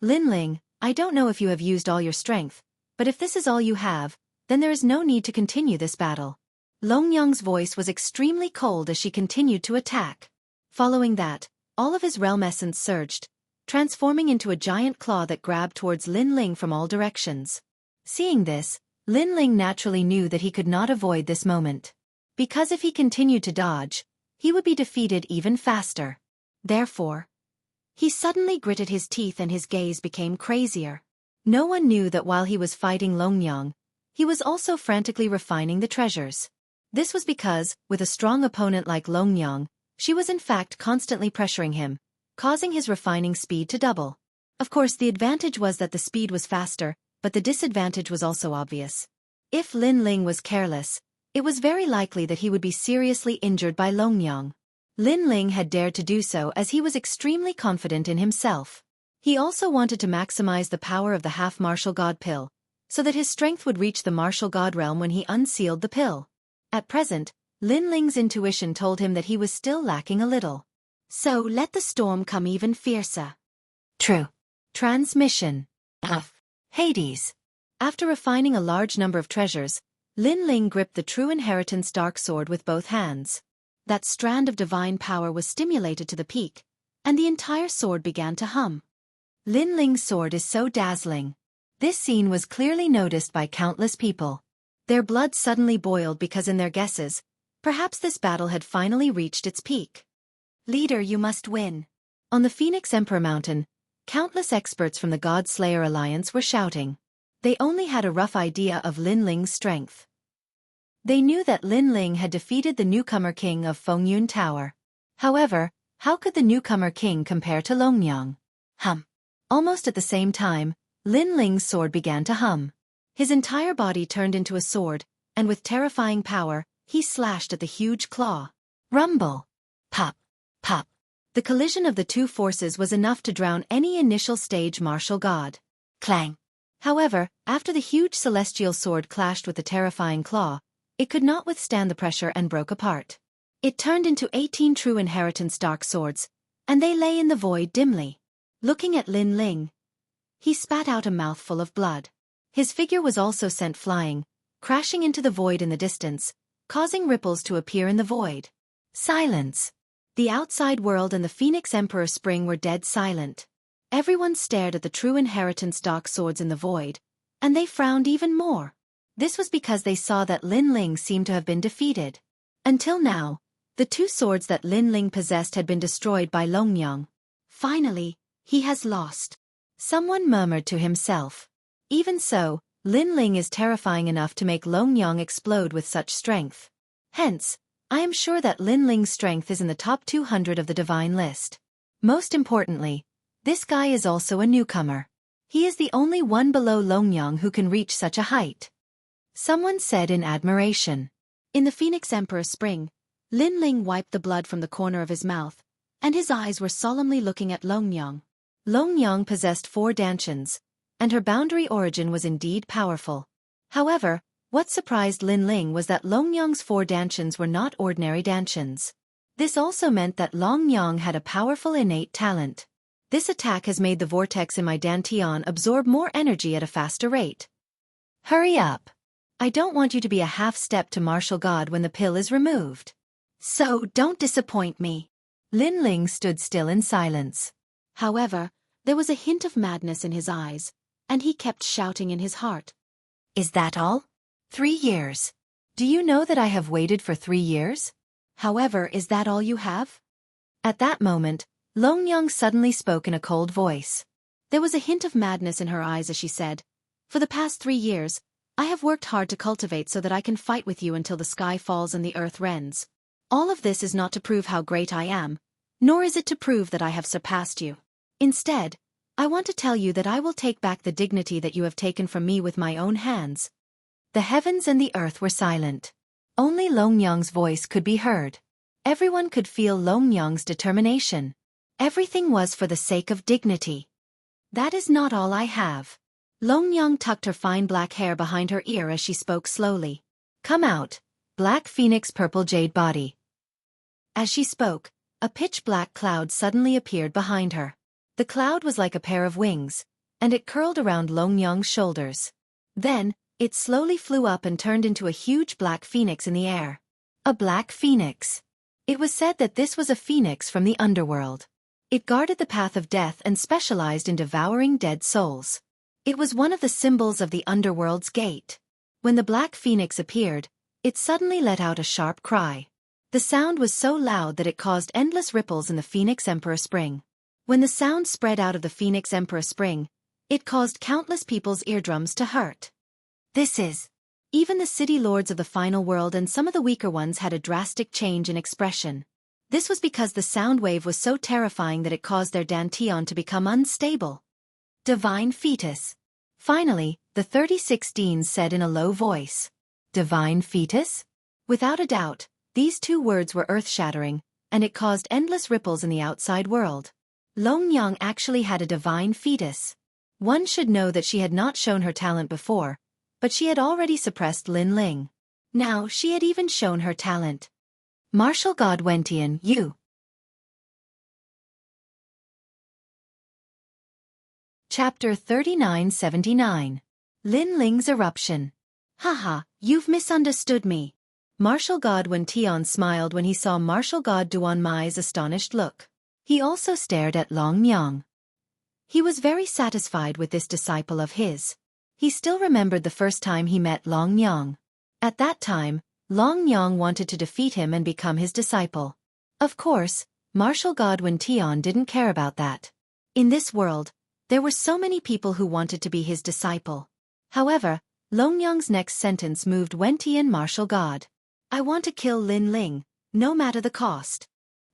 Lin Ling, I don't know if you have used all your strength, but if this is all you have, then there is no need to continue this battle. Longyang's voice was extremely cold as she continued to attack. Following that, all of his realm essence surged, transforming into a giant claw that grabbed towards Lin Ling from all directions. Seeing this, Lin Ling naturally knew that he could not avoid this moment. Because if he continued to dodge, he would be defeated even faster. Therefore, He suddenly gritted his teeth and his gaze became crazier. No one knew that while he was fighting Longyang, he was also frantically refining the treasures. This was because, with a strong opponent like Longyang, she was in fact constantly pressuring him, causing his refining speed to double. Of course, the advantage was that the speed was faster, but the disadvantage was also obvious. If Lin Ling was careless, it was very likely that he would be seriously injured by Longyang. Lin Ling had dared to do so as he was extremely confident in himself. He also wanted to maximize the power of the half-martial god pill, so that his strength would reach the martial god realm when he unsealed the pill. At present, Lin Ling's intuition told him that he was still lacking a little. So let the storm come even fiercer. True. Transmission. Hades. After refining a large number of treasures, Lin Ling gripped the true inheritance dark sword with both hands. That strand of divine power was stimulated to the peak, and the entire sword began to hum. Lin Ling's sword is so dazzling. This scene was clearly noticed by countless people. Their blood suddenly boiled because in their guesses, perhaps this battle had finally reached its peak. Leader, you must win. On the Phoenix Emperor Mountain, countless experts from the God Slayer Alliance were shouting. They only had a rough idea of Lin Ling's strength. They knew that Lin Ling had defeated the newcomer king of Fengyun Tower. However, how could the newcomer king compare to Longyang? Almost at the same time, Lin Ling's sword began to hum. His entire body turned into a sword, and with terrifying power, he slashed at the huge claw. Rumble. Pop. Pop. The collision of the two forces was enough to drown any initial stage martial god. Clang. However, after the huge celestial sword clashed with the terrifying claw, it could not withstand the pressure and broke apart. It turned into 18 true inheritance dark swords, and they lay in the void dimly. Looking at Lin Ling, he spat out a mouthful of blood. His figure was also sent flying, crashing into the void in the distance, causing ripples to appear in the void. Silence. The outside world and the Phoenix Emperor Spring were dead silent. Everyone stared at the true inheritance dark swords in the void, and they frowned even more. This was because they saw that Lin Ling seemed to have been defeated. Until now, the two swords that Lin Ling possessed had been destroyed by Longyang. Finally, he has lost. Someone murmured to himself. Even so, Lin Ling is terrifying enough to make Longyang explode with such strength. Hence, I am sure that Lin Ling's strength is in the top 200 of the divine list. Most importantly, this guy is also a newcomer. He is the only one below Longyang who can reach such a height. Someone said in admiration. In the Phoenix Emperor Spring, Lin Ling wiped the blood from the corner of his mouth, and his eyes were solemnly looking at Longyang. Longyang possessed 4 dantians, and her boundary origin was indeed powerful. However, what surprised Lin Ling was that Longyang's 4 dantians were not ordinary dantians. This also meant that Longyang had a powerful innate talent. This attack has made the vortex in my dantian absorb more energy at a faster rate. Hurry up. I don't want you to be a half-step to martial god when the pill is removed. So don't disappoint me. Lin Ling stood still in silence. However, there was a hint of madness in his eyes, and he kept shouting in his heart. Is that all? 3 years. Do you know that I have waited for 3 years? However, is that all you have? At that moment, Longyang suddenly spoke in a cold voice. There was a hint of madness in her eyes as she said, For the past 3 years, I have worked hard to cultivate so that I can fight with you until the sky falls and the earth rends. All of this is not to prove how great I am, nor is it to prove that I have surpassed you. Instead, I want to tell you that I will take back the dignity that you have taken from me with my own hands. The heavens and the earth were silent. Only Longyang's voice could be heard. Everyone could feel Longyang's determination. Everything was for the sake of dignity. That is not all I have. Longyang tucked her fine black hair behind her ear as she spoke slowly. Come out, black phoenix purple jade body. As she spoke, a pitch-black cloud suddenly appeared behind her. The cloud was like a pair of wings, and it curled around Longyang's shoulders. Then, it slowly flew up and turned into a huge black phoenix in the air. A black phoenix. It was said that this was a phoenix from the underworld. It guarded the path of death and specialized in devouring dead souls. It was one of the symbols of the underworld's gate. When the black phoenix appeared, it suddenly let out a sharp cry. The sound was so loud that it caused endless ripples in the Phoenix Emperor Spring. When the sound spread out of the Phoenix Emperor Spring, it caused countless people's eardrums to hurt. This is. Even the city lords of the final world and some of the weaker ones had a drastic change in expression. This was because the sound wave was so terrifying that it caused their dantian to become unstable. Divine fetus. Finally, the 36 deans said in a low voice. Divine fetus? Without a doubt, these two words were earth-shattering, and it caused endless ripples in the outside world. Longyang actually had a divine fetus. One should know that she had not shown her talent before, but she had already suppressed Lin Ling. Now she had even shown her talent. Martial God Wentian, you. Chapter 3979. Lin Ling's Eruption. Haha, you've misunderstood me. Martial God Wentian smiled when he saw Martial God Duan Mai's astonished look. He also stared at Longyang. He was very satisfied with this disciple of his. He still remembered the first time he met Longyang. At that time, Longyang wanted to defeat him and become his disciple. Of course, Martial God Wentian didn't care about that. In this world, there were so many people who wanted to be his disciple. However, Longyang's next sentence moved Wentian Martial God. I want to kill Lin Ling, no matter the cost.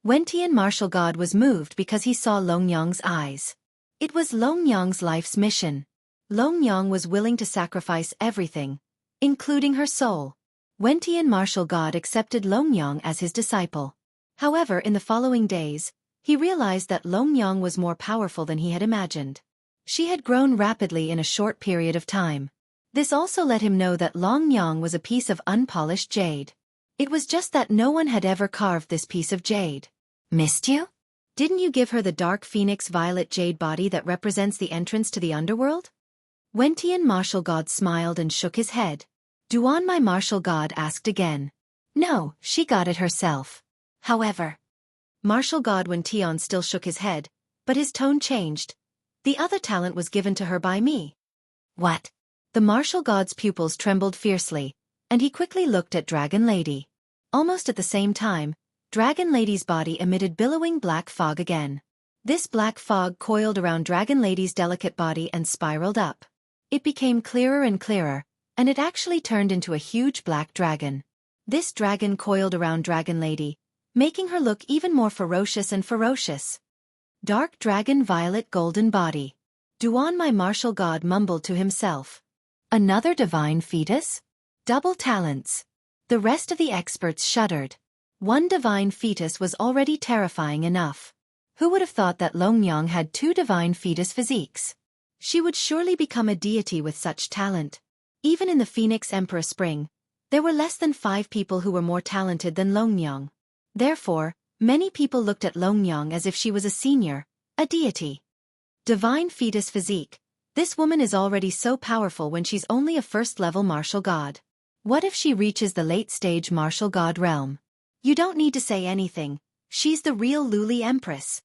Wentian Martial God was moved because he saw Longyang's eyes. It was Longyang's life's mission. Longyang was willing to sacrifice everything, including her soul. Wentian Martial God accepted Longyang as his disciple. However, in the following days, he realized that Longyang was more powerful than he had imagined. She had grown rapidly in a short period of time. This also let him know that Longyang was a piece of unpolished jade. It was just that no one had ever carved this piece of jade. Missed you? Didn't you give her the dark phoenix violet jade body that represents the entrance to the underworld? Wentian Martial God smiled and shook his head. Duan my Martial God asked again. No, she got it herself. However, Martial God Wentian still shook his head, but his tone changed. The other talent was given to her by me. What? The Martial God's pupils trembled fiercely, and he quickly looked at Dragon Lady. Almost at the same time, Dragon Lady's body emitted billowing black fog again. This black fog coiled around Dragon Lady's delicate body and spiraled up. It became clearer and clearer, and it actually turned into a huge black dragon. This dragon coiled around Dragon Lady, making her look even more ferocious and ferocious. Dark Dragon Violet Golden Body. Duan my Martial God mumbled to himself. Another divine fetus? Double talents. The rest of the experts shuddered. One divine fetus was already terrifying enough. Who would have thought that Longyang had two divine fetus physiques? She would surely become a deity with such talent. Even in the Phoenix Emperor Spring, there were less than 5 people who were more talented than Longyang. Therefore, many people looked at Longyang as if she was a senior, a deity. Divine fetus physique. This woman is already so powerful when she's only a first-level martial god. What if she reaches the late-stage martial god realm? You don't need to say anything. She's the real Luli Empress.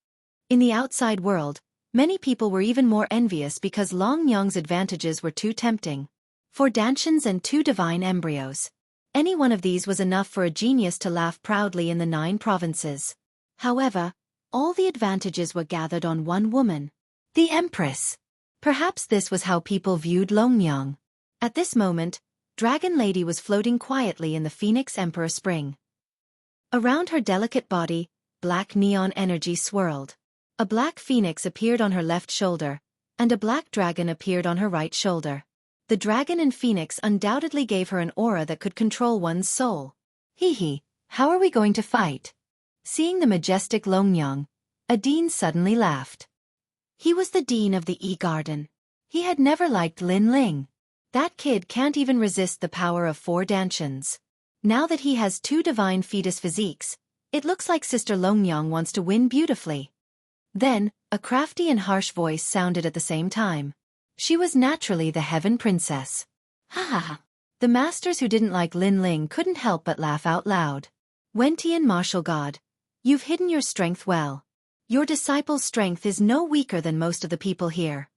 In the outside world, many people were even more envious because Longyang's advantages were too tempting. 4 Dantians and 2 divine embryos. Any one of these was enough for a genius to laugh proudly in the 9 provinces. However, all the advantages were gathered on one woman. The Empress. Perhaps this was how people viewed Longyang. At this moment, Dragon Lady was floating quietly in the Phoenix Emperor Spring. Around her delicate body, black neon energy swirled. A black phoenix appeared on her left shoulder, and a black dragon appeared on her right shoulder. The dragon and phoenix undoubtedly gave her an aura that could control one's soul. Hee, how are we going to fight? Seeing the majestic Longyang, a dean suddenly laughed. He was the dean of the E-Garden. He had never liked Lin Ling. That kid can't even resist the power of 4 Dantians. Now that he has 2 divine fetus physiques, it looks like Sister Longyang wants to win beautifully. Then, a crafty and harsh voice sounded at the same time. She was naturally the Heaven Princess. Ha ha ha. The masters who didn't like Lin Ling couldn't help but laugh out loud. Wentian Martial God, you've hidden your strength well. Your disciple's strength is no weaker than most of the people here.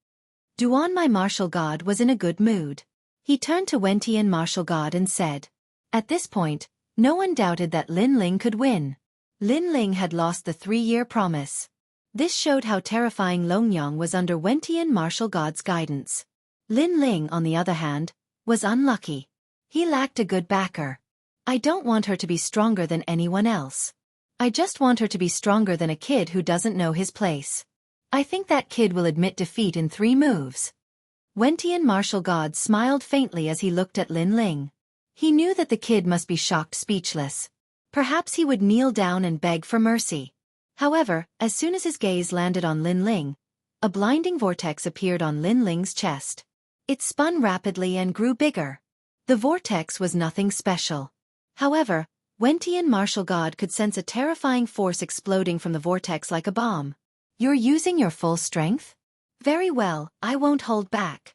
Duan my Martial God was in a good mood. He turned to Wentian Martial God and said. At this point, no one doubted that Lin Ling could win. Lin Ling had lost the 3-year promise. This showed how terrifying Longyang was under Wentian martial god's guidance. Lin Ling, on the other hand, was unlucky. He lacked a good backer. I don't want her to be stronger than anyone else. I just want her to be stronger than a kid who doesn't know his place. I think that kid will admit defeat in 3 moves. Wentian martial god smiled faintly as he looked at Lin Ling. He knew that the kid must be shocked speechless. Perhaps he would kneel down and beg for mercy. However, as soon as his gaze landed on Lin Ling, a blinding vortex appeared on Lin Ling's chest. It spun rapidly and grew bigger. The vortex was nothing special. However, Wentian martial god could sense a terrifying force exploding from the vortex like a bomb. You're using your full strength? Very well, I won't hold back.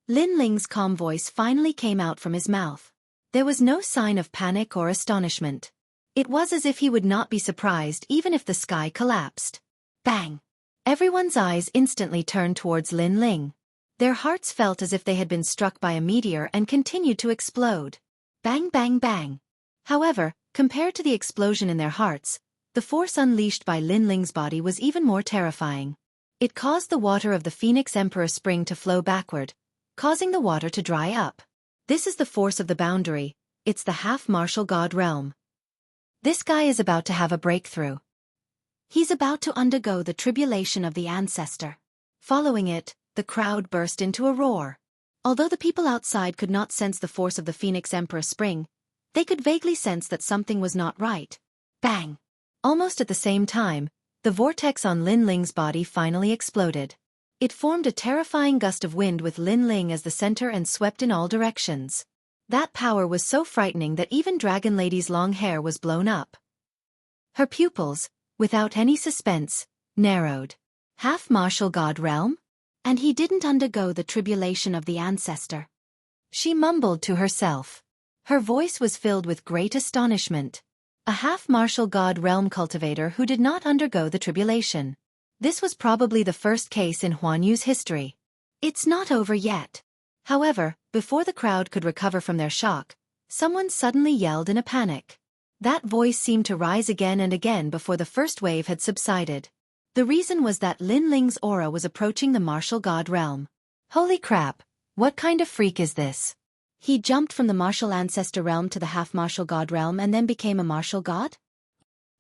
Lin Ling's calm voice finally came out from his mouth. There was no sign of panic or astonishment. It was as if he would not be surprised even if the sky collapsed. Bang! Everyone's eyes instantly turned towards Lin Ling. Their hearts felt as if they had been struck by a meteor and continued to explode. Bang bang bang. However, compared to the explosion in their hearts, the force unleashed by Lin Ling's body was even more terrifying. It caused the water of the Phoenix Emperor Spring to flow backward, causing the water to dry up. This is the force of the boundary. It's the half-martial god realm. This guy is about to have a breakthrough. He's about to undergo the tribulation of the ancestor. Following it, the crowd burst into a roar. Although the people outside could not sense the force of the Phoenix Emperor Spring, they could vaguely sense that something was not right. Bang! Almost at the same time, the vortex on Lin Ling's body finally exploded. It formed a terrifying gust of wind with Lin Ling as the center and swept in all directions. That power was so frightening that even Dragon Lady's long hair was blown up. Her pupils, without any suspense, narrowed. Half-martial god realm? And he didn't undergo the tribulation of the ancestor. She mumbled to herself. Her voice was filled with great astonishment. A half-martial god realm cultivator who did not undergo the tribulation. This was probably the first case in Huanyu's history. It's not over yet. However, before the crowd could recover from their shock, someone suddenly yelled in a panic. That voice seemed to rise again and again before the first wave had subsided. The reason was that Lin Ling's aura was approaching the martial god realm. Holy crap, what kind of freak is this? He jumped from the martial ancestor realm to the half-martial god realm and then became a martial god?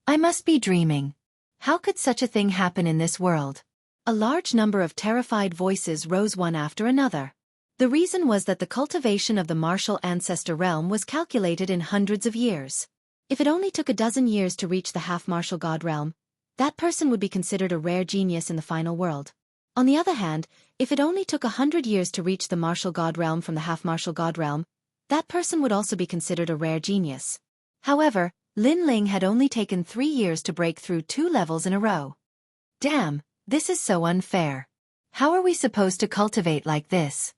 I must be dreaming. How could such a thing happen in this world? A large number of terrified voices rose one after another. The reason was that the cultivation of the martial ancestor realm was calculated in hundreds of years. If it only took a dozen years to reach the half-martial god realm, that person would be considered a rare genius in the final world. On the other hand, if it only took 100 years to reach the martial god realm from the half-martial god realm, that person would also be considered a rare genius. However, Lin Ling had only taken 3 years to break through 2 levels in a row. Damn, this is so unfair. How are we supposed to cultivate like this?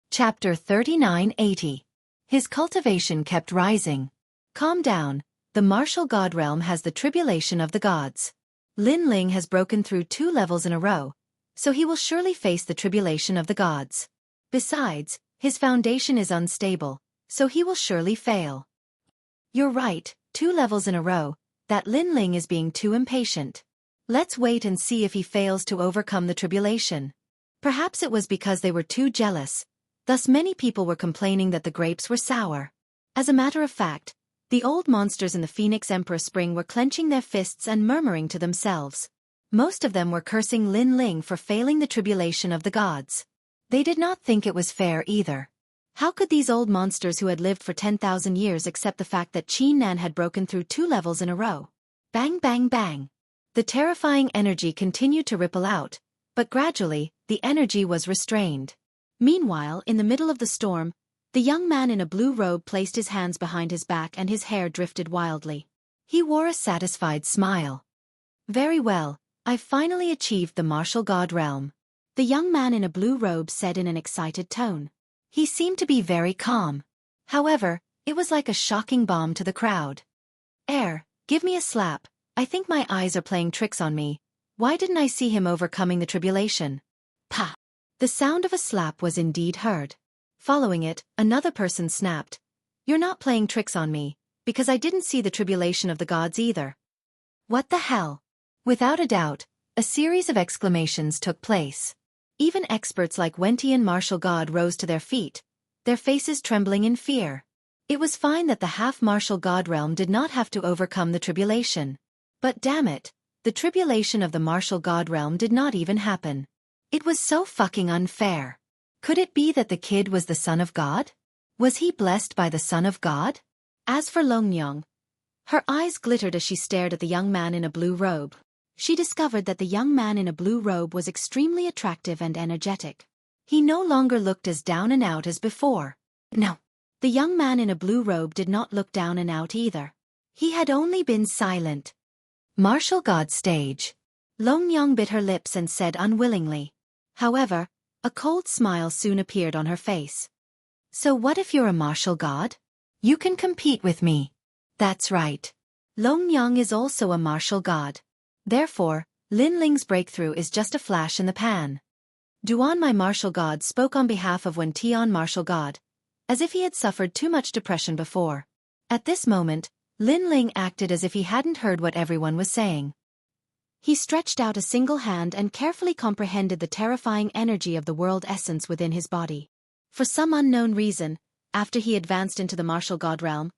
Chapter 3980. His cultivation kept rising. Calm down, the martial god realm has the tribulation of the gods. Lin Ling has broken through 2 levels in a row, so he will surely face the tribulation of the gods. Besides, his foundation is unstable, so he will surely fail. You're right, 2 levels in a row, that Lin Ling is being too impatient. Let's wait and see if he fails to overcome the tribulation. Perhaps it was because they were too jealous. Thus many people were complaining that the grapes were sour. As a matter of fact, the old monsters in the Phoenix Emperor Spring were clenching their fists and murmuring to themselves. Most of them were cursing Lin Ling for failing the tribulation of the gods. They did not think it was fair either. How could these old monsters who had lived for 10,000 years accept the fact that Qin Nan had broken through 2 levels in a row? Bang bang bang. The terrifying energy continued to ripple out, but gradually, the energy was restrained. Meanwhile, in the middle of the storm, the young man in a blue robe placed his hands behind his back and his hair drifted wildly. He wore a satisfied smile. Very well, I've finally achieved the martial god realm. The young man in a blue robe said in an excited tone. He seemed to be very calm. However, it was like a shocking bomb to the crowd. Give me a slap. I think my eyes are playing tricks on me. Why didn't I see him overcoming the tribulation? Pa! The sound of a slap was indeed heard. Following it, another person snapped. You're not playing tricks on me. because I didn't see the tribulation of the gods either. What the hell? Without a doubt, a series of exclamations took place. Even experts like Xueqi and martial god rose to their feet, their faces trembling in fear. It was fine that the half-martial god realm did not have to overcome the tribulation. But damn it, the tribulation of the martial god realm did not even happen. It was so fucking unfair. Could it be that the kid was the son of God? Was he blessed by the son of God? As for Longyang, her eyes glittered as she stared at the young man in a blue robe. She discovered that the young man in a blue robe was extremely attractive and energetic. He no longer looked as down and out as before. No, the young man in a blue robe did not look down and out either. He had only been silent. Martial god stage. Longyang bit her lips and said unwillingly. However, a cold smile soon appeared on her face. So what if you're a martial god? You can compete with me. That's right. Longyang is also a martial god. Therefore, Linling's breakthrough is just a flash in the pan. Duan, my martial god, spoke on behalf of Tian, martial god, as if he had suffered too much depression before. At this moment, Linling acted as if he hadn't heard what everyone was saying. He stretched out a single hand and carefully comprehended the terrifying energy of the world essence within his body. For some unknown reason, after he advanced into the martial god realm,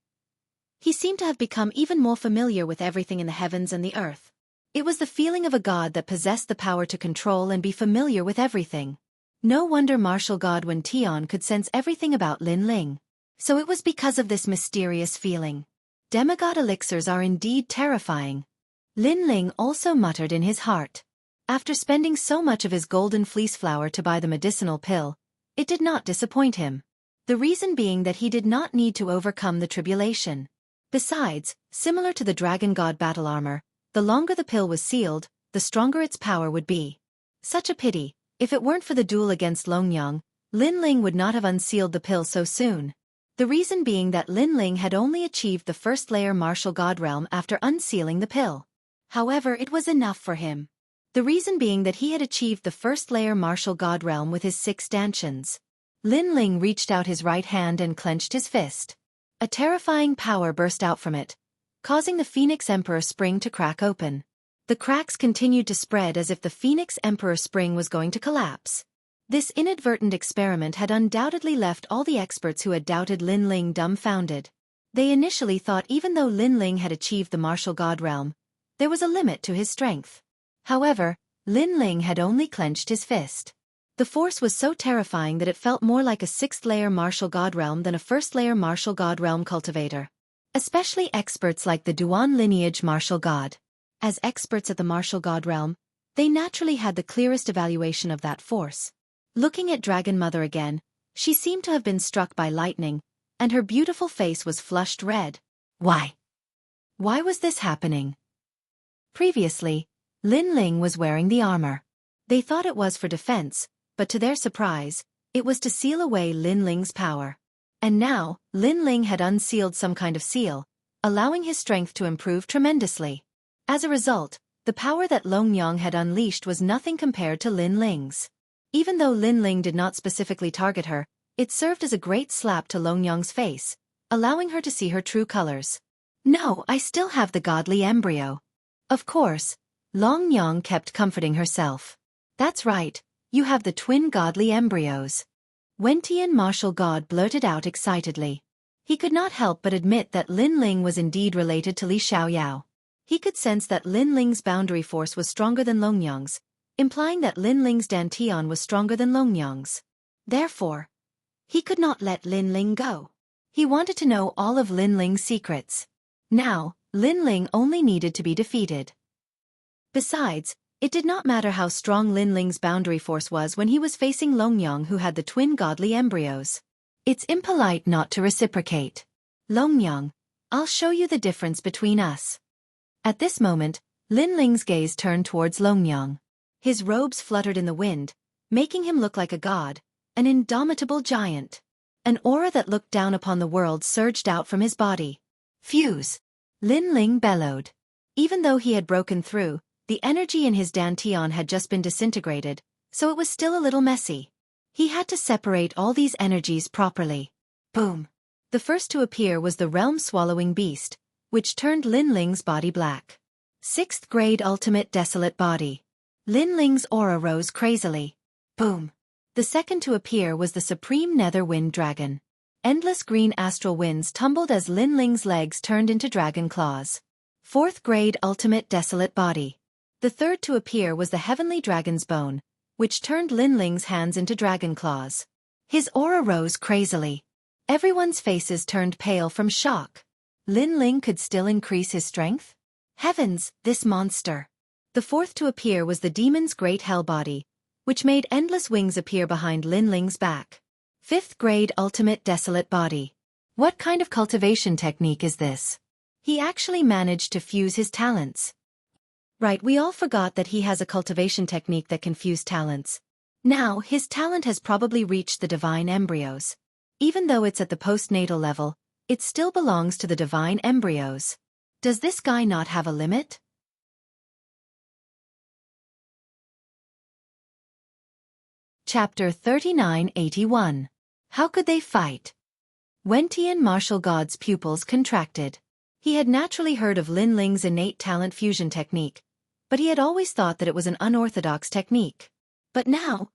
he seemed to have become even more familiar with everything in the heavens and the earth. It was the feeling of a god that possessed the power to control and be familiar with everything. No wonder martial god Tian could sense everything about Linling. So it was because of this mysterious feeling. Demigod elixirs are indeed terrifying. Linling also muttered in his heart. After spending so much of his golden fleece flower to buy the medicinal pill, it did not disappoint him. The reason being that he did not need to overcome the tribulation. Besides, similar to the dragon god battle armor, the longer the pill was sealed, the stronger its power would be. Such a pity, if it weren't for the duel against Longyang, Linling would not have unsealed the pill so soon. The reason being that Linling had only achieved the first layer martial god realm after unsealing the pill. However, it was enough for him. The reason being that he had achieved the first layer martial god realm with his 6 stanchions. Linling reached out his right hand and clenched his fist. A terrifying power burst out from it, causing the Phoenix Emperor Spring to crack open. The cracks continued to spread as if the Phoenix Emperor Spring was going to collapse. This inadvertent experiment had undoubtedly left all the experts who had doubted Linling dumbfounded. They initially thought even though Linling had achieved the martial god realm, there was a limit to his strength. However, Linling had only clenched his fist. The force was so terrifying that it felt more like a 6th-layer martial god realm than a 1st-layer martial god realm cultivator. Especially experts like the Duan lineage martial god. As experts at the martial god realm, they naturally had the clearest evaluation of that force. Looking at Dragon Mother again, she seemed to have been struck by lightning, and her beautiful face was flushed red. Why? Why was this happening? Previously, Linling was wearing the armor. They thought it was for defense, but to their surprise, it was to seal away Linling's power. And now, Linling had unsealed some kind of seal, allowing his strength to improve tremendously. As a result, the power that Longyang had unleashed was nothing compared to Linling's. Even though Linling did not specifically target her, it served as a great slap to Longyang's face, allowing her to see her true colors. No, I still have the godly embryo. Of course, Longyang kept comforting herself. That's right, you have the twin godly embryos. Wentian martial god blurted out excitedly. He could not help but admit that Linling was indeed related to Li Xiaoyao. He could sense that Linling's boundary force was stronger than Longyang's, implying that Linling's dantian was stronger than Longyang's. Therefore, he could not let Linling go. He wanted to know all of Linling's secrets. Now, Linling only needed to be defeated. Besides, it did not matter how strong Linling's boundary force was when he was facing Longyang, who had the twin godly embryos. It's impolite not to reciprocate. Longyang, I'll show you the difference between us. At this moment, Linling's gaze turned towards Longyang. His robes fluttered in the wind, making him look like a god, an indomitable giant. An aura that looked down upon the world surged out from his body. Fuse! Linling bellowed. Even though he had broken through, the energy in his dantian had just been disintegrated, so it was still a little messy. He had to separate all these energies properly. Boom! The first to appear was the realm-swallowing beast, which turned Lin Ling's body black. 6th grade ultimate desolate body. Lin Ling's aura rose crazily. Boom. The second to appear was the supreme nether wind dragon. Endless green astral winds tumbled as Lin Ling's legs turned into dragon claws. 4th grade ultimate desolate body. The third to appear was the heavenly dragon's bone, which turned Lin Ling's hands into dragon claws. His aura rose crazily. Everyone's faces turned pale from shock. Lin Ling could still increase his strength? Heavens, this monster! The fourth to appear was the demon's great hell body, which made endless wings appear behind Lin Ling's back. 5th grade ultimate desolate body. What kind of cultivation technique is this? He actually managed to fuse his talents. Right, we all forgot that he has a cultivation technique that can fuse talents. Now, his talent has probably reached the divine embryos. Even though it's at the postnatal level, it still belongs to the divine embryos. Does this guy not have a limit? Chapter 3981. How could they fight? Wentian martial god's pupils contracted. He had naturally heard of Lin Ling's innate talent fusion technique, but he had always thought that it was an unorthodox technique. But now,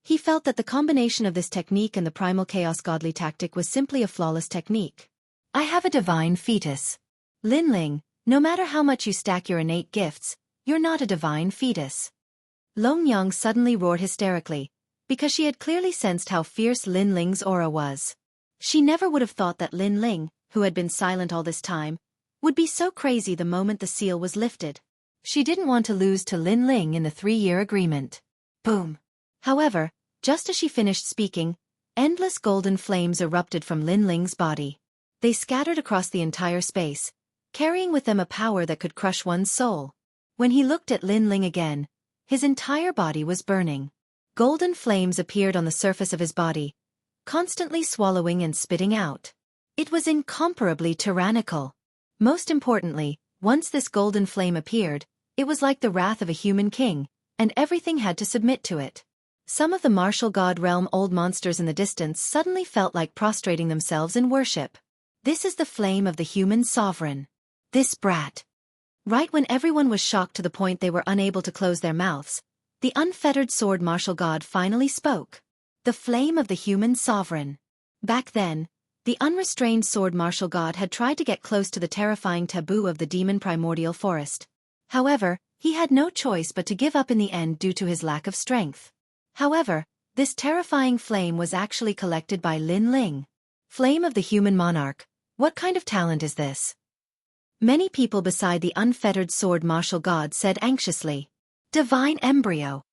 he felt that the combination of this technique and the primal chaos godly tactic was simply a flawless technique. I have a divine fetus. Lin Ling, no matter how much you stack your innate gifts, you're not a divine fetus. Long Yang suddenly roared hysterically, because she had clearly sensed how fierce Lin Ling's aura was. She never would have thought that Lin Ling, who had been silent all this time, would be so crazy the moment the seal was lifted. She didn't want to lose to Lin Ling in the 3-year agreement. Boom. However, just as she finished speaking, endless golden flames erupted from Lin Ling's body. They scattered across the entire space, carrying with them a power that could crush one's soul. When he looked at Lin Ling again, his entire body was burning. Golden flames appeared on the surface of his body, constantly swallowing and spitting out. It was incomparably tyrannical. Most importantly, once this golden flame appeared, it was like the wrath of a human king, and everything had to submit to it. Some of the martial god realm old monsters in the distance suddenly felt like prostrating themselves in worship. This is the flame of the human sovereign. This brat. Right when everyone was shocked to the point they were unable to close their mouths, the unfettered sword martial god finally spoke. The flame of the human sovereign. Back then, the unrestrained sword martial god had tried to get close to the terrifying taboo of the demon primordial forest. However, he had no choice but to give up in the end due to his lack of strength. However, this terrifying flame was actually collected by Lin Ling. Flame of the human monarch, what kind of talent is this? Many people beside the unfettered sword martial god said anxiously. Divine embryo.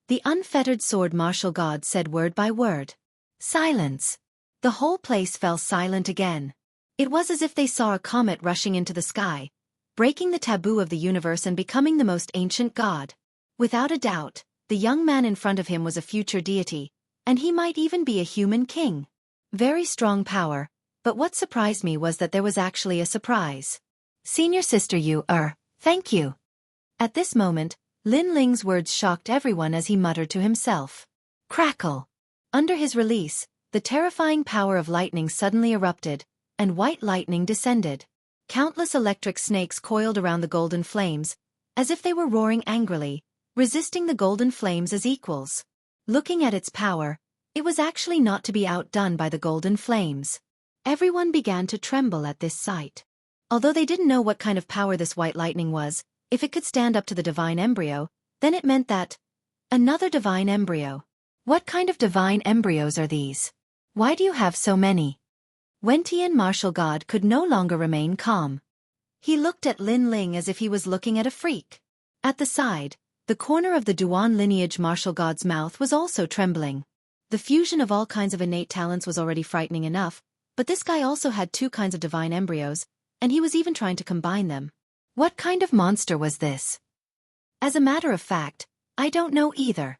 The unfettered sword martial god said word by word. Silence. The whole place fell silent again. It was as if they saw a comet rushing into the sky, breaking the taboo of the universe and becoming the most ancient god. Without a doubt, the young man in front of him was a future deity, and he might even be a human king. Very strong power, but what surprised me was that there was actually a surprise. Senior sister thank you. At this moment, Lin Ling's words shocked everyone as he muttered to himself. Crackle. Under his release, the terrifying power of lightning suddenly erupted, and white lightning descended. Countless electric snakes coiled around the golden flames, as if they were roaring angrily, resisting the golden flames as equals. Looking at its power, it was actually not to be outdone by the golden flames. Everyone began to tremble at this sight. Although they didn't know what kind of power this white lightning was, if it could stand up to the divine embryo, then it meant that another divine embryo. What kind of divine embryos are these? Why do you have so many? Wentian martial god could no longer remain calm. He looked at Lin Ling as if he was looking at a freak. At the side, the corner of the Duan lineage martial god's mouth was also trembling. The fusion of all kinds of innate talents was already frightening enough, but this guy also had 2 kinds of divine embryos, and he was even trying to combine them. What kind of monster was this? As a matter of fact, I don't know either.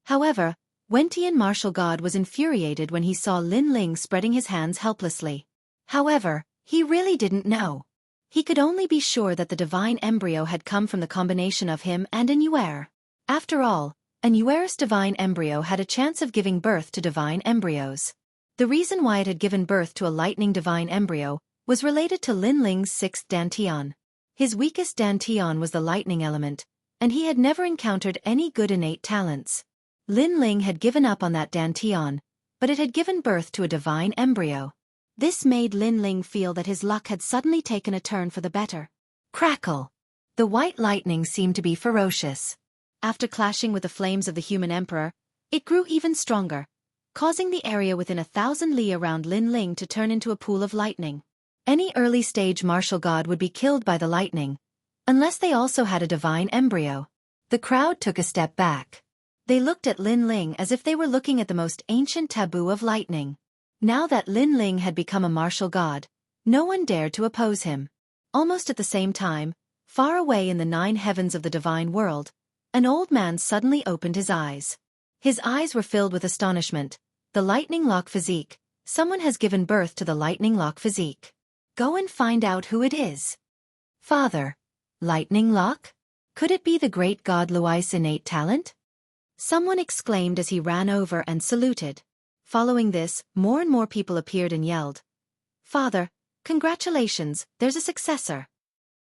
However, Wentian martial god was infuriated when he saw Lin Ling spreading his hands helplessly. However, he really didn't know. He could only be sure that the divine embryo had come from the combination of him and an Yuer. After all, an Yuer's divine embryo had a chance of giving birth to divine embryos. The reason why it had given birth to a lightning divine embryo was related to Lin Ling's sixth dantian. His weakest dantian was the lightning element, and he had never encountered any good innate talents. Lin Ling had given up on that dantian, but it had given birth to a divine embryo. This made Lin Ling feel that his luck had suddenly taken a turn for the better. Crackle! The white lightning seemed to be ferocious. After clashing with the flames of the human emperor, it grew even stronger, causing the area within 1,000 li around Lin Ling to turn into a pool of lightning. Any early-stage martial god would be killed by the lightning, unless they also had a divine embryo. The crowd took a step back. They looked at Lin Ling as if they were looking at the most ancient taboo of lightning. Now that Lin Ling had become a martial god, no one dared to oppose him. Almost at the same time, far away in the 9 heavens of the divine world, an old man suddenly opened his eyes. His eyes were filled with astonishment. The lightning lock physique. Someone has given birth to the lightning lock physique. Go and find out who it is. Father. Lightning lock? Could it be the great god Lui's innate talent? Someone exclaimed as he ran over and saluted. Following this, more and more people appeared and yelled. Father, congratulations, there's a successor.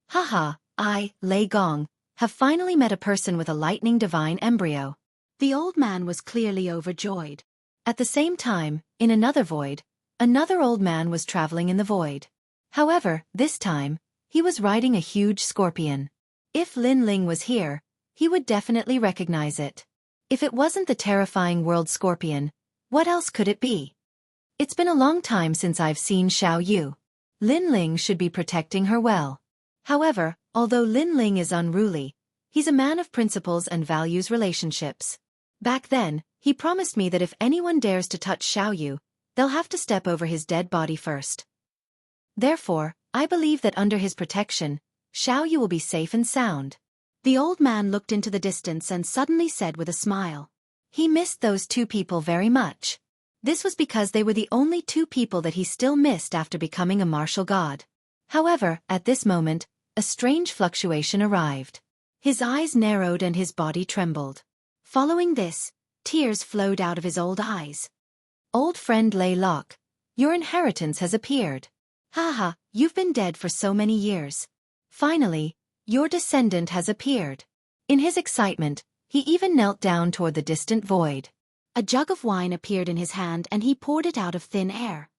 Haha, I, Lei Gong, have finally met a person with a lightning divine embryo. The old man was clearly overjoyed. At the same time, in another void, another old man was traveling in the void. However, this time, he was riding a huge scorpion. If Lin Ling was here, he would definitely recognize it. If it wasn't the terrifying world scorpion, what else could it be? It's been a long time since I've seen Xiao Yu. Lin Ling should be protecting her well. However, although Lin Ling is unruly, he's a man of principles and values relationships. Back then, he promised me that if anyone dares to touch Xiao Yu, they'll have to step over his dead body first. Therefore, I believe that under his protection, Xiao Yu will be safe and sound. The old man looked into the distance and suddenly said with a smile. He missed those 2 people very much. This was because they were the only 2 people that he still missed after becoming a martial god. However, at this moment, a strange fluctuation arrived. His eyes narrowed and his body trembled. Following this, tears flowed out of his old eyes. Old friend Lei Locke, your inheritance has appeared. Haha, you've been dead for so many years. Finally, your descendant has appeared. In his excitement, he even knelt down toward the distant void. A jug of wine appeared in his hand and he poured it out of thin air.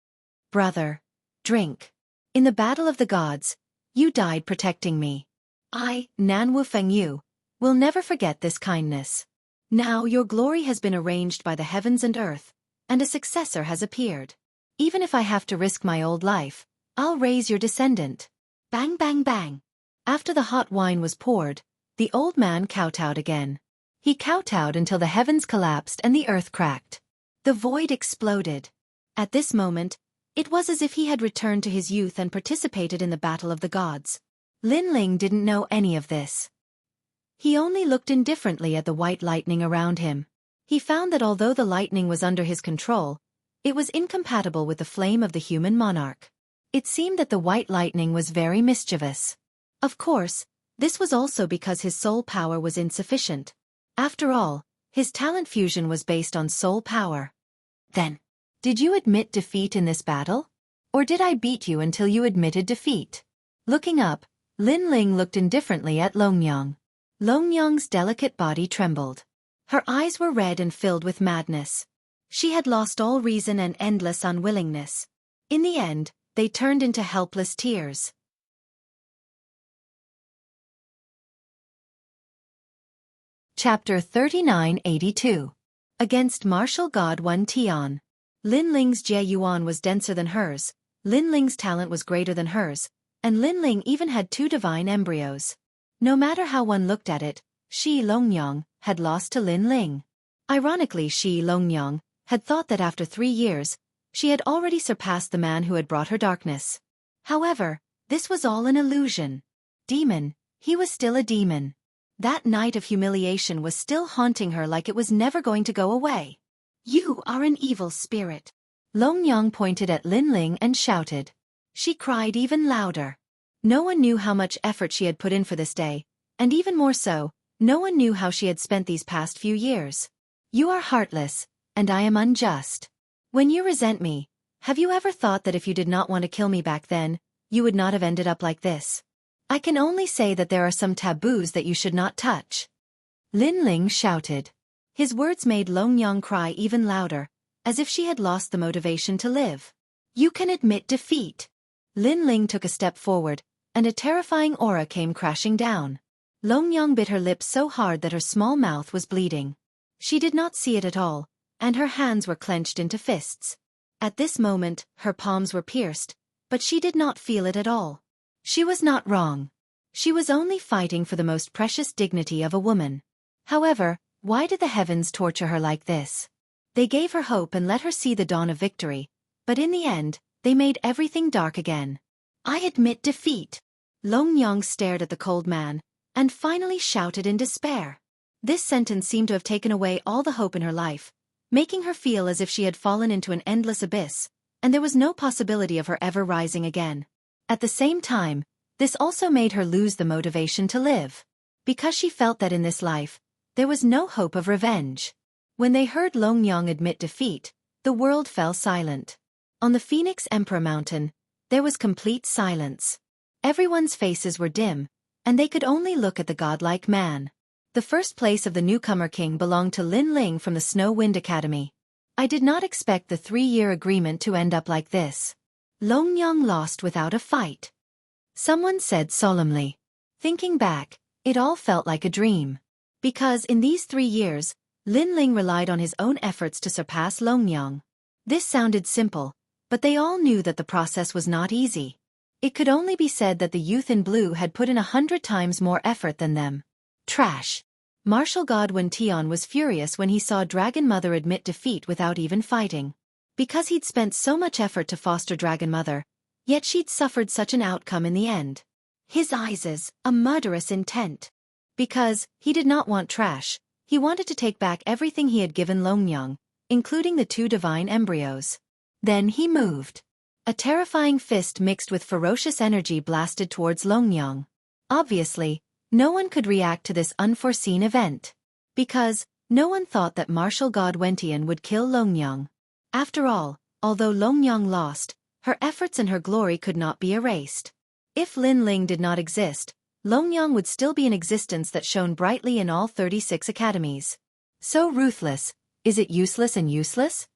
Brother, drink. In the battle of the gods, you died protecting me. I, Nanwu Fengyu, will never forget this kindness. Now your glory has been arranged by the heavens and earth, and a successor has appeared. Even if I have to risk my old life, I'll raise your descendant. Bang bang bang. After the hot wine was poured, the old man kowtowed again. He kowtowed until the heavens collapsed and the earth cracked. The void exploded. At this moment, it was as if he had returned to his youth and participated in the battle of the gods. Lin Ling didn't know any of this. He only looked indifferently at the white lightning around him. He found that although the lightning was under his control, it was incompatible with the flame of the human monarch. It seemed that the white lightning was very mischievous. Of course, this was also because his soul power was insufficient. After all, his talent fusion was based on soul power. Then, did you admit defeat in this battle? Or did I beat you until you admitted defeat? Looking up, Lin Ling looked indifferently at Longyang. Longyang's delicate body trembled. Her eyes were red and filled with madness. She had lost all reason and endless unwillingness. In the end, they turned into helpless tears. Chapter 3982. Against Martial God Wen Tian. Lin Ling's Jie Yuan was denser than hers, Lin Ling's talent was greater than hers, and Lin Ling even had 2 divine embryos. No matter how one looked at it, Shi Longyang had lost to Lin Ling. Ironically, Shi Longyang had thought that after 3 years, she had already surpassed the man who had brought her darkness. However, this was all an illusion. Demon, he was still a demon. That night of humiliation was still haunting her like it was never going to go away. You are an evil spirit. Longyang pointed at Lin Ling and shouted. She cried even louder. No one knew how much effort she had put in for this day, and even more so, no one knew how she had spent these past few years. You are heartless, and I am unjust. When you resent me, have you ever thought that if you did not want to kill me back then, you would not have ended up like this? I can only say that there are some taboos that you should not touch. Lin Ling shouted. His words made Long Yang cry even louder, as if she had lost the motivation to live. You can admit defeat. Lin Ling took a step forward, and a terrifying aura came crashing down. Long Yang bit her lips so hard that her small mouth was bleeding. She did not see it at all, and her hands were clenched into fists. At this moment, her palms were pierced, but she did not feel it at all. She was not wrong. She was only fighting for the most precious dignity of a woman. However, why did the heavens torture her like this? They gave her hope and let her see the dawn of victory, but in the end, they made everything dark again. I admit defeat. Long Yang stared at the cold man, and finally shouted in despair. This sentence seemed to have taken away all the hope in her life, making her feel as if she had fallen into an endless abyss, and there was no possibility of her ever rising again. At the same time, this also made her lose the motivation to live, because she felt that in this life, there was no hope of revenge. When they heard Long Yang admit defeat, the world fell silent. On the Phoenix Emperor Mountain, there was complete silence. Everyone's faces were dim, and they could only look at the godlike man. The first place of the newcomer king belonged to Lin Ling from the Snow Wind Academy. I did not expect the 3-year agreement to end up like this. Long Yang lost without a fight. Someone said solemnly. Thinking back, it all felt like a dream. Because in these 3 years, Lin Ling relied on his own efforts to surpass Long Yang. This sounded simple, but they all knew that the process was not easy. It could only be said that the youth in blue had put in 100 times more effort than them. Trash. Martial God Wen Tian was furious when he saw Dragon Mother admit defeat without even fighting. Because he'd spent so much effort to foster Dragon Mother, yet she'd suffered such an outcome in the end. His eyes is a murderous intent. Because he did not want trash, he wanted to take back everything he had given Long Yang, including the 2 divine embryos. Then he moved. A terrifying fist mixed with ferocious energy blasted towards Long Yang. Obviously, no one could react to this unforeseen event. Because no one thought that martial god Wen Tian would kill Long Yang. After all, although Long Yang lost, her efforts and her glory could not be erased. If Lin Ling did not exist, Long Yang would still be an existence that shone brightly in all 36 academies. So ruthless, is it useless and useless?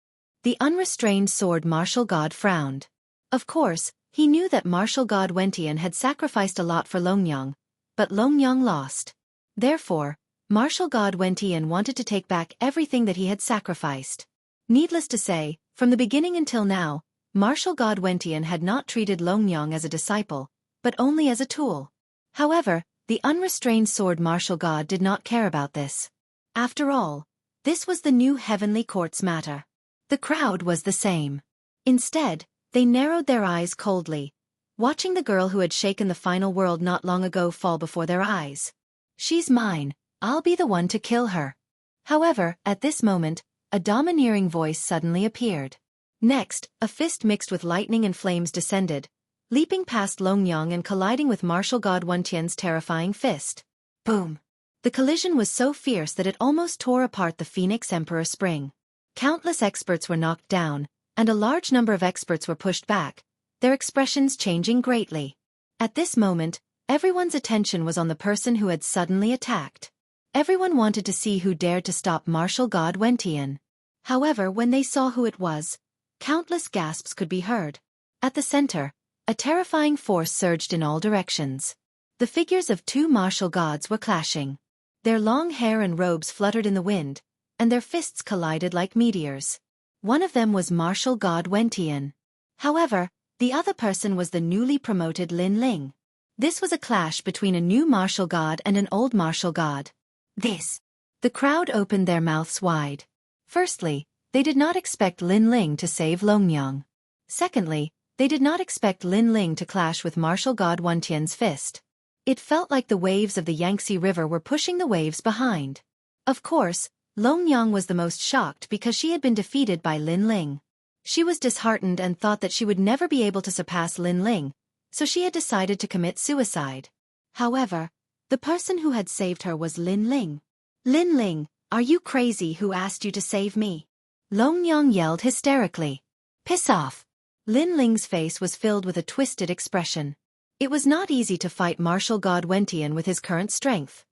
The unrestrained sword martial god frowned. Of course, he knew that martial god Wen Tian had sacrificed a lot for Long Yang, but Long Yang lost. Therefore, martial god Wen Tian wanted to take back everything that he had sacrificed. Needless to say, from the beginning until now, martial god Wen Tian had not treated Long Yang as a disciple, but only as a tool. However, the unrestrained sword martial god did not care about this. After all, this was the new heavenly court's matter. The crowd was the same. Instead, they narrowed their eyes coldly, watching the girl who had shaken the final world not long ago fall before their eyes. She's mine, I'll be the one to kill her. However, at this moment, a domineering voice suddenly appeared. Next, a fist mixed with lightning and flames descended, leaping past Long Yang and colliding with martial god Wen Tian's terrifying fist. Boom! The collision was so fierce that it almost tore apart the Phoenix Emperor Spring. Countless experts were knocked down, and a large number of experts were pushed back, their expressions changing greatly. At this moment, everyone's attention was on the person who had suddenly attacked. Everyone wanted to see who dared to stop martial god Wen Tian. However, when they saw who it was, countless gasps could be heard. At the center, a terrifying force surged in all directions. The figures of 2 martial gods were clashing. Their long hair and robes fluttered in the wind, and their fists collided like meteors. One of them was martial god Wen Tian. However, the other person was the newly promoted Lin Ling. This was a clash between a new martial god and an old martial god. The crowd opened their mouths wide. Firstly, they did not expect Lin Ling to save Long Yang. Secondly, they did not expect Lin Ling to clash with martial god Wen Tian's fist. It felt like the waves of the Yangtze River were pushing the waves behind. Of course, Long Yang was the most shocked because she had been defeated by Lin Ling. She was disheartened and thought that she would never be able to surpass Lin Ling, so she had decided to commit suicide. However, the person who had saved her was Lin Ling. Lin Ling, are you crazy? Who asked you to save me? Long Yang yelled hysterically. Piss off. Lin Ling's face was filled with a twisted expression. It was not easy to fight martial god Wentian with his current strength.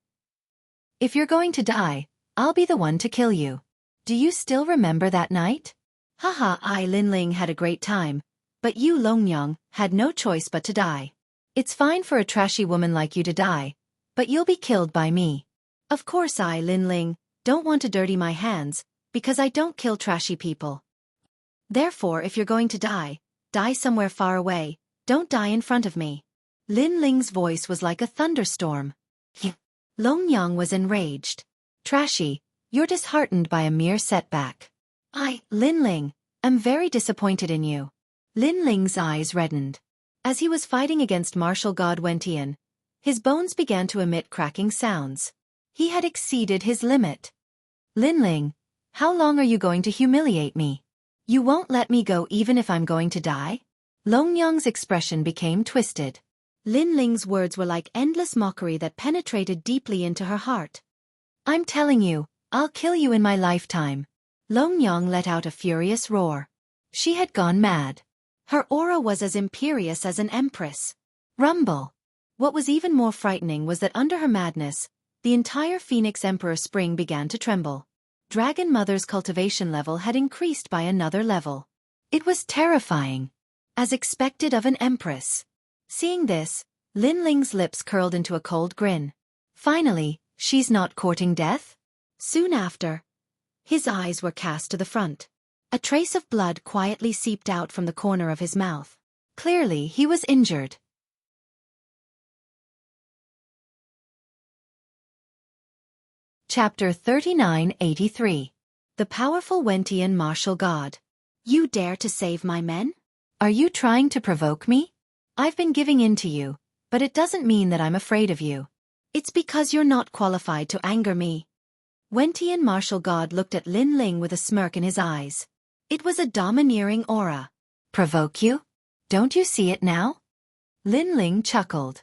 If you're going to die, I'll be the one to kill you. Do you still remember that night? Haha, Lin Ling had a great time, but you Long Yang had no choice but to die. It's fine for a trashy woman like you to die, but you'll be killed by me. Of course Lin Ling don't want to dirty my hands, because I don't kill trashy people. Therefore if you're going to die, die somewhere far away, don't die in front of me. Lin Ling's voice was like a thunderstorm. Long Yang was enraged. Trashy, you're disheartened by a mere setback. Lin Ling, am very disappointed in you. Lin Ling's eyes reddened. As he was fighting against martial god Wentian, his bones began to emit cracking sounds. He had exceeded his limit. Lin Ling, how long are you going to humiliate me? You won't let me go even if I'm going to die? Long Yang's expression became twisted. Lin Ling's words were like endless mockery that penetrated deeply into her heart. I'm telling you, I'll kill you in my lifetime. Long Yang let out a furious roar. She had gone mad. Her aura was as imperious as an empress. Rumble. What was even more frightening was that under her madness, the entire Phoenix Emperor Spring began to tremble. Dragon Mother's cultivation level had increased by another level. It was terrifying. As expected of an empress. Seeing this, Lin Ling's lips curled into a cold grin. Finally, she's not courting death? Soon after, his eyes were cast to the front. A trace of blood quietly seeped out from the corner of his mouth. Clearly, he was injured. Chapter 3983. The Powerful Wentian Martial God. You dare to save my men? Are you trying to provoke me? I've been giving in to you, but it doesn't mean that I'm afraid of you. It's because you're not qualified to anger me. Wentian Martial God looked at Lin Ling with a smirk in his eyes. It was a domineering aura. Provoke you? Don't you see it now? Lin Ling chuckled.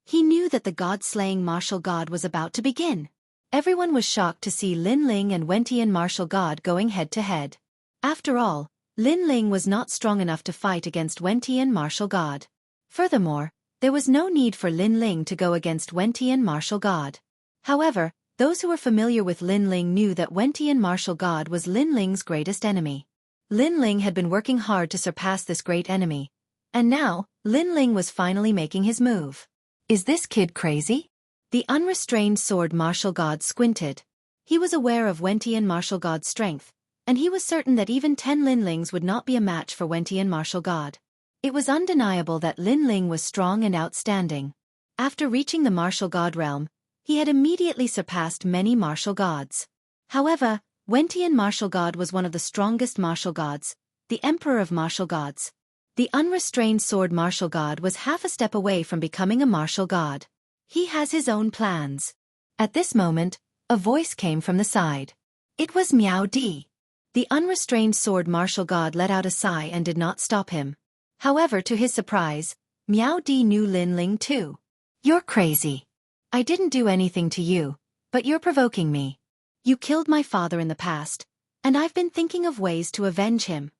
He knew that the god-slaying martial god was about to begin. Everyone was shocked to see Lin Ling and Wentian Martial God going head-to-head. After all, Lin Ling was not strong enough to fight against Wentian Martial God. Furthermore, there was no need for Lin Ling to go against Wentian Martial God. However, those who were familiar with Lin Ling knew that Wentian Martial God was Lin Ling's greatest enemy. Lin Ling had been working hard to surpass this great enemy. And now, Lin Ling was finally making his move. Is this kid crazy? The unrestrained sword martial god squinted. He was aware of Wentian Martial God's strength, and he was certain that even 10 Lin Lings would not be a match for Wentian Martial God. It was undeniable that Lin Ling was strong and outstanding. After reaching the martial god realm, he had immediately surpassed many martial gods. However, Wentian Martial God was one of the strongest martial gods, the emperor of martial gods. The unrestrained sword martial god was half a step away from becoming a martial god. He has his own plans. At this moment, a voice came from the side. It was Miao Di. The unrestrained sword martial god let out a sigh and did not stop him. However, to his surprise, Miao Di knew Lin Ling too. You're crazy. I didn't do anything to you, but you're provoking me. You killed my father in the past, and I've been thinking of ways to avenge him.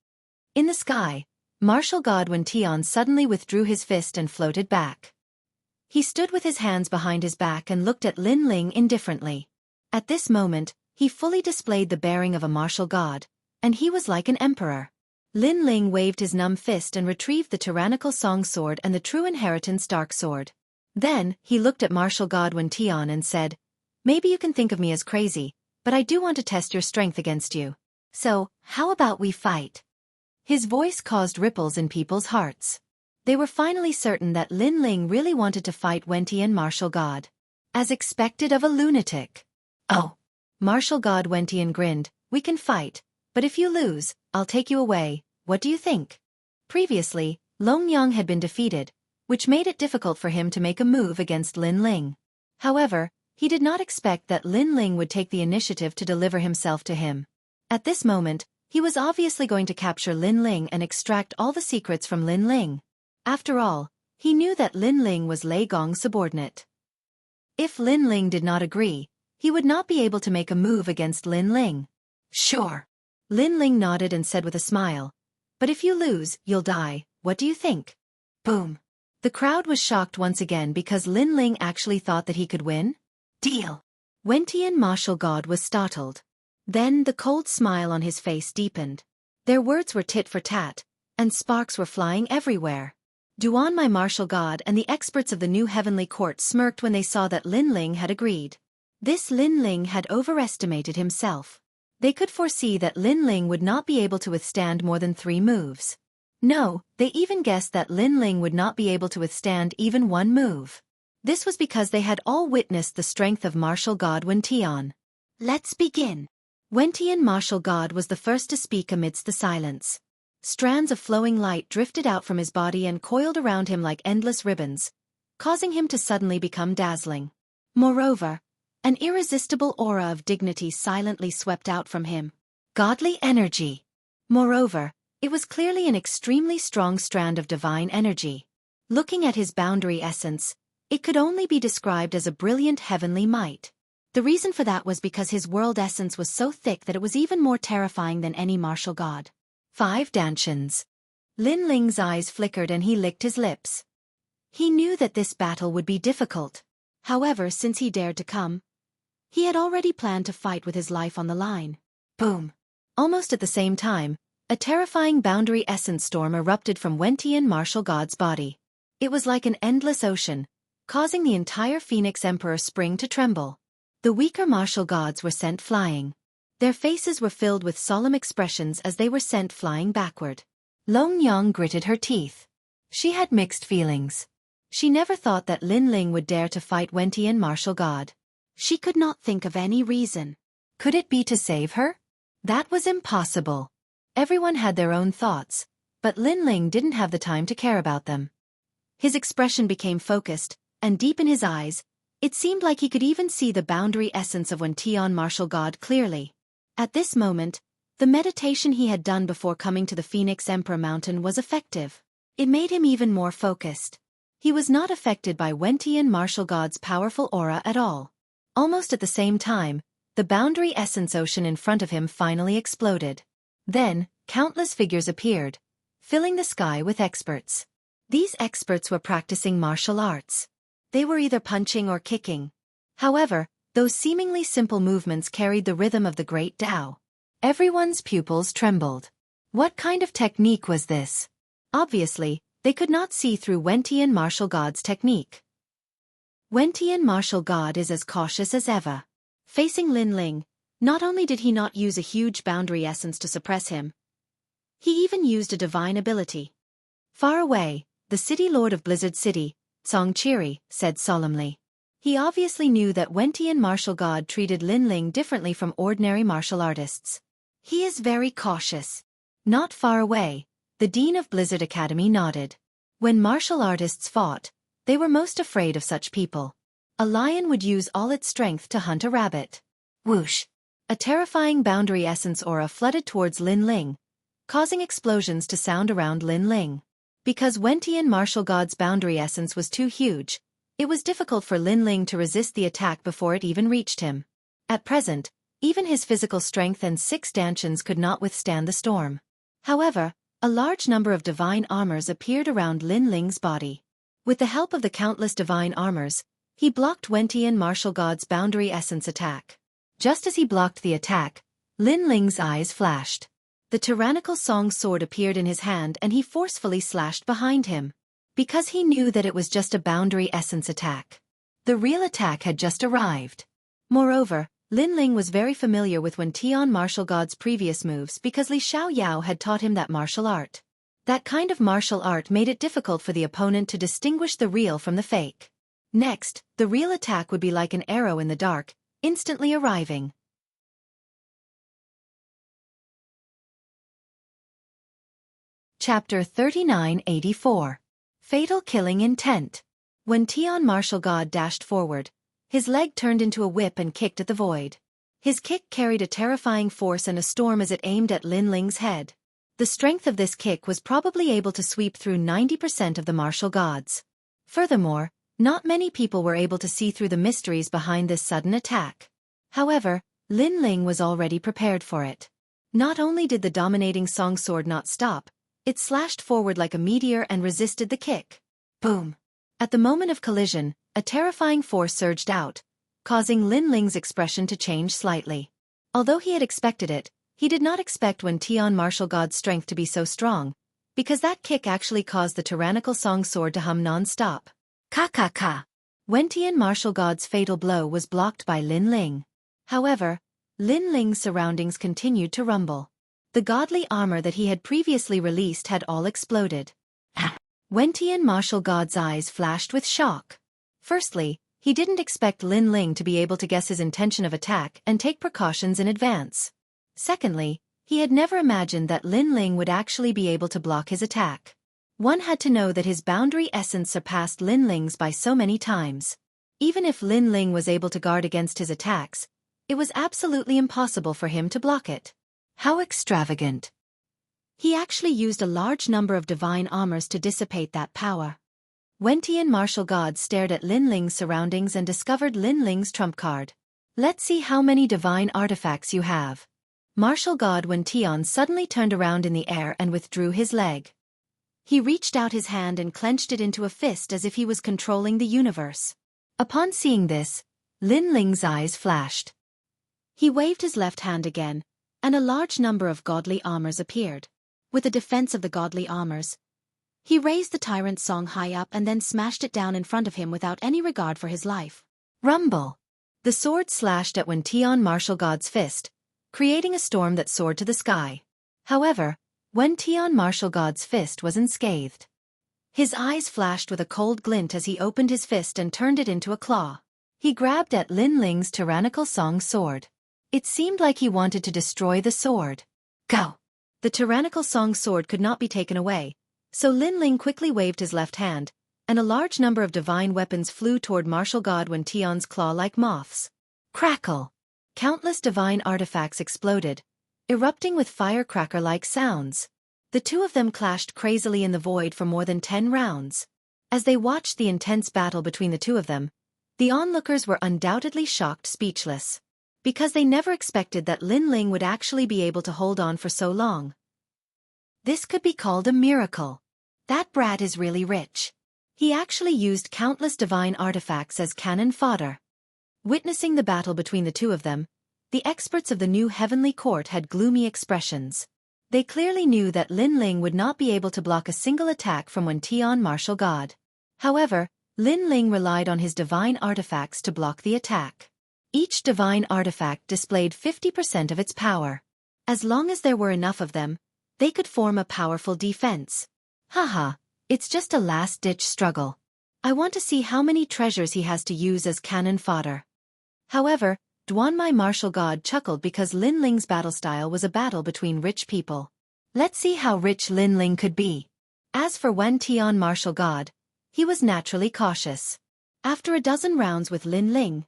In the sky, martial god Wentian suddenly withdrew his fist and floated back. He stood with his hands behind his back and looked at Lin Ling indifferently. At this moment, he fully displayed the bearing of a martial god, and he was like an emperor. Lin Ling waved his numb fist and retrieved the tyrannical song sword and the true inheritance dark sword. Then, he looked at martial god Wentian and said, Maybe you can think of me as crazy, but I do want to test your strength against you. So, how about we fight? His voice caused ripples in people's hearts. They were finally certain that Lin Ling really wanted to fight Wentian Martial God. As expected of a lunatic. Oh. Martial God Wentian grinned, we can fight, but if you lose, I'll take you away, what do you think? Previously, Long Yang had been defeated, which made it difficult for him to make a move against Lin Ling. However, he did not expect that Lin Ling would take the initiative to deliver himself to him. At this moment, he was obviously going to capture Lin Ling and extract all the secrets from Lin Ling. After all, he knew that Lin Ling was Lei Gong's subordinate. If Lin Ling did not agree, he would not be able to make a move against Lin Ling. Sure. Lin Ling nodded and said with a smile, "But if you lose, you'll die, what do you think?" Boom. The crowd was shocked once again because Lin Ling actually thought that he could win. Deal. Wentian martial god was startled. Then the cold smile on his face deepened. Their words were tit for tat, and sparks were flying everywhere. Duan, my martial god, and the experts of the new heavenly court smirked when they saw that Lin Ling had agreed. This Lin Ling had overestimated himself. They could foresee that Lin Ling would not be able to withstand more than 3 moves. No, they even guessed that Lin Ling would not be able to withstand even 1 move. This was because they had all witnessed the strength of martial god Wentian. Let's begin. Wentian martial god was the first to speak amidst the silence. Strands of flowing light drifted out from his body and coiled around him like endless ribbons, causing him to suddenly become dazzling. Moreover, an irresistible aura of dignity silently swept out from him. Godly energy. Moreover, it was clearly an extremely strong strand of divine energy. Looking at his boundary essence, it could only be described as a brilliant heavenly might. The reason for that was because his world essence was so thick that it was even more terrifying than any martial god. 5 dantians. Lin Ling's eyes flickered and he licked his lips. He knew that this battle would be difficult. However, since he dared to come, he had already planned to fight with his life on the line. Boom. Almost at the same time, a terrifying boundary essence storm erupted from Wentian martial god's body. It was like an endless ocean, causing the entire Phoenix Emperor spring to tremble. The weaker martial gods were sent flying. Their faces were filled with solemn expressions as they were sent flying backward. Long Yang gritted her teeth. She had mixed feelings. She never thought that Lin Ling would dare to fight Wentian martial god. She could not think of any reason. Could it be to save her? That was impossible. Everyone had their own thoughts, but Lin Ling didn't have the time to care about them. His expression became focused, and deep in his eyes, it seemed like he could even see the boundary essence of Wentian martial god clearly. At this moment, the meditation he had done before coming to the Phoenix Emperor Mountain was effective. It made him even more focused. He was not affected by Wentian martial god's powerful aura at all. Almost at the same time, the boundary essence ocean in front of him finally exploded. Then, countless figures appeared, filling the sky with experts. These experts were practicing martial arts. They were either punching or kicking. However, those seemingly simple movements carried the rhythm of the great Tao. Everyone's pupils trembled. What kind of technique was this? Obviously, they could not see through Wentian martial god's technique. Wentian martial god is as cautious as ever. Facing Lin Ling, not only did he not use a huge boundary essence to suppress him, he even used a divine ability. Far away, the city lord of Blizzard City, Xueqi, said solemnly. He obviously knew that Wentian martial god treated Lin Ling differently from ordinary martial artists. He is very cautious. Not far away, the dean of Blizzard Academy nodded. When martial artists fought, they were most afraid of such people. A lion would use all its strength to hunt a rabbit. Whoosh! A terrifying boundary essence aura flooded towards Lin Ling, causing explosions to sound around Lin Ling. Because Wentian martial god's boundary essence was too huge, it was difficult for Lin Ling to resist the attack before it even reached him. At present, even his physical strength and 6 dantians could not withstand the storm. However, a large number of divine armors appeared around Lin Ling's body. With the help of the countless divine armors, he blocked Wentian martial god's boundary essence attack. Just as he blocked the attack, Lin Ling's eyes flashed. The tyrannical song sword appeared in his hand and he forcefully slashed behind him. Because he knew that it was just a boundary essence attack. The real attack had just arrived. Moreover, Lin Ling was very familiar with Wentian martial god's previous moves because Li Xiaoyao had taught him that martial art. That kind of martial art made it difficult for the opponent to distinguish the real from the fake. Next, the real attack would be like an arrow in the dark, instantly arriving. Chapter 3984. Fatal Killing Intent. When Tian martial god dashed forward, his leg turned into a whip and kicked at the void. His kick carried a terrifying force and a storm as it aimed at Lin Ling's head. The strength of this kick was probably able to sweep through 90% of the martial gods. Furthermore, not many people were able to see through the mysteries behind this sudden attack. However, Lin Ling was already prepared for it. Not only did the dominating song sword not stop, it slashed forward like a meteor and resisted the kick. Boom! At the moment of collision, a terrifying force surged out, causing Lin Ling's expression to change slightly. Although he had expected it, he did not expect Wen Tian martial god's strength to be so strong, because that kick actually caused the tyrannical song sword to hum non-stop. Ka. Wen Tian martial god's fatal blow was blocked by Lin Ling. However, Lin Ling's surroundings continued to rumble. The godly armor that he had previously released had all exploded. Wen Tian martial god's eyes flashed with shock. Firstly, he didn't expect Lin Ling to be able to guess his intention of attack and take precautions in advance. Secondly, he had never imagined that Lin Ling would actually be able to block his attack. One had to know that his boundary essence surpassed Lin Ling's by so many times. Even if Lin Ling was able to guard against his attacks, it was absolutely impossible for him to block it. How extravagant! He actually used a large number of divine armors to dissipate that power. Wen Tian martial god stared at Lin Ling's surroundings and discovered Lin Ling's trump card. Let's see how many divine artifacts you have. Martial god Wen Tian suddenly turned around in the air and withdrew his leg. He reached out his hand and clenched it into a fist as if he was controlling the universe. Upon seeing this, Lin Ling's eyes flashed. He waved his left hand again, and a large number of godly armors appeared. With the defense of the godly armors, he raised the tyrant's song high up and then smashed it down in front of him without any regard for his life. Rumble! The sword slashed at Wen Tian martial god's fist, creating a storm that soared to the sky. However, Wen Tian martial god's fist was unscathed. His eyes flashed with a cold glint as he opened his fist and turned it into a claw. He grabbed at Lin Ling's tyrannical song sword. It seemed like he wanted to destroy the sword. Go! The tyrannical song sword could not be taken away, so Lin Ling quickly waved his left hand, and a large number of divine weapons flew toward martial god Wen Tian's claw like moths. Crackle! Countless divine artifacts exploded, erupting with firecracker-like sounds. The two of them clashed crazily in the void for more than 10 rounds. As they watched the intense battle between the two of them, the onlookers were undoubtedly shocked speechless. Because they never expected that Lin Ling would actually be able to hold on for so long. This could be called a miracle. That brat is really rich. He actually used countless divine artifacts as cannon fodder. Witnessing the battle between the two of them, the experts of the new heavenly court had gloomy expressions. They clearly knew that Lin Ling would not be able to block a single attack from Wen Tian martial god. However, Lin Ling relied on his divine artifacts to block the attack. Each divine artifact displayed 50% of its power. As long as there were enough of them, they could form a powerful defense. Haha, it's just a last-ditch struggle. I want to see how many treasures he has to use as cannon fodder. However, Duanmai martial god chuckled because Lin Ling's battle style was a battle between rich people. Let's see how rich Lin Ling could be. As for Wen Tian martial god, he was naturally cautious. After a dozen rounds with Lin Ling,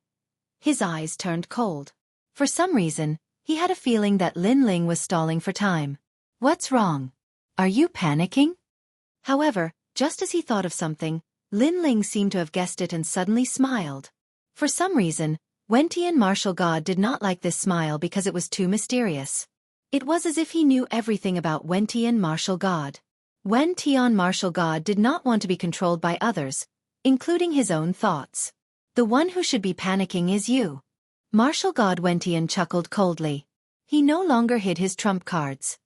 his eyes turned cold. For some reason, he had a feeling that Lin Ling was stalling for time. What's wrong? Are you panicking? However, just as he thought of something, Lin Ling seemed to have guessed it and suddenly smiled. For some reason, Wen Tian martial god did not like this smile because it was too mysterious. It was as if he knew everything about Wen Tian martial god. Wen Tian martial god did not want to be controlled by others, including his own thoughts. The one who should be panicking is you. Martial god Wen Tian chuckled coldly. He no longer hid his trump cards.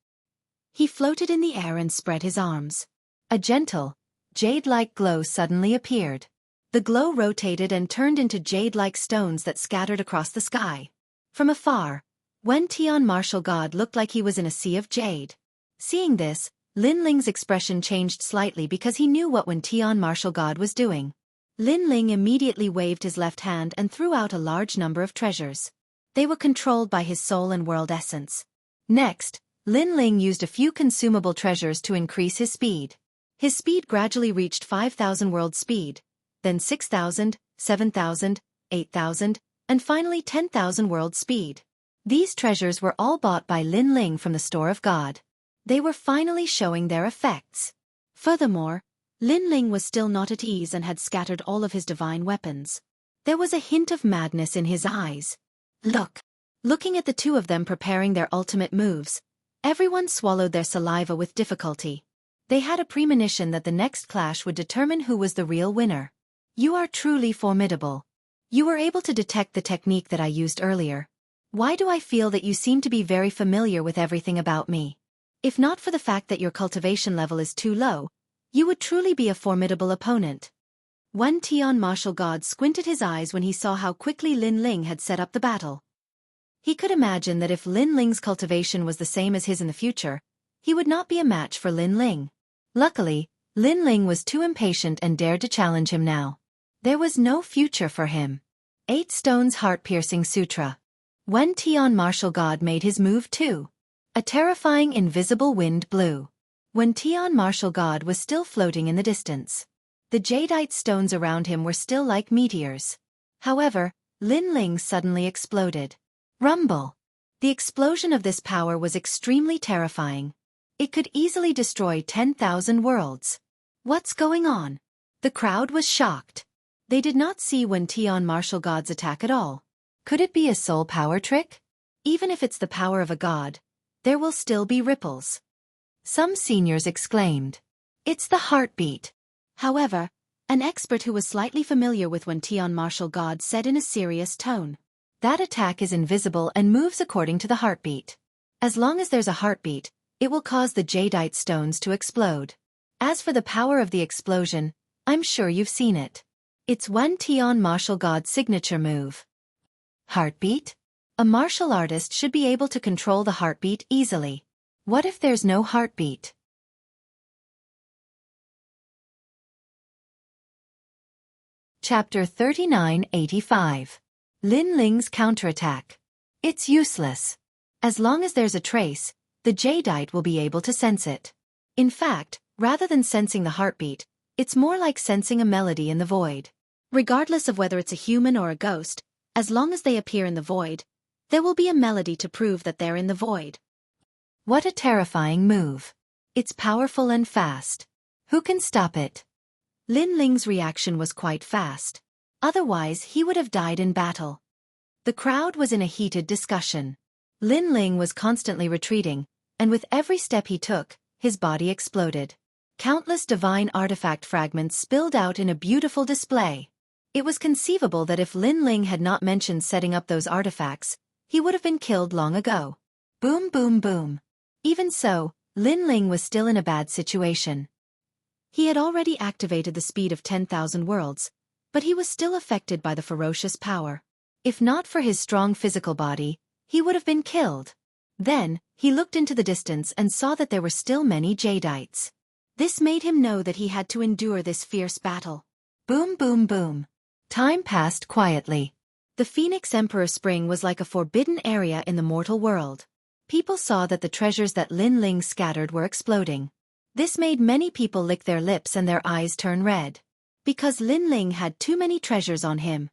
He floated in the air and spread his arms. A gentle, jade-like glow suddenly appeared. The glow rotated and turned into jade-like stones that scattered across the sky. From afar, Wen Tian martial god looked like he was in a sea of jade. Seeing this, Lin Ling's expression changed slightly because he knew what Wen Tian martial god was doing. Lin Ling immediately waved his left hand and threw out a large number of treasures. They were controlled by his soul and world essence. Next, Lin Ling used a few consumable treasures to increase his speed. His speed gradually reached 5,000 world speed, then 6,000, 7,000, 8,000, and finally 10,000 world speed. These treasures were all bought by Lin Ling from the store of God. They were finally showing their effects. Furthermore, Lin Ling was still not at ease and had scattered all of his divine weapons. There was a hint of madness in his eyes. Look! Looking at the two of them preparing their ultimate moves, everyone swallowed their saliva with difficulty. They had a premonition that the next clash would determine who was the real winner. You are truly formidable. You were able to detect the technique that I used earlier. Why do I feel that you seem to be very familiar with everything about me? If not for the fact that your cultivation level is too low, you would truly be a formidable opponent. Wen Tian martial god squinted his eyes when he saw how quickly Lin Ling had set up the battle. He could imagine that if Lin Ling's cultivation was the same as his in the future, he would not be a match for Lin Ling. Luckily, Lin Ling was too impatient and dared to challenge him now. There was no future for him. 8 Stones Heart-Piercing Sutra. Wen Tian martial god made his move too. A terrifying invisible wind blew. Wen Tian martial god was still floating in the distance. The jadeite stones around him were still like meteors. However, Lin Ling suddenly exploded. Rumble! The explosion of this power was extremely terrifying. It could easily destroy 10,000 worlds. What's going on? The crowd was shocked. They did not see Wen Tian martial god's attack at all. Could it be a soul power trick? Even if it's the power of a god, there will still be ripples. Some seniors exclaimed. It's the heartbeat. However, an expert who was slightly familiar with Wen Tian martial god said in a serious tone. That attack is invisible and moves according to the heartbeat. As long as there's a heartbeat, it will cause the jadeite stones to explode. As for the power of the explosion, I'm sure you've seen it. It's Wen Tian martial god's signature move. Heartbeat? A martial artist should be able to control the heartbeat easily. What if there's no heartbeat? Chapter 3985. Lin Ling's counterattack. It's useless. As long as there's a trace, the jadeite will be able to sense it. In fact, rather than sensing the heartbeat, it's more like sensing a melody in the void. Regardless of whether it's a human or a ghost, as long as they appear in the void, there will be a melody to prove that they're in the void. What a terrifying move. It's powerful and fast. Who can stop it? Lin Ling's reaction was quite fast. Otherwise, he would have died in battle. The crowd was in a heated discussion. Lin Ling was constantly retreating, and with every step he took, his body exploded. Countless divine artifact fragments spilled out in a beautiful display. It was conceivable that if Lin Ling had not mentioned setting up those artifacts, he would have been killed long ago. Boom boom boom. Even so, Lin Ling was still in a bad situation. He had already activated the speed of 10,000 worlds, but he was still affected by the ferocious power. If not for his strong physical body, he would have been killed. Then, he looked into the distance and saw that there were still many jadeites. This made him know that he had to endure this fierce battle. Boom boom boom. Time passed quietly. The Phoenix Emperor Spring was like a forbidden area in the mortal world. People saw that the treasures that Lin Ling scattered were exploding. This made many people lick their lips and their eyes turn red. Because Lin Ling had too many treasures on him.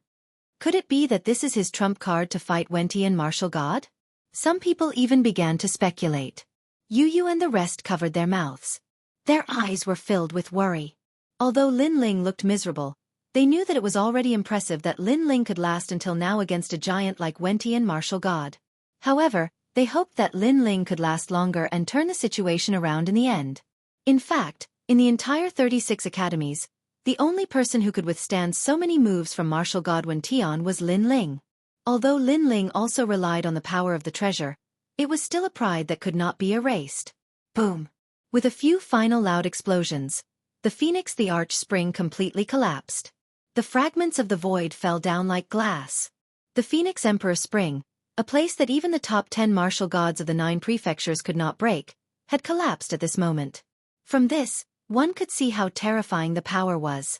Could it be that this is his trump card to fight Wen Tian martial god? Some people even began to speculate. Yu and the rest covered their mouths. Their eyes were filled with worry. Although Lin Ling looked miserable, they knew that it was already impressive that Lin Ling could last until now against a giant like Wen Tian martial god. However, they hoped that Lin Ling could last longer and turn the situation around in the end. In fact, in the entire 36 academies, the only person who could withstand so many moves from martial god Wen Tian was Lin Ling. Although Lin Ling also relied on the power of the treasure, it was still a pride that could not be erased. Boom! With a few final loud explosions, the Phoenix the Arch Spring completely collapsed. The fragments of the void fell down like glass. The Phoenix Emperor Spring, a place that even the top 10 martial gods of the 9 prefectures could not break, had collapsed at this moment. From this, one could see how terrifying the power was.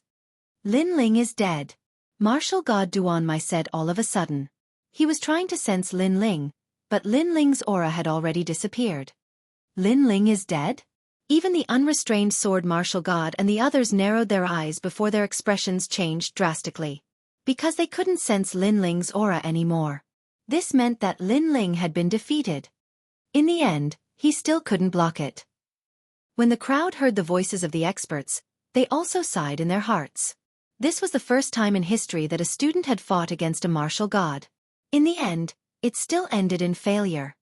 Lin Ling is dead. Martial god Duan Mai said all of a sudden. He was trying to sense Lin Ling, but Lin Ling's aura had already disappeared. Lin Ling is dead? Even the unrestrained sword martial god and the others narrowed their eyes before their expressions changed drastically. Because they couldn't sense Lin Ling's aura anymore. This meant that Lin Ling had been defeated. In the end, he still couldn't block it. When the crowd heard the voices of the experts, they also sighed in their hearts. This was the first time in history that a student had fought against a martial god. In the end, it still ended in failure.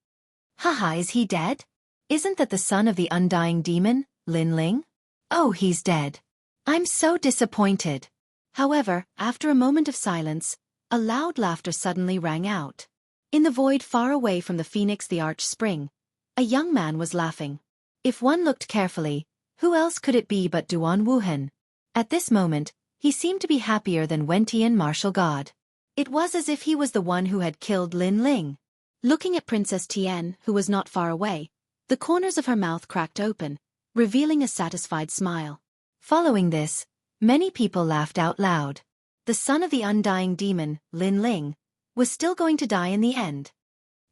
Haha, is he dead? Isn't that the son of the undying demon, Lin Ling? Oh, he's dead. I'm so disappointed. However, after a moment of silence, a loud laughter suddenly rang out. In the void far away from the phoenix the arch spring, a young man was laughing. If one looked carefully, who else could it be but Duan Wuhan? At this moment, he seemed to be happier than Wentian martial god. It was as if he was the one who had killed Lin Ling. Looking at Princess Tian, who was not far away, the corners of her mouth cracked open, revealing a satisfied smile. Following this, many people laughed out loud. The son of the undying demon, Lin Ling, was still going to die in the end.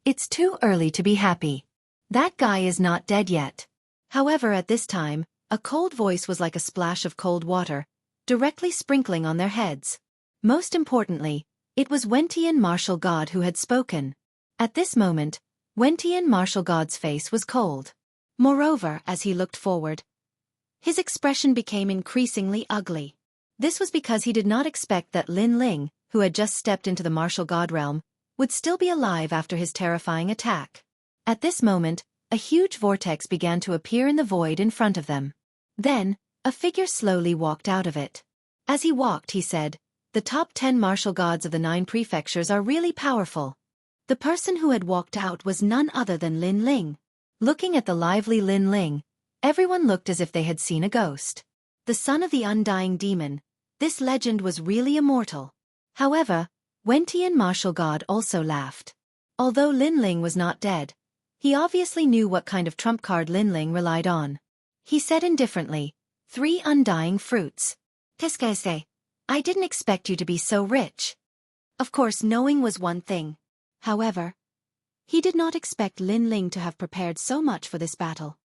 It's too early to be happy. That guy is not dead yet. However, at this time, a cold voice was like a splash of cold water, directly sprinkling on their heads. Most importantly, it was Wentian martial god who had spoken. At this moment, Wentian martial god's face was cold. Moreover, as he looked forward, his expression became increasingly ugly. This was because he did not expect that Lin Ling, who had just stepped into the martial god realm, would still be alive after his terrifying attack. At this moment, a huge vortex began to appear in the void in front of them. Then, a figure slowly walked out of it. As he walked, he said, "The top 10 martial gods of the 9 prefectures are really powerful." The person who had walked out was none other than Lin Ling. Looking at the lively Lin Ling, everyone looked as if they had seen a ghost. The son of the undying demon, this legend was really immortal. However, Wentian martial god also laughed. Although Lin Ling was not dead, he obviously knew what kind of trump card Lin Ling relied on. He said indifferently, 3 undying fruits. Qu'est-ce, I didn't expect you to be so rich. Of course, knowing was one thing. However, he did not expect Lin Ling to have prepared so much for this battle.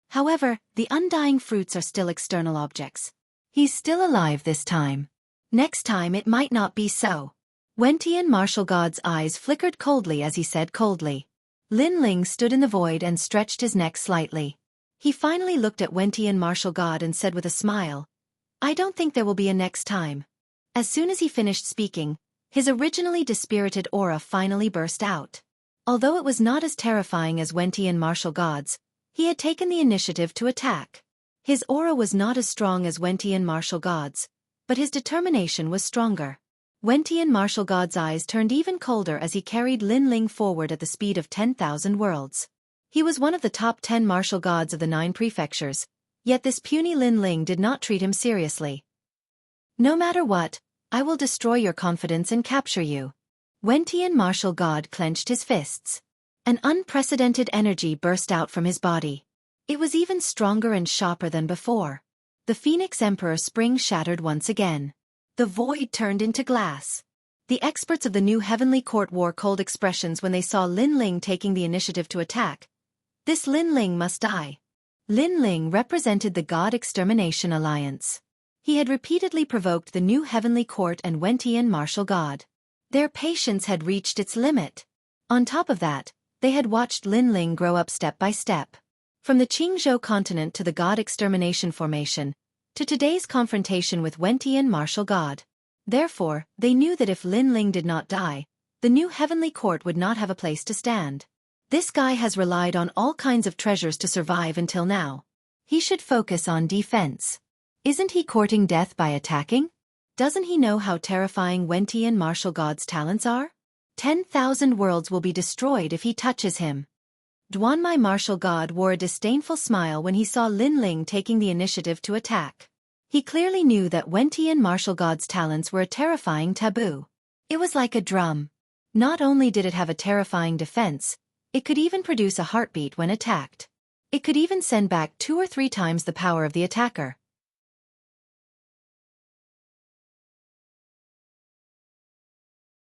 However, the undying fruits are still external objects. He's still alive this time. Next time it might not be so. Wentian martial god's eyes flickered coldly as he said coldly. Lin Ling stood in the void and stretched his neck slightly. He finally looked at Wentian martial god and said with a smile, "I don't think there will be a next time." As soon as he finished speaking, his originally dispirited aura finally burst out. Although it was not as terrifying as Wentian martial god's, he had taken the initiative to attack. His aura was not as strong as Wentian martial god's, but his determination was stronger. Wentian martial god's eyes turned even colder as he carried Lin Ling forward at the speed of 10,000 worlds. He was one of the top 10 martial gods of the 9 prefectures, yet this puny Lin Ling did not treat him seriously. "No matter what, I will destroy your confidence and capture you." Wentian martial god clenched his fists. An unprecedented energy burst out from his body. It was even stronger and sharper than before. The Phoenix Emperor Spring shattered once again. The void turned into glass. The experts of the new Heavenly Court wore cold expressions when they saw Lin Ling taking the initiative to attack. This Lin Ling must die. Lin Ling represented the God Extermination Alliance. He had repeatedly provoked the new Heavenly Court and Wentian martial god. Their patience had reached its limit. On top of that, they had watched Lin Ling grow up step by step. From the Qingzhou continent to the God Extermination Formation, to today's confrontation with Wentian martial god. Therefore, they knew that if Lin Ling did not die, the new Heavenly Court would not have a place to stand. This guy has relied on all kinds of treasures to survive until now. He should focus on defense. Isn't he courting death by attacking? Doesn't he know how terrifying Wentian martial god's talents are? 10,000 worlds will be destroyed if he touches him. Duanmai martial god wore a disdainful smile when he saw Lin Ling taking the initiative to attack. He clearly knew that Wentian martial god's talents were a terrifying taboo. It was like a drum. Not only did it have a terrifying defense, it could even produce a heartbeat when attacked. It could even send back 2 or 3 times the power of the attacker.